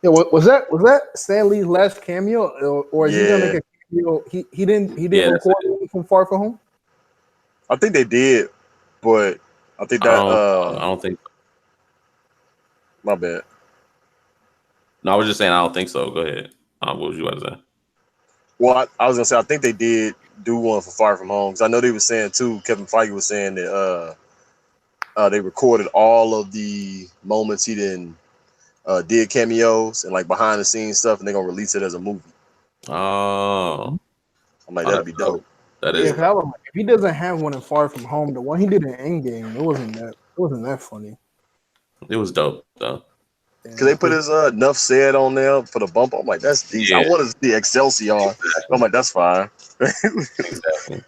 Yeah, was that Stan Lee's last cameo, or is he gonna make a cameo? He didn't record from Far From Home. I think they did, but I think that I don't think. My bad. No, I was just saying I don't think so. Go ahead. What was you about to say? Well, I was gonna say I think they did do one for Far From Home because I know they were saying too. Kevin Feige was saying that they recorded all of the moments he did cameos and like behind the scenes stuff, and they're gonna release it as a movie. Oh, I'm like, oh, that'd that's be dope. That Yeah, is. 'cause I was like, if he doesn't have one in Far From Home, the one he did in Endgame, it wasn't that funny. It was dope though. Cause they put his enough said on there for the bump. I'm like, that's decent. Yeah, I wanted to see Excelsior. I'm like, that's fine. exactly.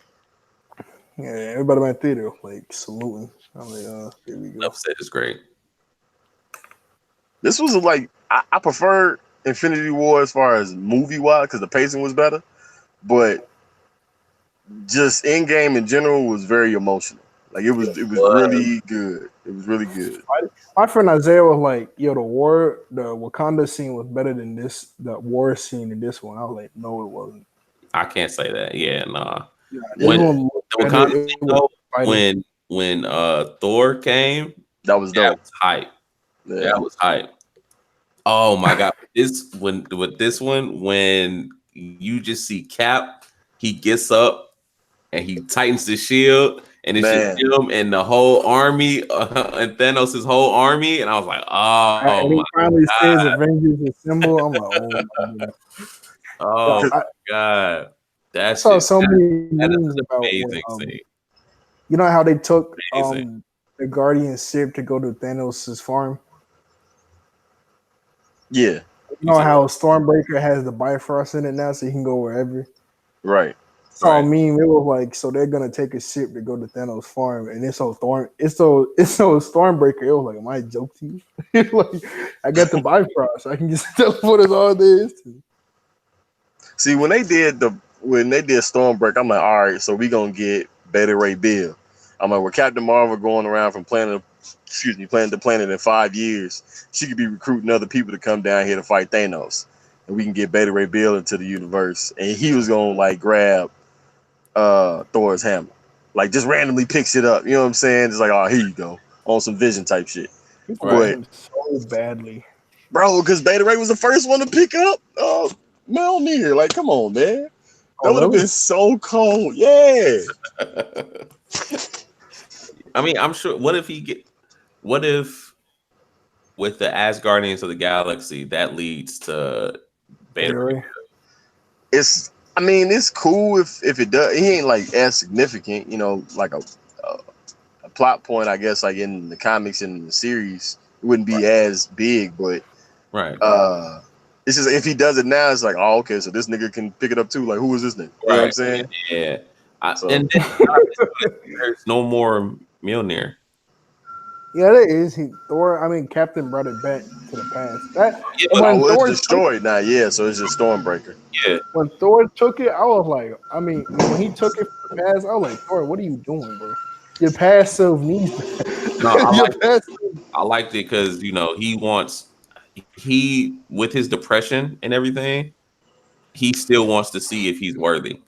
Yeah, everybody in my theater like saluting. I'm like, here we go. Upset is great. This was like I prefer Infinity War as far as movie wise because the pacing was better, but just Endgame in general was very emotional. Like it was really good. It was really good. My friend Isaiah was like, "Yo, the Wakanda scene was better than the war scene in this one." I was like, "No, it wasn't." I can't say that. Yeah, nah. Yeah, When this one the was better. Wakanda It thing, was though, fighting. when Thor came, That was that dope. was hype. Yeah. That was hype. Oh my god! With this one, when you just see Cap, he gets up and he tightens the shield, and it's just Man. him and the whole army, and Thanos' whole army, and I was like, oh And he my finally god, says Avengers Assemble. I'm like, oh my goodness. oh I my god, that saw shit, so many that is memes an about amazing when, scene. you know how they took Amazing. the Guardian ship to go to Thanos' farm. Yeah. You know how Stormbreaker has the Bifrost in it now, so he can go wherever. Right. Saw a meme. It was like, so they're gonna take a ship to go to Thanos' farm, and it's so Stormbreaker. It was like, am I joking? Like, I got the Bifrost. I can just teleport us all there is to. See, when they did Stormbreaker, I'm like, all right, so we gonna get Beta Ray Bill. I'm like, with Captain Marvel going around from planet to planet in 5 years, she could be recruiting other people to come down here to fight Thanos, and we can get Beta Ray Bill into the universe, and he was gonna like grab Thor's hammer, like just randomly picks it up. You know what I'm saying? It's like, oh, here you go, on some Vision type shit. People But want him so badly, bro, because Beta Ray was the first one to pick up Mjolnir. Like, come on, man. That would have been so cold. Yeah. I mean, I'm sure. What if with the Asgardians of the Galaxy that leads to Beta Ray? It's cool if it does. He ain't like as significant, like a plot point, I guess, like in the comics and in the series, it wouldn't be as big, but right. It's just if he does it now, it's like, oh, okay, so this nigga can pick it up too. Like, who is this nigga? You know what I'm saying? Yeah. And then, there's no more Mjolnir. Yeah, there is. Captain brought it back to the past. It's destroyed now. Yeah, so it's just Stormbreaker. Yeah. When Thor took it, I was like, when he took it from the past, I was like, Thor, what are you doing, bro? Your past self needs that. No, I liked it because he with his depression and everything, he still wants to see if he's worthy.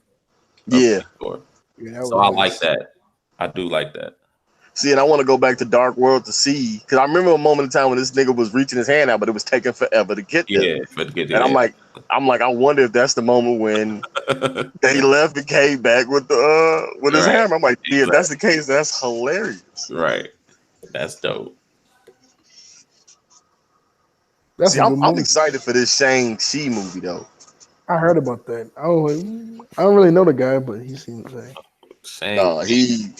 Yeah. So I like that. I do like that. See, and I want to go back to Dark World to see, because I remember a moment in time when this nigga was reaching his hand out, but it was taking forever to get there. And I'm like, I wonder if that's the moment when they left and came back with his hammer. I'm like, yeah, if that's the case, that's hilarious. Right. That's dope. See, I'm excited for this Shang-Chi movie though. I heard about that. I don't really know the guy, but he seems like he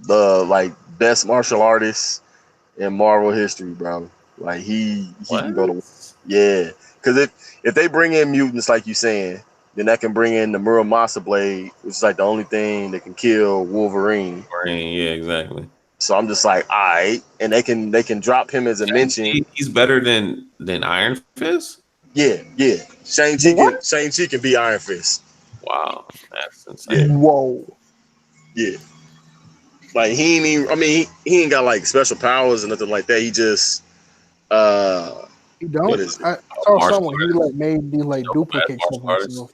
the best martial artist in Marvel history, bro. Like he can go to because if they bring in mutants like you saying, then that can bring in the Muramasa blade, which is like the only thing that can kill Wolverine. Yeah, exactly. So I'm just like, all right, and they can drop him as a mention. He's better than Iron Fist. Yeah. Shang-Chi can be Iron Fist. Wow, that's insane. Yeah. Whoa. Yeah. Like he ain't even, he ain't got like special powers or nothing like that. He just he don't. What is it? I saw someone he made these duplicates of himself.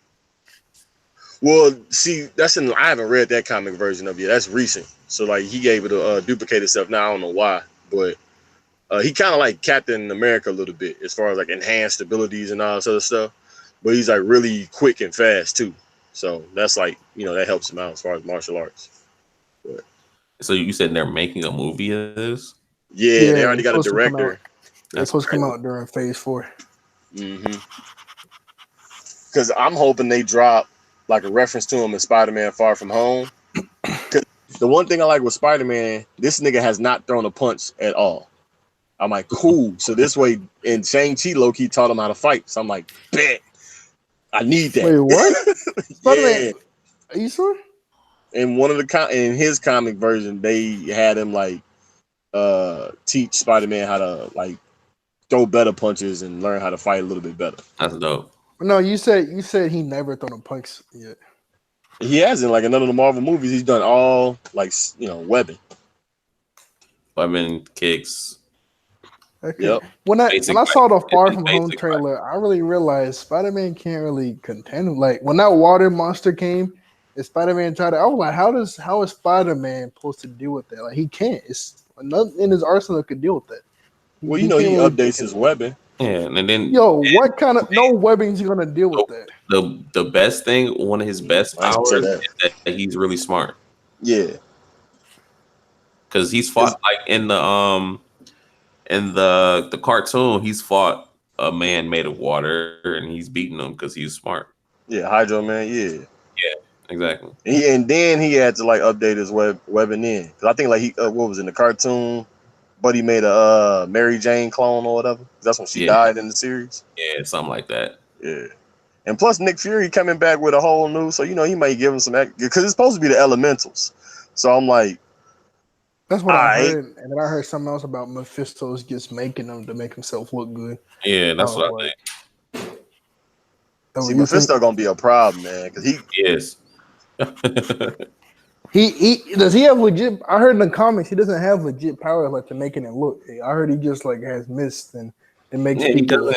Well, see, I haven't read that comic version of it. That's recent. So like he gave it a duplicate itself. Now I don't know why, but He kind of like Captain America a little bit as far as like enhanced abilities and all this other stuff. But he's like really quick and fast too. So that's like, that helps him out as far as martial arts. But, So you said they're making a movie of this? yeah, they already got a director. It's supposed to come out during Phase 4. Because I'm hoping they drop like a reference to him in Spider-Man Far From Home. Because the one thing I like with Spider-Man, this nigga has not thrown a punch at all. I'm like, cool. So this way, and Shang-Chi low-key taught him how to fight. So I'm like, bet. I need that. Wait, what? Spider-Man? Yeah. Are you sure? In in his comic version, they had him like teach Spider-Man how to like throw better punches and learn how to fight a little bit better. That's dope. No, you said he never thrown a punch yet. He hasn't. Like in none of the Marvel movies, he's done all like webbing. Weapon kicks. Okay. Yep. When I saw the Far From Home basic trailer, I really realized Spider-Man can't really contend. Like when that water monster came, and Spider-Man tried to, I was like, how is Spider-Man supposed to deal with that? Like he can't. It's nothing in his arsenal could deal with that. Well, he updates his webbing. Yeah, and then what kind of no webbing's gonna deal with that? The best thing, one of his best powers is that he's really smart. Yeah, because he's fought like in the cartoon, he's fought a man made of water and he's beaten him because he's smart. Yeah, Hydro Man. Yeah, exactly. And then he had to like update his webbing in because I think like he what was in the cartoon. But he made a Mary Jane clone or whatever. That's when she died in the series. Yeah, something like that. Yeah. And plus Nick Fury coming back with a whole new, so he might give him some, because it's supposed to be the Elementals. So I'm like, that's what I heard. And then I heard something else about Mephisto's just making them to make himself look good. Yeah, that's what I think. See, Mephisto gonna be a problem, man, because he is. He does he have legit? I heard in the comics he doesn't have legit powers like to making it look. I heard he just like has mist and it makes people.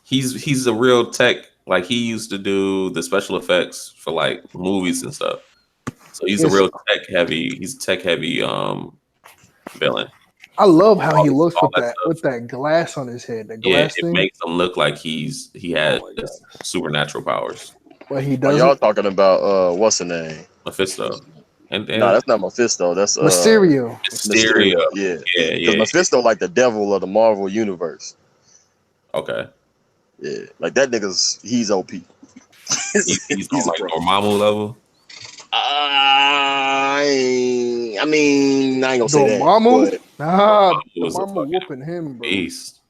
He's a real tech. Like he used to do the special effects for like movies and stuff. So he's a real tech heavy. He's a tech heavy villain. I love how he looks with that glass on his head. The glass thing. It makes him look like he has supernatural powers. But he doesn't. Y'all talking about what's the name? Mephisto. And no, that's not Mephisto. That's Mysterio. Mysterio. Yeah. Because Mephisto like the devil of the Marvel universe. Okay. Yeah, like that he's OP. he's on like Dormammu level. I mean, I ain't gonna say that. Dormammu? Nah, Dormammu whooping him, bro. Beast.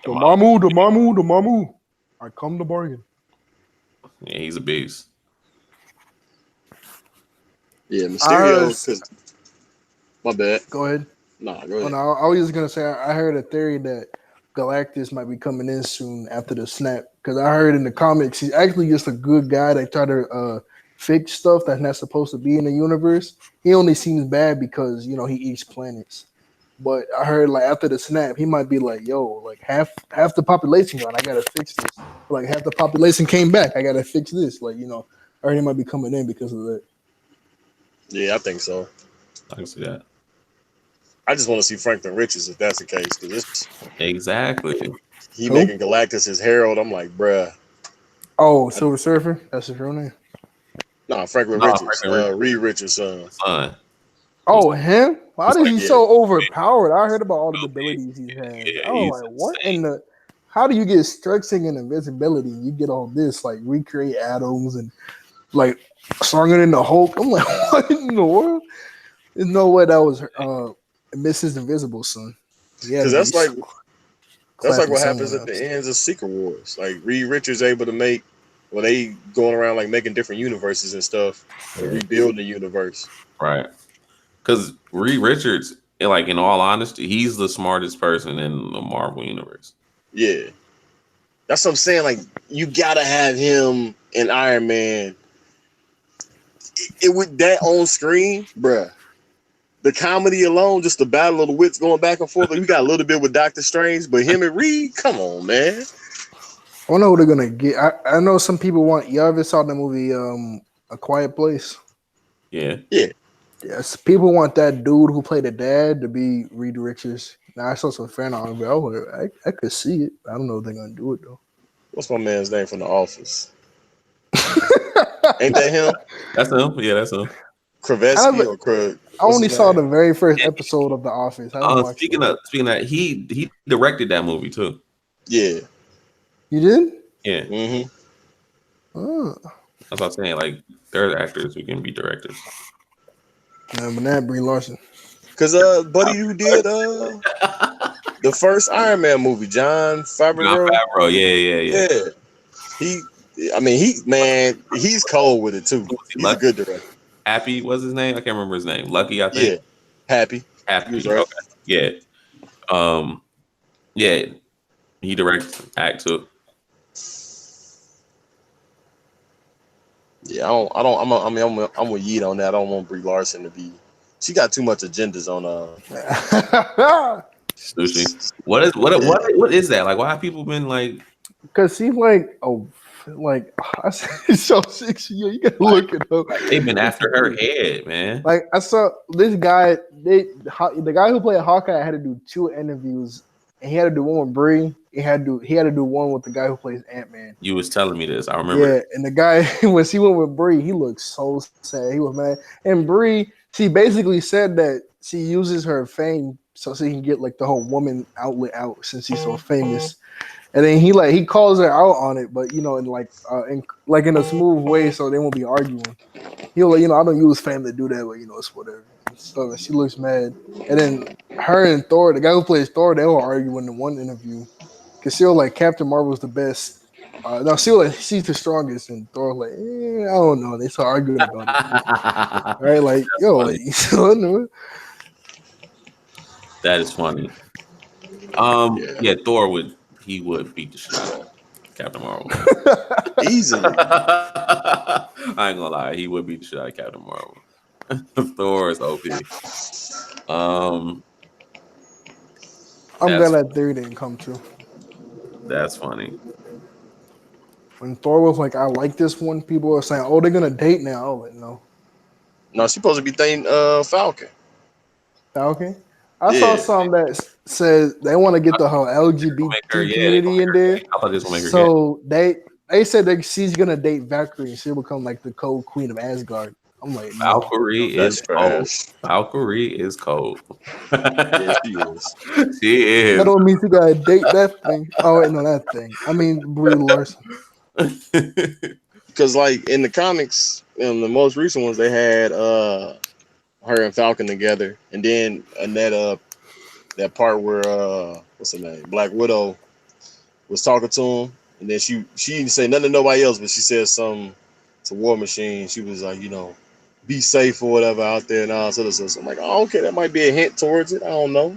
Dormammu. I come to bargain. Yeah, he's a beast. Yeah, Mysterio. My bad. Go ahead. Nah, go ahead. No, I was just gonna say I heard a theory that Galactus might be coming in soon after the snap, because I heard in the comics he's actually just a good guy that try to fix stuff that's not supposed to be in the universe. He only seems bad because he eats planets. But I heard like after the snap, he might be like, yo, like half the population gone, I gotta fix this. Like half the population came back, I gotta fix this. Like, I heard he might be coming in because of that. Yeah, I think so. I can see that. I just want to see Franklin Richards if that's the case, because it's exactly he making Galactus his herald. I'm like, bruh. Oh, Silver Surfer, that's his real name. Nah, Franklin Richards, Reed Richards' son. Oh, him? Why is he so overpowered? I heard about all the abilities he has. I was like, what in the? How do you get stretching and invisibility? You get all this, like recreate atoms and like stronger than the Hulk. I'm like, what in the world? There's no way that was Mrs. Invisible, son. Yeah, that's like what happens at the ends of Secret Wars. Like Reed Richards able to make, they going around like making different universes and stuff, and rebuilding the universe. Right. Because Reed Richards, like in all honesty, he's the smartest person in the Marvel universe. Yeah, that's what I'm saying. Like you gotta have him and Iron Man. It with that on screen, bruh. The comedy alone, just the battle of the wits going back and forth. Like, we got a little bit with Doctor Strange, but him and Reed, come on, man. I don't know what they're gonna get. I know some people want. You ever saw the movie A Quiet Place? Yeah. Yeah. Yes, people want that dude who played the dad to be Reed Richards. Now I saw some fan art, but I could see it. I don't know if they're gonna do it though. What's my man's name from The Office? Ain't that him? That's him. Yeah, that's him. Kravetsky or Krug? I only saw the very first episode of The Office. I didn't watch Speaking of he directed that movie too. Yeah. You did? Yeah. Mm-hmm. Oh. That's what I'm saying. Like, there's actors who can be directors. No, but not Brie Larson. Cause buddy, you did the first Iron Man movie, John Favreau. Yeah. He's cold with it too. He's a good director. Happy was his name? I can't remember his name. Lucky, I think. Yeah. Happy. Right. Okay. Yeah. Yeah. He directs Act 2. Yeah, I'm with Yeet on that. I don't want Brie Larson to be. She got too much agendas on Sushi. What is that? Like, why have people been like? Because she's like, I said, so sexy. You gotta look it up. They've been after her head, man. Like I saw this guy. The guy who played Hawkeye had to do 2 interviews, and he had to do one with Brie. He had to do one with the guy who plays Ant-Man. You was telling me this. I remember. Yeah, and the guy when she went with Brie, he looked so sad. He was mad. And Brie, she basically said that she uses her fame so she can get like the whole woman outlet out since she's so famous. And then he calls her out on it, but in in a smooth way, so they won't be arguing. He'll like, I don't use fame to do that, but it's whatever. So she looks mad. And then her and Thor, the guy who plays Thor, they were arguing in one interview. Cause she was like Captain Marvel's the best. No, she was like she's the strongest, and Thor like I don't know. They start arguing about it. Right? Like that is funny. Thor would beat the shit out of Captain Marvel easily. I ain't gonna lie, he would beat the shit out of Captain Marvel. Thor is OP. I'm glad that theory didn't come true. That's funny. When Thor was like, I like this one, people were saying, oh, they're gonna date now. I was like, no. No, she's supposed to be dating Falcon. Falcon? I saw some that says they want to get the whole LGBT community in there. I thought this would make her so they said that she's gonna date Valkyrie and she'll become like the cold queen of Asgard. I'm like, no. Valkyrie is cold. Valkyrie is cold. Yeah, she is. She is. That don't mean you gotta date that thing. Oh wait, no, that thing. I mean Brie Larson. Because like in the comics, in the most recent ones, they had her and Falcon together, and then in that part where what's her name, Black Widow, was talking to him, and then she didn't say nothing to nobody else, but she said something to War Machine. She was like, be safe or whatever out there and all sort of stuff. So I'm like, oh, okay, that might be a hint towards it. I don't know.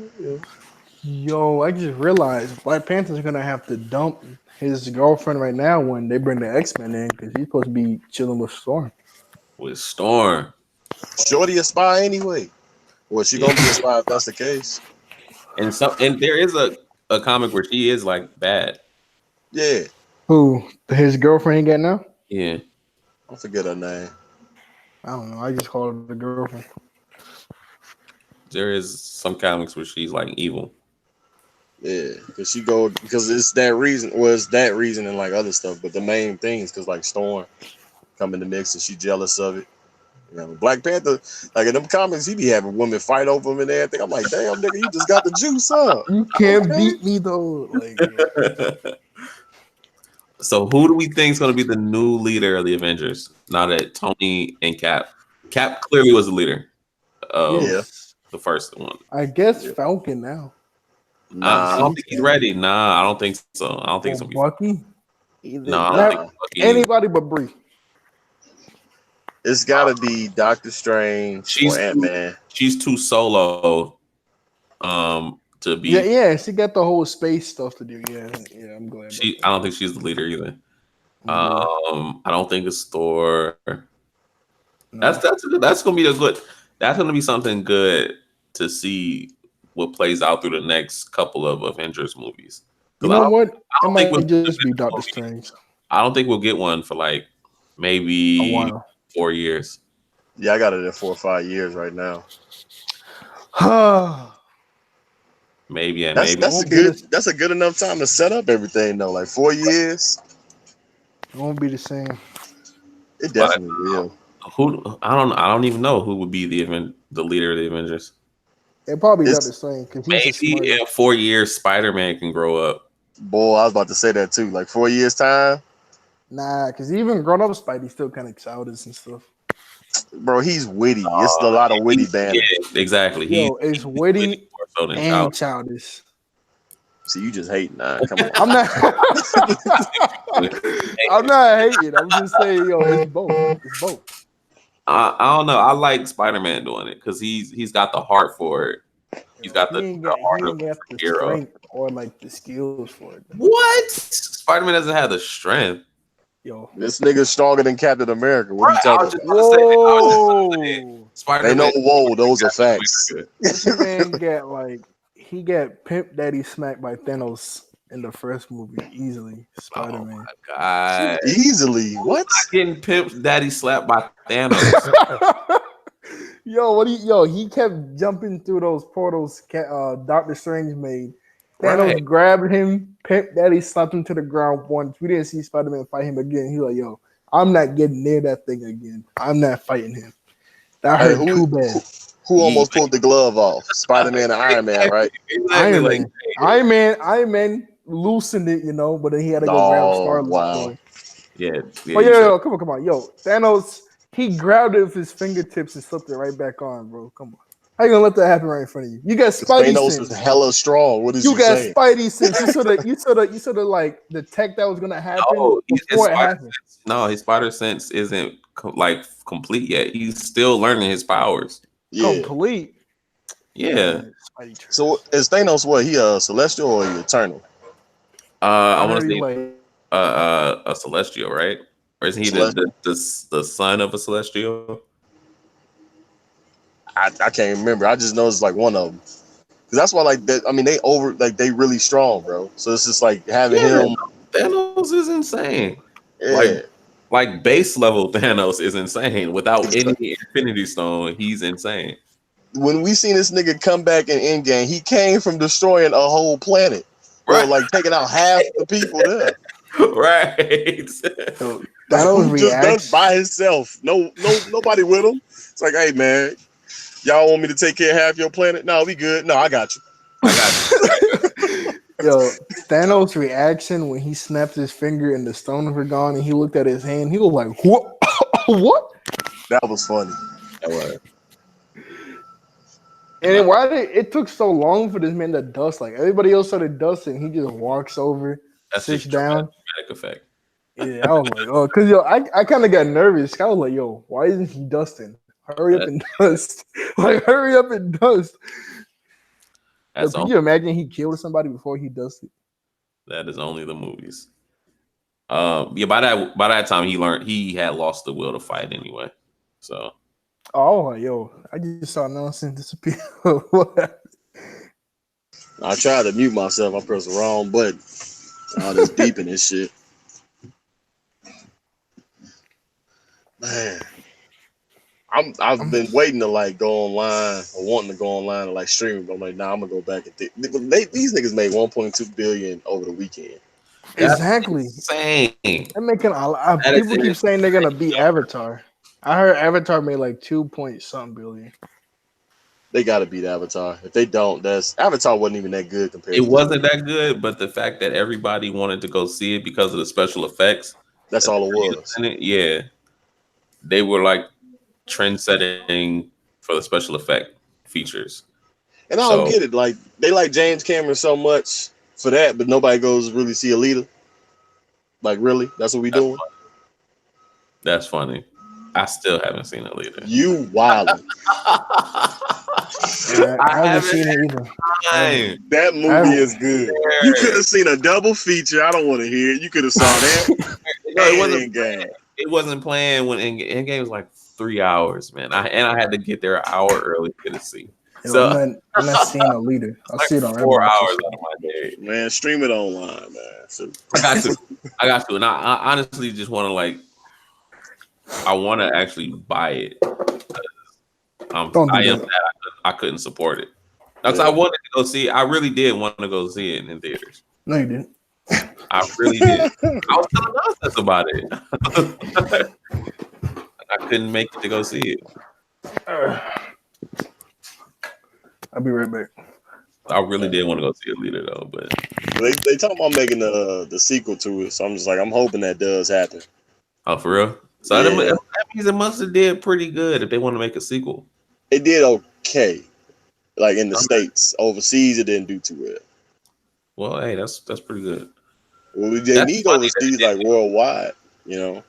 Yo, I just realized Black Panther's gonna have to dump his girlfriend right now when they bring the X-Men in because he's supposed to be chilling with Storm. With Storm. Shorty a spy anyway. Well, she gonna be a spy if that's the case. And there is a comic where she is like bad. Yeah. Who? His girlfriend he got now? Yeah. I forget her name. I don't know. I just call her the girlfriend. There is some comics where she's like evil. Yeah, because it's that reason. Well, it's that reason and like other stuff. But the main thing is because like Storm come in the mix and she's jealous of it. Black Panther, like in them comics, he be having women fight over him and everything. I'm like, damn, nigga, you just got the juice up. You can't beat me though. Like, so who do we think is going to be the new leader of the Avengers? Now that Tony and Cap clearly was the leader of the first one. I guess Falcon now. I don't think he's ready. Nah, I don't think so. I don't think it's going to be Bucky. No, I don't think Bucky. Anybody but Brie. It's got to be Doctor Strange or Ant-Man. She's too solo to be. Yeah, she got the whole space stuff to do. Yeah, I'm glad. I don't think she's the leader either. I don't think it's Thor. No. That's gonna be that's gonna be something good to see what plays out through the next couple of Avengers movies. You know what? It might just be Doctor Strange. I don't think we'll get one for like maybe a while. 4 years. Yeah, I got it at 4 or 5 years right now. Maybe, yeah, That's maybe. that's a good enough time to set up everything though. Like 4 years, It won't be the same. it But definitely will. who? I don't even know who would be the leader of the Avengers. It probably It's Doctor Strange because he's a Maybe smarter. in 4 years, Spider-Man can grow up. boy, I was about to say that too. Like 4 years time, Nah, because even grown up Spidey's still kind of childish and stuff. bro. He's witty. It's a lot of witty Yeah, banner. exactly. Yo, it's witty more so than and child. childish. See, you just hating. Nah, come on. I'm not. I'm not hating. I'm just saying, yo, it's both. It's both. I don't know. I like Spider-Man doing it because he's got the heart for it. He's got He the ain't heart of got a the hero. strength or like the skills for it. What? Spider-Man doesn't have the strength. Yo, This nigga's stronger than Captain America. What are you I talking was just about? about to say. I was just about to say. whoa! Spider-Man. Ain't no whoa. Those are facts. This man get like he get pimp daddy smacked by Thanos in the first movie easily. Spider Oh Man. my god! Easily. What? Getting pimped, daddy slapped by Thanos. He kept jumping through those portals Doctor Strange made. Thanos Right. grabbed him, pimp daddy slapped him to the ground once. We didn't see Spider-Man fight him again. He like, yo, I'm not getting near that thing again. I'm not fighting him. That Hey, hurt too bad. Who almost pulled the glove off? Spider-Man and Iron Man, right? Exactly. Iron Man loosened it, but then he had to go grab Star-Lord. Wow. Yeah. Oh yeah, come on. Yo, Thanos, he grabbed it with his fingertips and slipped it right back on, bro. Come on. How you gonna let that happen right in front of you? You got Spidey Thanos sense. is hella strong. What is You you got saying? Spidey sense. You saw the like the tech that was gonna happen before it happened. No, his spider sense isn't complete yet. He's still learning his powers. Yeah. Complete. Yeah. So is Thanos what? He a celestial or he eternal? I want to he's say like a celestial, right? Or isn't he the son of a celestial? I can't remember. I just know it's like one of them. Cause that's why like that. I mean, they really strong, bro. So it's just like having him. Thanos is insane. Yeah. Like base level Thanos is insane. Without any Infinity Stone, he's insane. When we seen this nigga come back in Endgame, he came from destroying a whole planet, bro. Right. Like taking out half the people there. Right. Who just done by himself? Nobody with him. It's like, hey man, y'all want me to take care of half your planet? No, we good. No, I got you. Yo, Thanos' reaction when he snapped his finger and the stones were gone and he looked at his hand, he was like, what? What? That was funny. That was. And then why did it took so long for this man to dust? Like everybody else started dusting, he just walks over, sits down. Dramatic effect. Yeah, I was like, oh, because I kind of got nervous. I was like, yo, why isn't he dusting? Hurry up and dust. Like, hurry up and dust. Yo, can you imagine he killed somebody before he dusted? That is only the movies. Yeah, by that time he had lost the will to fight anyway. So yo, I just saw nonsense disappear. I tried to mute myself. I pressed the wrong button. All this beeping and shit. Man, I've been waiting to like go online or wanting to go online and like stream. But I'm like, nah, I'm gonna go back and think. These niggas made 1.2 billion over the weekend. Exactly. Insane. They're making a lot. People keep saying they're gonna beat Avatar. I heard Avatar made like 2-point-something billion. They gotta beat Avatar. If they don't, Avatar wasn't even that good compared. It wasn't that good, but the fact that everybody wanted to go see it because of the special effects. That's all it was. Yeah. They were like trend-setting for the special effect features. And I don't get it. Like they like James Cameron so much for that, but nobody goes really see Alita. Like really? That's what we doing? Funny. That's funny. I still haven't seen Alita. You wildin'. I haven't seen it either. That movie is good. You could have seen a double feature. I don't want to hear it. You could have saw that. It wasn't playing when Endgame was like 3 hours, man. I had to get there an hour early to see. So I'm not seeing Alita. I'll see it on 4 hours out of my day. Man, stream it online, man. So. I got to. And I honestly just want to I want to actually buy it. I couldn't support it. That's I wanted to go see. I really did want to go see it in theaters. No, you didn't. I really did. I was telling nonsense about it. I couldn't make it to go see it. I'll be right back. I really did want to go see it later though, but They talking about making the sequel to it, so I'm just like, I'm hoping that does happen. oh, for real? So that means it must have did pretty good if they want to make a sequel. It did okay, like in the States. Overseas, it didn't do too well. Well, hey, that's pretty good. Well, they need overseas, like worldwide, you know.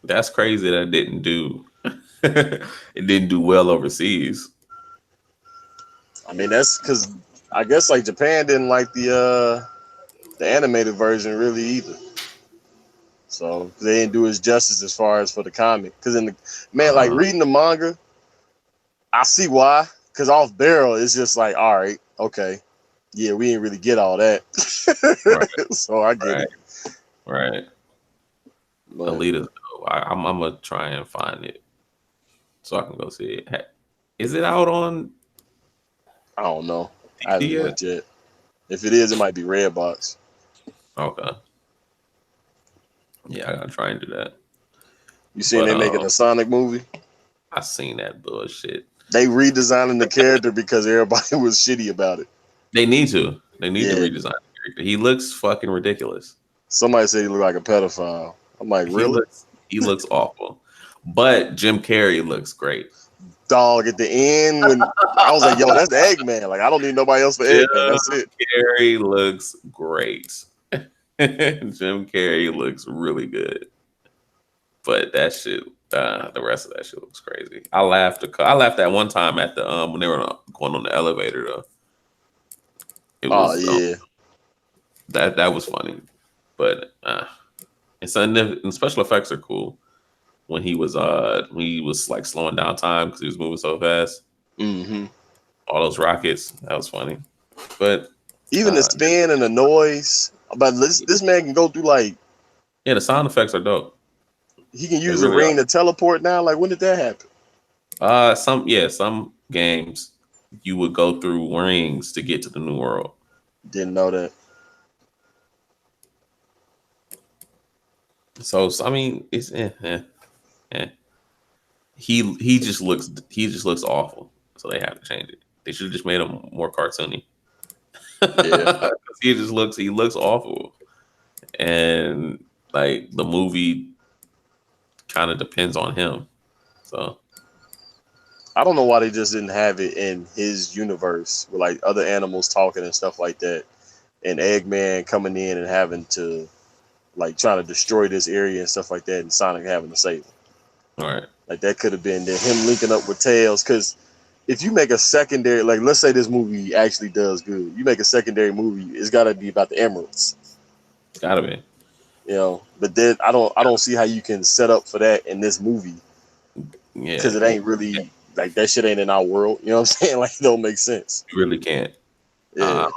That's crazy that it didn't do. It didn't do well overseas. I mean, that's because I guess like Japan didn't like the animated version really either. So they didn't do it justice as far as for the comic. Because like reading the manga, I see why. Because off barrel, it's just like, all right, okay, yeah, we didn't really get all that. Right. So I get it. Right. But Alita, I'm gonna try and find it so I can go see it. Is it out on? I don't know. I haven't looked yet. If it is, it might be Redbox. Okay. Yeah, I gotta try and do that. You seen they making a Sonic movie? I seen that bullshit. They redesigning the character because everybody was shitty about it. They need to. They need to redesign the character. He looks fucking ridiculous. Somebody said he looked like a pedophile. I'm like, really? He looks awful. But Jim Carrey looks great. Dog, at the end when I was like, yo, that's the Eggman. Like, I don't need nobody else for Eggman. That's it. Carrey looks great. Jim Carrey looks really good. But that shit, the rest of that shit looks crazy. I laughed at one time at the when they were going on the elevator though. It was, that was funny. But and special effects are cool. When he was like slowing down time because he was moving so fast. Mm-hmm. All those rockets, that was funny. But even the spin and the noise, but this man can go through like the sound effects are dope. He can use a ring to teleport now. Like, when did that happen? Some games you would go through rings to get to the new world. Didn't know that. So I mean, it's He just looks awful. So they have to change it. They should have just made him more cartoony. Yeah, he looks awful, and like the movie kind of depends on him. So I don't know why they just didn't have it in his universe with like other animals talking and stuff like that, and Eggman coming in and having to like trying to destroy this area and stuff like that, and Sonic having to save him. All right. Like that could have been him linking up with Tails, because if you make a secondary, like let's say this movie actually does good, you make a secondary movie, it's got to be about the emeralds. It's got to be. You know, but then I don't see how you can set up for that in this movie. Yeah, because it ain't really like that shit ain't in our world. You know what I'm saying? Like it don't make sense. You really can't. Yeah.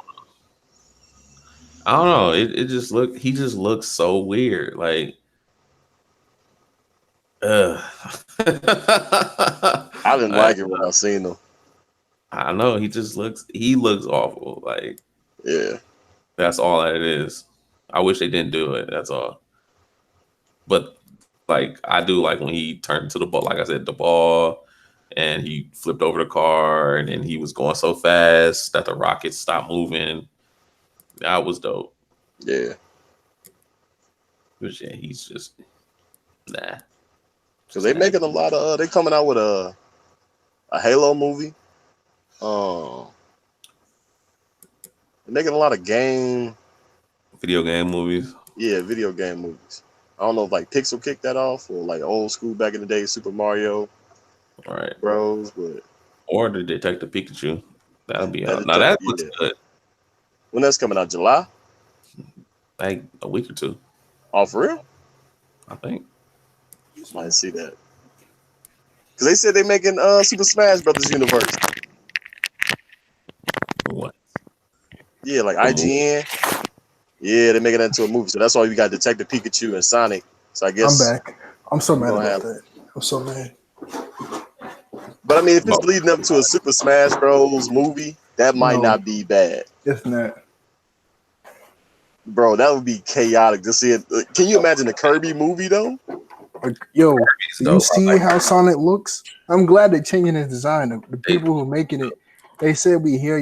I don't know. He just looks so weird. Like, I didn't like it when I seen him. I know he looks awful. Like, yeah, that's all that it is. I wish they didn't do it. That's all. But like, I do like when he turned to the ball. Like I said, the ball, and he flipped over the car, and then he was going so fast that the rockets stopped moving. That was dope. Yeah. But yeah, he's just nah. Because they making a lot of they coming out with a Halo movie. They're making a lot of video game movies. Yeah, video game movies. I don't know if like Pixel kicked that off or like old school back in the day, Super Mario. All right. Bros, but or the Detective Pikachu. That'll be out. Now that looks good. When that's coming out, July? Like a week or two. Oh, for real? I think. Might see that. Because they said they're making Super Smash Brothers universe. What? Yeah, like IGN. Yeah, they're making that into a movie. So that's why we got Detective Pikachu and Sonic. So I guess I'm back. I'm so mad about that. I'm so mad. But I mean, if it's leading up to a Super Smash Bros. Movie, that might not be bad. It's not. Bro, that would be chaotic to see it. Can you imagine a Kirby movie though? Like, yo, do you see how Sonic looks? I'm glad they're changing his design. The people who are making it, they said we hear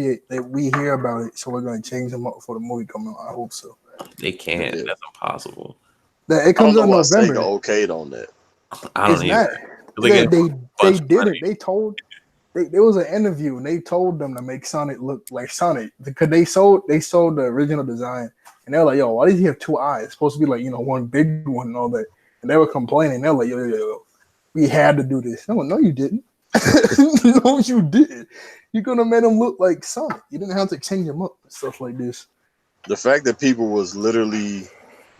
about it, so we're gonna change them up for the movie coming out. I hope so. They can't. Yeah. That's impossible. It comes out in November. Sega okayed on that. I don't know. They did it. They told. There was an interview and they told them to make Sonic look like Sonic because they sold the original design and they're like, yo, why does he have two eyes? It's supposed to be like, one big one and all that. And they were complaining. They're like, yo, we had to do this. No, you didn't. No, you didn't. You're gonna make him look like Sonic. You didn't have to change him up and stuff like this. The fact that people was literally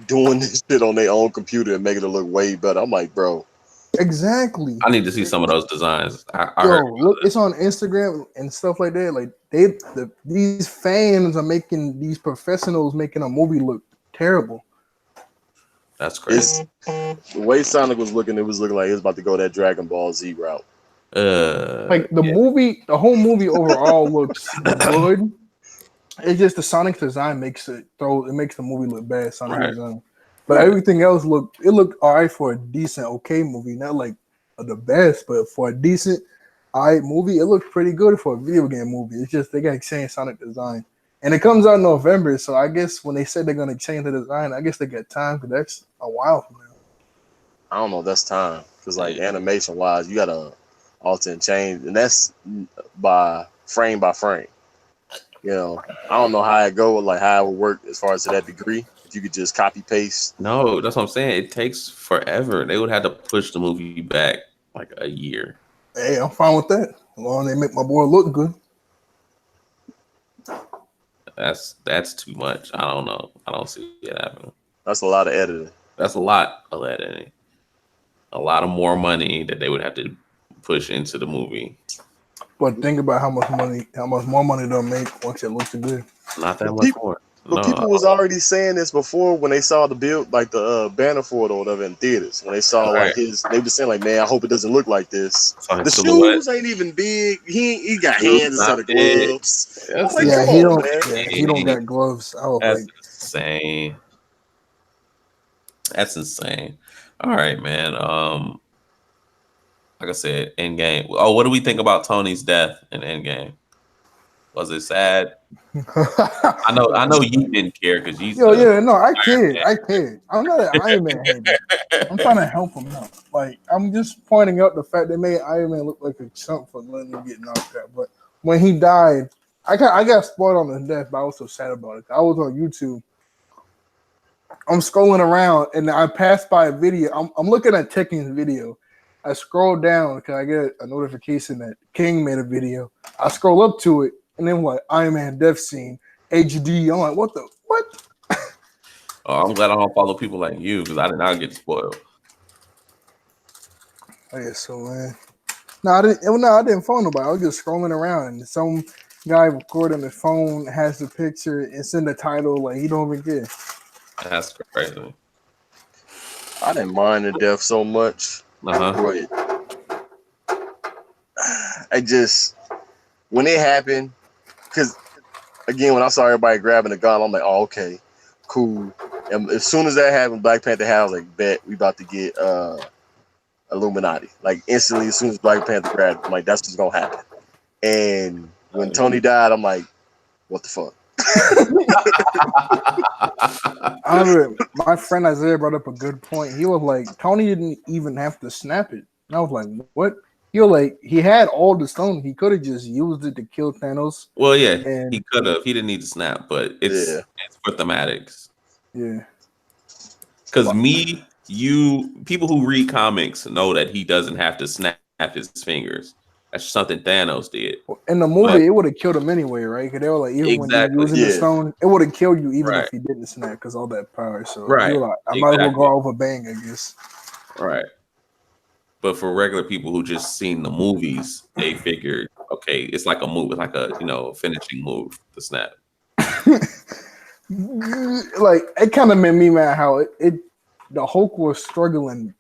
doing this shit on their own computer and making it look way better. I'm like, bro. Exactly. I need to see some of those designs. Look, it's on Instagram and stuff like that. Like these fans are making these professionals making a movie look terrible. That's crazy. The way Sonic was looking, it was looking like it was about to go that Dragon Ball Z route. Like the whole movie overall looks good. It's just the Sonic design makes the movie look bad. Sonic design. But everything else looked all right for a decent, okay movie. Not like the best, but for a decent, all right movie, it looked pretty good for a video game movie. It's just they got to change Sonic design. And it comes out in November, so I guess when they said they're going to change the design, I guess they got time, because that's a while from now. I don't know, that's time. Because, like, animation-wise, you got to alter and change, and that's by frame. You know, I don't know how it go, like how it would work as far as to that degree. If you could just copy paste. No, that's what I'm saying. It takes forever. They would have to push the movie back like a year. Hey, I'm fine with that. As long as they make my boy look good. That's too much. I don't know. I don't see it happening. That's a lot of editing. That's a lot of editing. A lot of more money that they would have to push into the movie. But think about how much more money they'll make once it looks good. Not that much more. But people was already saying this before when they saw the build, like the banner for it or whatever in theaters. When they saw like they were saying like, man, I hope it doesn't look like this. The shoes ain't even big. He got hands instead of gloves. He don't got gloves. That's insane. That's insane. All right, man. Like I said, End Game. Oh, what do we think about Tony's death in End Game? Was it sad? I know you didn't care because you. I cared. I'm not an Iron Man hater. I'm trying to help him out. Like, I'm just pointing out the fact they made Iron Man look like a chump for letting him get knocked out. But when he died, I got spoiled on his death, but I was so sad about it. I was on YouTube. I'm scrolling around and I passed by a video. I'm looking at Tekken's video. I scroll down because I get a notification that King made a video. I scroll up to it. And then what? Iron Man death scene, HD. I'm like, what? Oh, I'm glad I don't follow people like you because I did not get spoiled. Oh, yeah, so man. I didn't follow nobody. I was just scrolling around and some guy recording his phone has the picture and send the title like he don't even care. That's crazy. I didn't mind the death so much. Uh-huh. I just when it happened. Because, again, when I saw everybody grabbing the gun, I'm like, oh, okay, cool. And as soon as that happened, Black Panther had, I was like, bet we about to get Illuminati. Like, instantly, as soon as Black Panther grabbed, I'm like, that's what's going to happen. And when Tony died, I'm like, what the fuck? My friend Isaiah brought up a good point. He was like, Tony didn't even have to snap it. And I was like, what? He had all the stone. He could have just used it to kill Thanos. Well, yeah, he could have. He didn't need to snap, but it's for thematics. Yeah. Because people who read comics know that he doesn't have to snap his fingers. That's something Thanos did. In the movie, it would have killed him anyway, right? Because they were like, even when he was using the stone, it would have killed you even if he didn't snap because all that power. So I might as well go over bang, I guess. Right. But for regular people who just seen the movies, they figured, okay, it's like a move, it's like a finishing move to snap. Like it kind of made me mad how the Hulk was struggling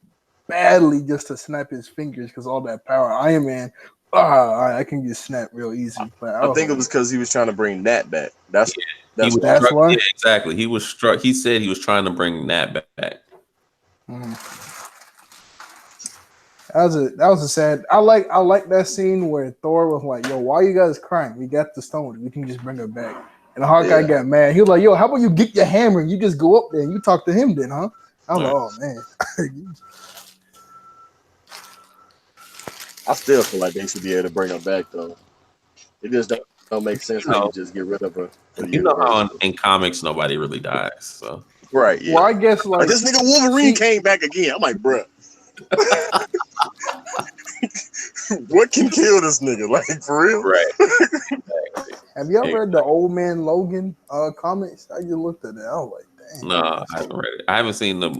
badly just to snap his fingers because all that power. Iron Man, I can get snapped real easy. But I think it was because he was trying to bring Nat back. That's He was That's why? Yeah, exactly. He was struck. He said he was trying to bring Nat back. That was a sad. I like that scene where Thor was like, "Yo, why you guys crying? We got the stone. We can just bring her back." And Hawkeye got mad. He was like, "Yo, how about you get your hammer and you just go up there and you talk to him then, huh?" I was like, "Oh man." I still feel like they should be able to bring her back though. It just don't make sense how you just get rid of her. You know how in comics nobody really dies. So right, yeah. Well, I guess like this nigga Wolverine came back again. I'm like, bruh. What can kill this nigga? Like for real? Right. Have you ever read the Old Man Logan comics? I just looked at it. I was like, dang. No, I haven't read it. I haven't seen the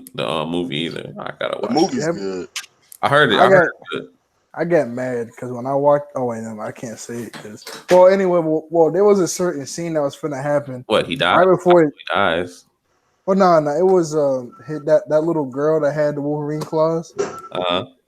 movie either. I gotta watch. The movie's good. I heard it. I heard it good. I got mad because when I watched, oh wait, no, I can't say it because. Well, anyway, well, there was a certain scene that was finna happen. What, he died? Right before he dies. Well, no, it was that little girl that had the Wolverine claws.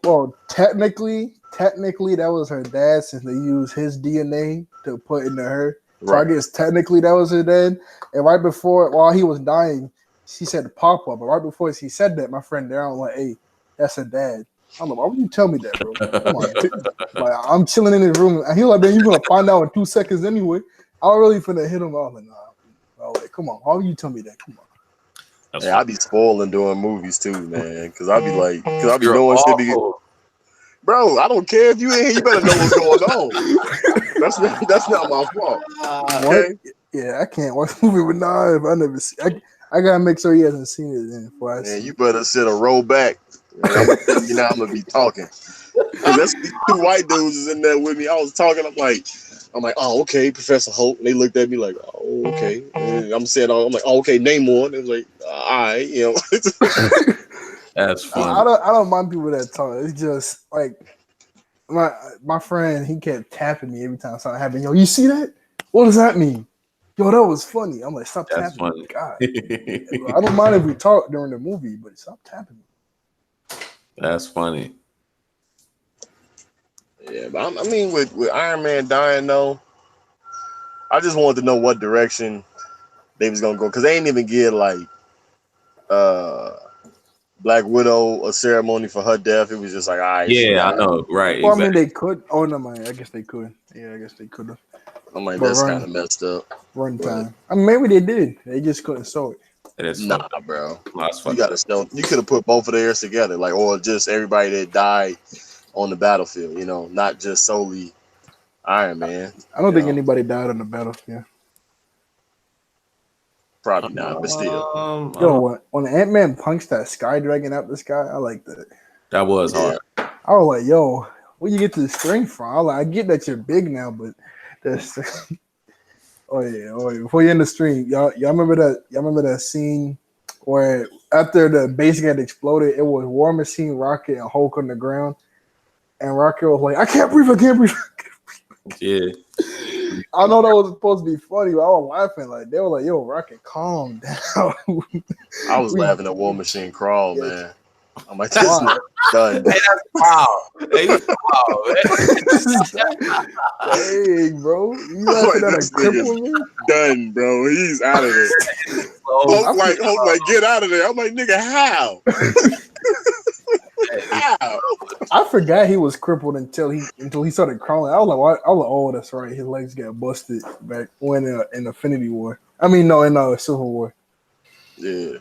Well, technically, that was her dad since they used his DNA to put into her. So I guess technically that was her dad. And right before, while he was dying, she said pop up. But right before she said that, my friend Darren was like, "Hey, that's her dad." I'm like, "Why would you tell me that, bro? Come on." Like, I'm chilling in his room, and he was like, "Man, you're gonna find out in 2 seconds anyway." I was really finna hit him. I was like, "Nah." I was like, "Come on, why would you tell me that? Come on." Yeah, I be spoiling doing movies too, man. Cause I be knowing shit. Bro, I don't care if you in here. You better know what's going on. That's not my fault. Okay? Yeah, I can't watch a movie with Nah if I never see. I gotta make sure he hasn't seen it then before I see. You better sit a roll back. I'm gonna be talking. Cause that's these 2 white dudes is in there with me. I was talking. I'm like, oh, okay, Professor Hope. And they looked at me like, oh, okay. And I'm like, oh, okay, name one. It was like, all right, you know. That's funny. I don't mind people that talk. It's just like my friend. He kept tapping me every time something happened. Yo, you see that? What does that mean? Yo, that was funny. I'm like, stop That's tapping funny. me. God, I don't mind if we talk during the movie, but stop tapping me. That's funny. Yeah, but I mean, with Iron Man dying though, I just wanted to know what direction they was gonna go because they ain't even get like Black Widow a ceremony for her death. It was just like, all right, yeah, I know, right? Well, exactly. I mean, they could. Oh no, man. I guess they could. Yeah, I guess they could have. I'm like, that's kind of messed up. Runtime. I mean, maybe they did. They just couldn't sew it. Nah, bro. You gotta still. You could have put both of theirs together, like, or just everybody that died on the battlefield. You know, not just solely Iron Man. I don't think anybody died on the battlefield. Probably not, but still. Yo, when Ant-Man punched that Sky Dragon out the sky, I like that. That was hard. I was like, yo, where you get the strength from? I get that you're big now, but that's oh yeah. Before you end the stream, y'all remember that? Y'all remember that scene where after the base had exploded, it was War Machine, Rocket, and Hulk on the ground, and Rocket was like, "I can't breathe. I can't breathe." Yeah. I know that was supposed to be funny, but I was laughing. Like they were like, "Yo, Rocket, calm down." I was laughing at War Machine crawl, man. I'm like, this is done. Hey, that's wow. Hey, wow, man. Dang, bro. You laughing at a cripple, man? Done, bro. He's out of there. Hope like, get out of there. I'm like, nigga, how? How? I forgot he was crippled until he started crawling. I was like, oh, that's right. His legs got busted back when in Infinity War. I mean, no, in Civil War. Yeah.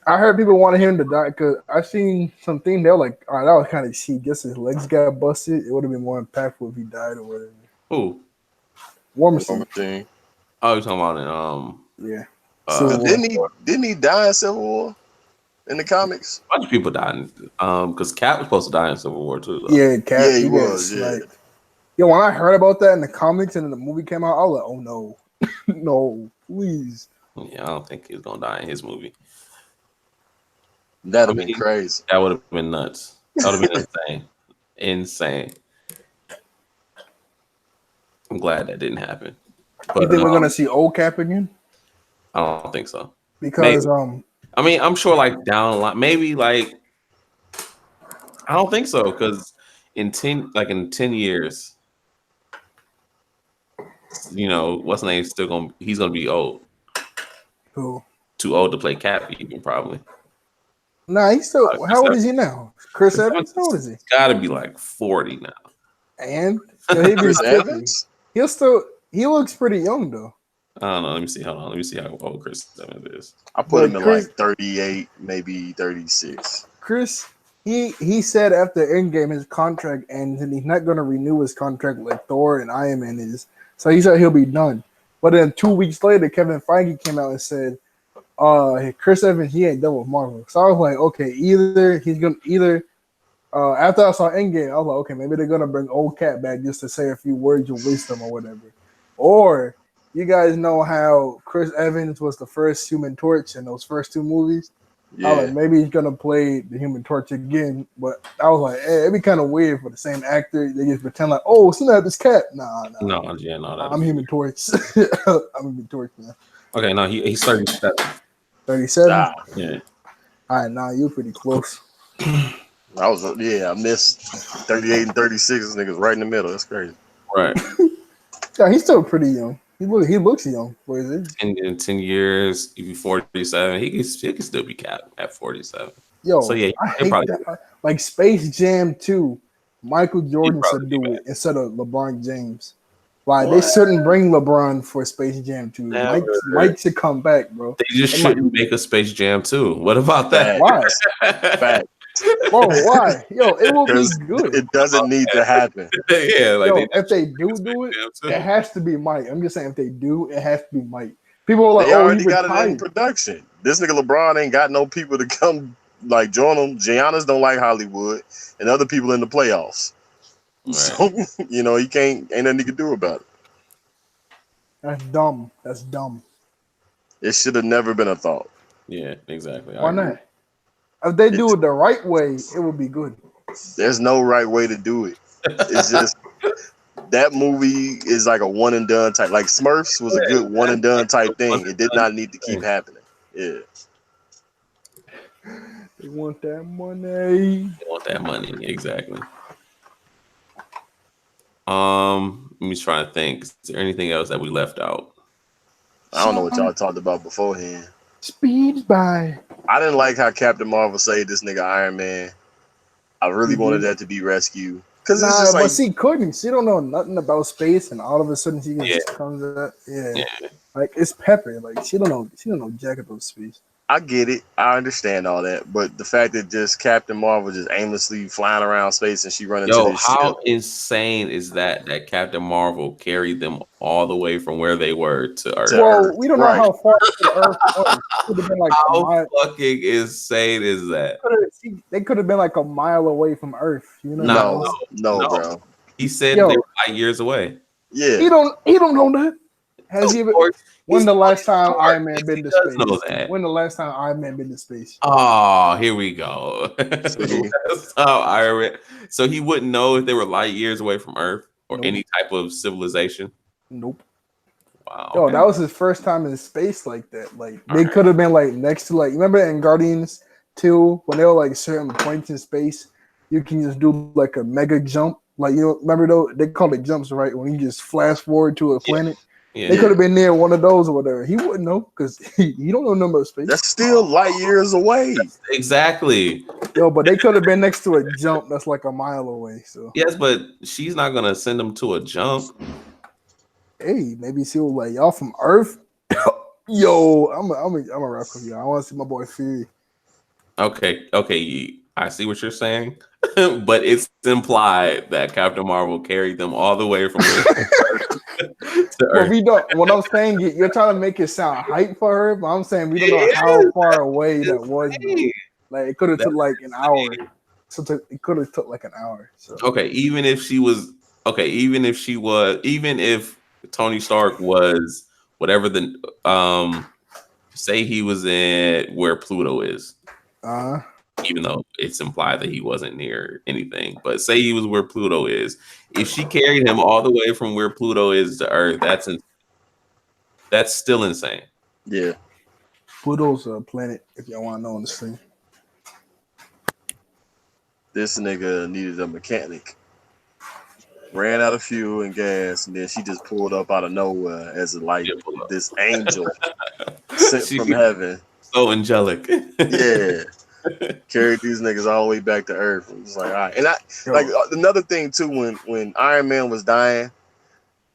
I heard people wanted him to die because I seen something. They were like, "All right, that was kind of cheap. Guess his legs got busted. It would have been more impactful if he died or whatever." Who? War Machine. Oh, you're talking about it? Yeah. Didn't he die in Civil War in the comics? A bunch of people died. Because Cap was supposed to die in Civil War too. Though. Yeah, Cap. Yeah, he was. Yeah. Yo, when I heard about that in the comics and then the movie came out, I was like, "Oh no, no, please." Yeah, I don't think he was gonna die in his movie. That'd have been crazy. That would have been nuts. That would have been insane. Insane. I'm glad that didn't happen. But, you think we're gonna see old Cap again? I don't think so. Because maybe. I mean, I'm sure like down the line, maybe like I don't think so because in 10 years, what's the name? He's gonna be old. Who? Too old to play Cap, even probably. Nah, he's still. How old is he now? Chris Evans. How old is he? He's got to be like 40 now. And he'll be Chris 50. Evans? He looks pretty young though. I don't know. Let me see. Hold on. Let me see how old Chris Evans is. I put him in like 38, maybe 36. Chris, he said after Endgame his contract ends and he's not going to renew his contract like Thor and Iron Man is. So he said he'll be done. But then 2 weeks later, Kevin Feige came out and said, Chris Evans, he ain't done with Marvel. So I was like, okay, after I saw Endgame, I was like, okay, maybe they're gonna bring old Cap back just to say a few words of wisdom or whatever. Or you guys know how Chris Evans was the first Human Torch in those first two movies. Yeah. I was like, maybe he's gonna play the Human Torch again, but I was like, it'd be kind of weird for the same actor. They just pretend like, oh, snap, it's Cap. Nah. No, I'm Human Torch. I'm Human Torch now. Okay, no, he's 37. 37. Nah. Yeah. All right, nah, you're pretty close. I missed 38 and 36 niggas right in the middle. That's crazy. Right. Yeah, he's still pretty young. He looks young for his age. In 10 years, he'd be 47. He can still be capped at 47. Yo, So yeah, I hate that. Like Space Jam 2, Michael Jordan should do it instead of LeBron James. Like they shouldn't bring LeBron for Space Jam 2. Mike should come back, bro. They just shouldn't make a Space Jam 2. What about that? Why? Fact. Bro, why? Yo, it will be good. It doesn't need to happen. Yeah, like if they do it, it has to be Mike. I'm just saying, if they do, it has to be Mike. People are like, they already he got retired. it in production. This nigga LeBron ain't got no people to come like join him. Giannis don't like Hollywood, and other people in the playoffs. Right. So he ain't nothing he can do about it. That's dumb. That's dumb. It should have never been a thought. Yeah, exactly. Why not? If they do it the right way, it would be good. There's no right way to do it. It's just that movie is like a one and done type. Like Smurfs was a good one and done type thing. It did not need to keep happening. Yeah. They want that money. They want that money, exactly. Let me try to think. Is there anything else that we left out? I don't know what y'all talked about beforehand. Speeds by. I didn't like how Captain Marvel saved this nigga Iron Man. I really wanted that to be rescued. Cause it's just but she couldn't. She don't know nothing about space, and all of a sudden she just comes up. Yeah. Like it's Pepper. Like she don't know jack about space. I get it. I understand all that, but the fact that just Captain Marvel just aimlessly flying around space and she running into this how ship. insane is that Captain Marvel carried them all the way from where they were to Earth? Well, we don't know how far to Earth was. Could have been like how fucking insane is that? They could have been like a mile away from Earth. No, bro. He said they were light years away. Yeah. He don't know that. Has he ever? When the last time Iron Man been to space? When the last time Iron Man been to space? Oh, here we go. That's how Iron Man. So he wouldn't know if they were light years away from Earth or any type of civilization. Nope. Wow. Yo, that was his first time in space like that. Like they could have been like next to remember in Guardians 2 when they were like certain points in space, you can just do like a mega jump. Like remember though they call it jumps, right? When you just flash forward to a planet. Yeah, they could have been near one of those or whatever. He wouldn't know because he don't know nothing about space. That's still light years away. Exactly. Yo, but they could have been next to a jump that's like a mile away. So yes, but she's not gonna send them to a jump. Hey, maybe she was like, y'all from Earth? Yo, I'm a rock with y'all. I want to see my boy Fury. Okay, I see what you're saying, but it's implied that Captain Marvel carried them all the way from Earth to Earth. We don't. What I'm saying, you're trying to make it sound hype for her, but I'm saying we don't know how far away that was. Like it could have took like an hour. So it could have took like an hour. So. Okay, even if Tony Stark was whatever say he was in where Pluto is. Even though it's implied that he wasn't near anything, but say he was where Pluto is. If she carried him all the way from where Pluto is to Earth, that's still insane. Yeah. Pluto's a planet, if y'all want to know on this thing. This nigga needed a mechanic. ran out of fuel and gas, and then she just pulled up out of nowhere as like Yeah, pull this angel up. sent She's from heaven. so angelic. Yeah, carried these niggas all the way back to Earth. It was like, all right, and I Yo, like another thing too. When Iron Man was dying,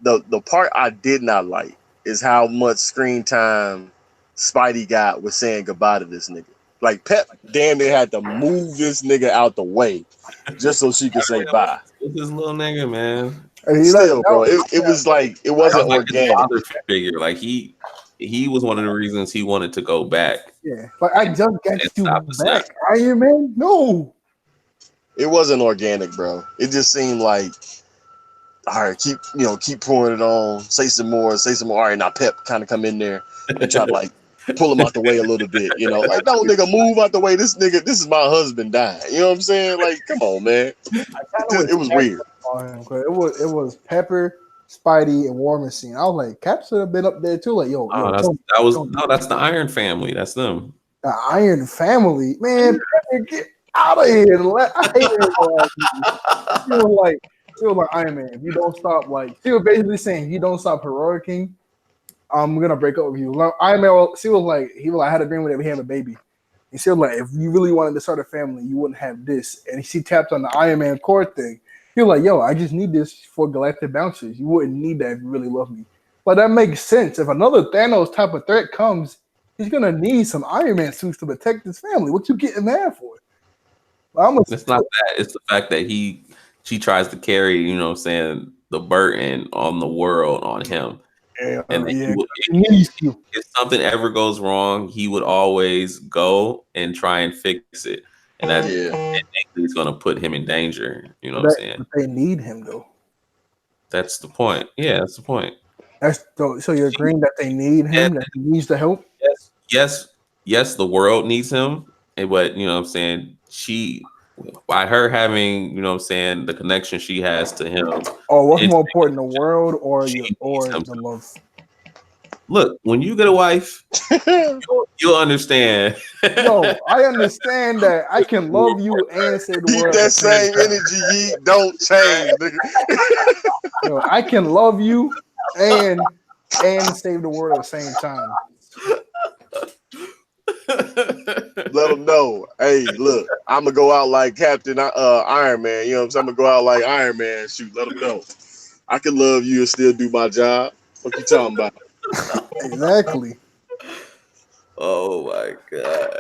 the part I did not like is how much screen time Spidey got with saying goodbye to this nigga. Like Pep damn near had to move this nigga out the way just so she could say bye. It's this little nigga, man. Still, bro, it was like it That wasn't was like his organic. father figure. Like he was one of the reasons he wanted to go back yeah, but I just got and you stop the snap. back, Iron Man. No, It wasn't organic, bro. It just seemed like, all right, keep pouring it on. Say some more. All right, now Pep kind of come in there and try to like pull him out the way a little bit. Like no nigga, move out the way. This is my husband dying. You know what I'm saying? Like, come on, man. It was weird. It was Pepper, Spidey, and War Machine. I was like, Cap should have been up there too. Like, yo, That's the Iron Family. That's them. the Iron Family, man. Pepper, get out of here! I hate it. She was like Iron Man. If you don't stop, like she was basically saying, if you don't stop Heroic King, I'm gonna break up with you. Like, Iron Man, she was like, I had a dream with him, we have a baby. And she was like, if you really wanted to start a family, you wouldn't have this. And she tapped on the Iron Man core thing. He was like, yo, I just need this for galactic bouncers. You wouldn't need that if you really love me. But that makes sense. If another Thanos type of threat comes, he's gonna need some Iron Man suits to protect his family. What you getting mad for? It's not that. It's the fact that she tries to carry, the burden on the world on him. And if something ever goes wrong, he would always go and try and fix it. And that is going to put him in danger. You know what I'm saying? They need him though. That's the point. Yeah, that's the point. So you're agreeing that they need him, that he needs the help? Yes, the world needs him. But you know what I'm saying? By her having, the connection she has to him. Oh, what's more important, the world or the love? Look, when you get a wife, you'll understand. No, I understand that I can love you and say the Keep word. that same energy, don't change, nigga. Yo, I can love you and save the world at the same time. Let them know. Hey, look, I'm gonna go out like Captain Iron Man. You know what I'm saying? I'm gonna go out like Iron Man. Shoot, let them know. I can love you and still do my job. What you talking about? Exactly. Oh my god.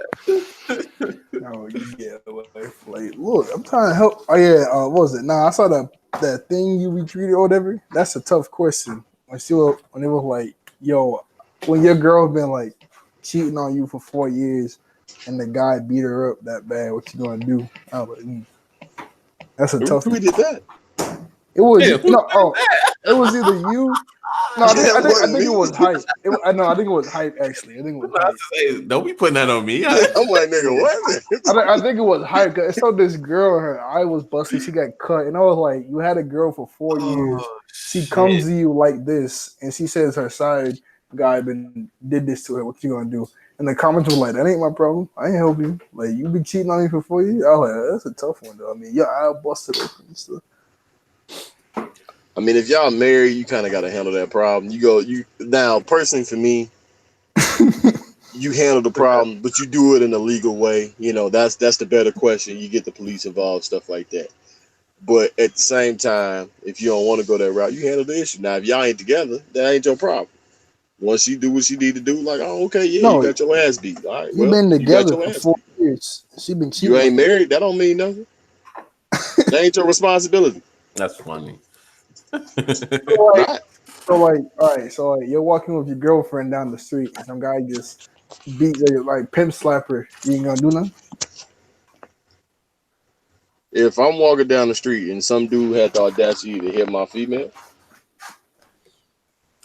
Oh yeah, like look, I'm trying to help. Oh yeah, what was it? Nah, I saw that thing you retweeted or whatever. That's a tough question. When it was like, yo, when your girl's been like cheating on you for 4 years and the guy beat her up that bad, what you gonna do? I was like, that's a tough. Who did that? It was it was either you. No, I think it was hype. I think it was hype actually. I think it was hype. Don't be putting that on me. I'm like, nigga, what? I think it was hype. I saw this girl, her eye was busted. She got cut, and I was like, "You had a girl for 4 years. She comes to you like this, and she says her side guy did this to her. What you gonna do?" And the comments were like, "That ain't my problem. I ain't help you. Like you be cheating on me for 4 years." I was like, "That's a tough one, though. I mean, your eye busted open and stuff." I mean, if y'all married, you kind of got to handle that problem. Now, personally for me, you handle the problem, but you do it in a legal way. That's the better question. You get the police involved, stuff like that. But at the same time, if you don't want to go that route, you handle the issue. Now, if y'all ain't together, that ain't your problem. Once she do what she need to do, like, oh, okay, yeah, you got your ass beat. All right, you've been together for 4 years. She been cheating. You ain't married. That don't mean nothing. That ain't your responsibility. That's funny. So you're walking with your girlfriend down the street and some guy just beat her, like pimp slapper. You ain't gonna do nothing? If I'm walking down the street and some dude had the audacity to hit my female,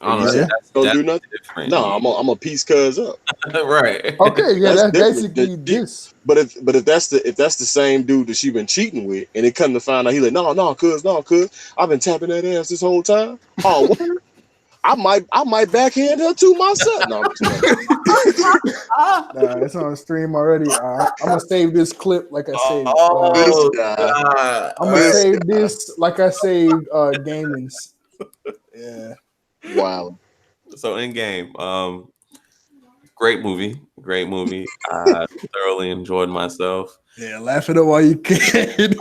don't do nothing. Different. No, I'm a piece cuz up. Right. Okay, yeah, that's basically this. But if that's the same dude that she been cheating with, and it come to find out, he like, no, cuz, I've been tapping that ass this whole time. Oh, what? I might backhand her too myself. No, I'm Nah, it's on stream already. I'm gonna save this clip like I saved. Oh, this guy. God. I'm gonna this save guy. this like I saved gamings. Yeah. Wow. So in game, great movie. Great movie. I thoroughly enjoyed myself. Yeah, laugh it up while you can.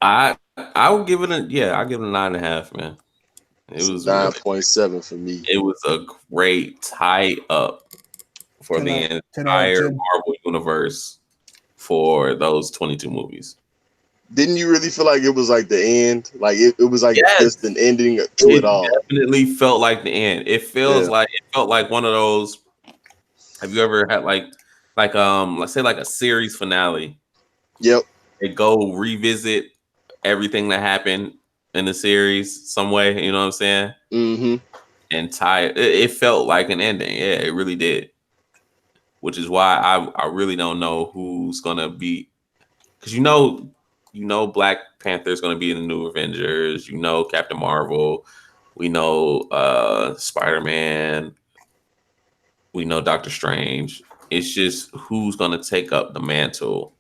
I would give it a I give it a 9.5, man. It It's was really, 9.7 for me. it was a great tie up for 10 the out, 10 out of entire 10. Marvel universe for those 22 movies. Didn't you really feel like it was like the end? Like it was like Yes. just an ending to it all. Definitely felt like the end. It felt like one of those. Have you ever had like let's say like a series finale? Yep. They go revisit everything that happened in the series some way, you know what I'm saying? Mm-hmm. And tie it felt like an ending. Yeah, it really did. Which is why I really don't know who's gonna be, because you know Black Panther is gonna be in the new Avengers, you know Captain Marvel, we know Spider-Man, we know Doctor Strange. It's just who's gonna take up the mantle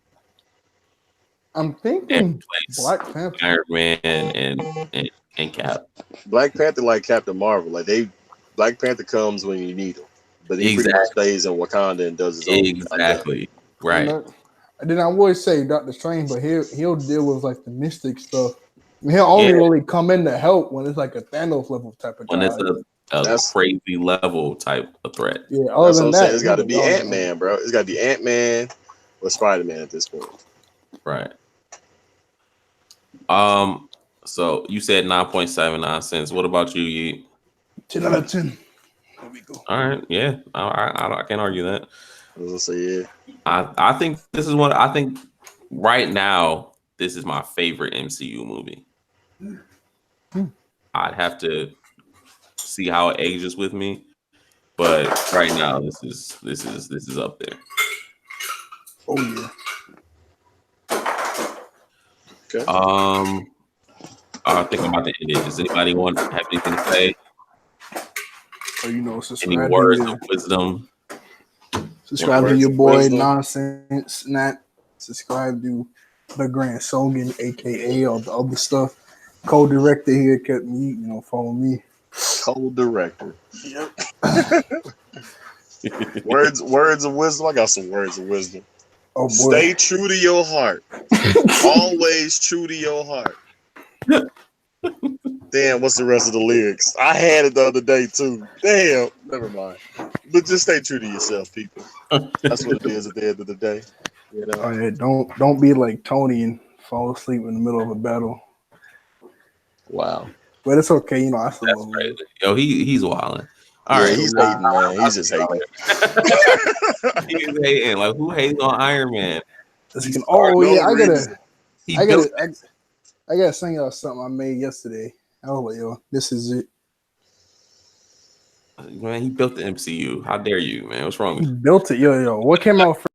I'm and thinking replace Black Panther. Iron Man and Cap. Black Panther like Captain Marvel. Black Panther comes when you need him. But he pretty much stays in Wakanda and does his own. Exactly. Right. And then I would say Doctor Strange, but he'll deal with like the mystic stuff. I mean, he'll only really come in to help when it's like a Thanos level type of When guy. it's a crazy level type of threat. Yeah, That's other what than I'm that, saying. It's got to he's be like, Ant-Man, bro. It's got to be Ant-Man or Spider-Man at this point. Right. So you said 9.79 cents. What about you, Yeet? 10 out of 10. There we go. All right. Yeah. I can't argue that. I was gonna say, yeah. I think this is what I think right now. This is my favorite MCU movie. I'd have to see how it ages with me, but right now this is up there. Oh yeah. Okay. I think I'm about to end it. Does anybody have anything to say? So Any subscribe words to of wisdom? subscribe to Words your of boy wisdom. Nonsense Nat. Subscribe to Tha Grand Showgan, aka all the other stuff. Co-director here kept me, follow me. Co-director. Yep. Words of wisdom. I got some words of wisdom. Oh boy. Stay true to your heart. Always true to your heart. Damn, what's the rest of the lyrics? I had it the other day too. Damn, never mind. But just stay true to yourself, people. That's what it is at the end of the day. You know? Oh yeah, don't be like Tony and fall asleep in the middle of a battle. Wow. But it's okay, I still That's love him. crazy. Yo, he's wilding. All right, he's hating, man. He's just hating. He's hating. Like, who hates on Iron Man? Oh yeah, I built gotta sing y'all something I made yesterday. Oh like, yo, this is it. Man, he built the MCU. How dare you, man? What's wrong with you? He built it, yo. What came out first?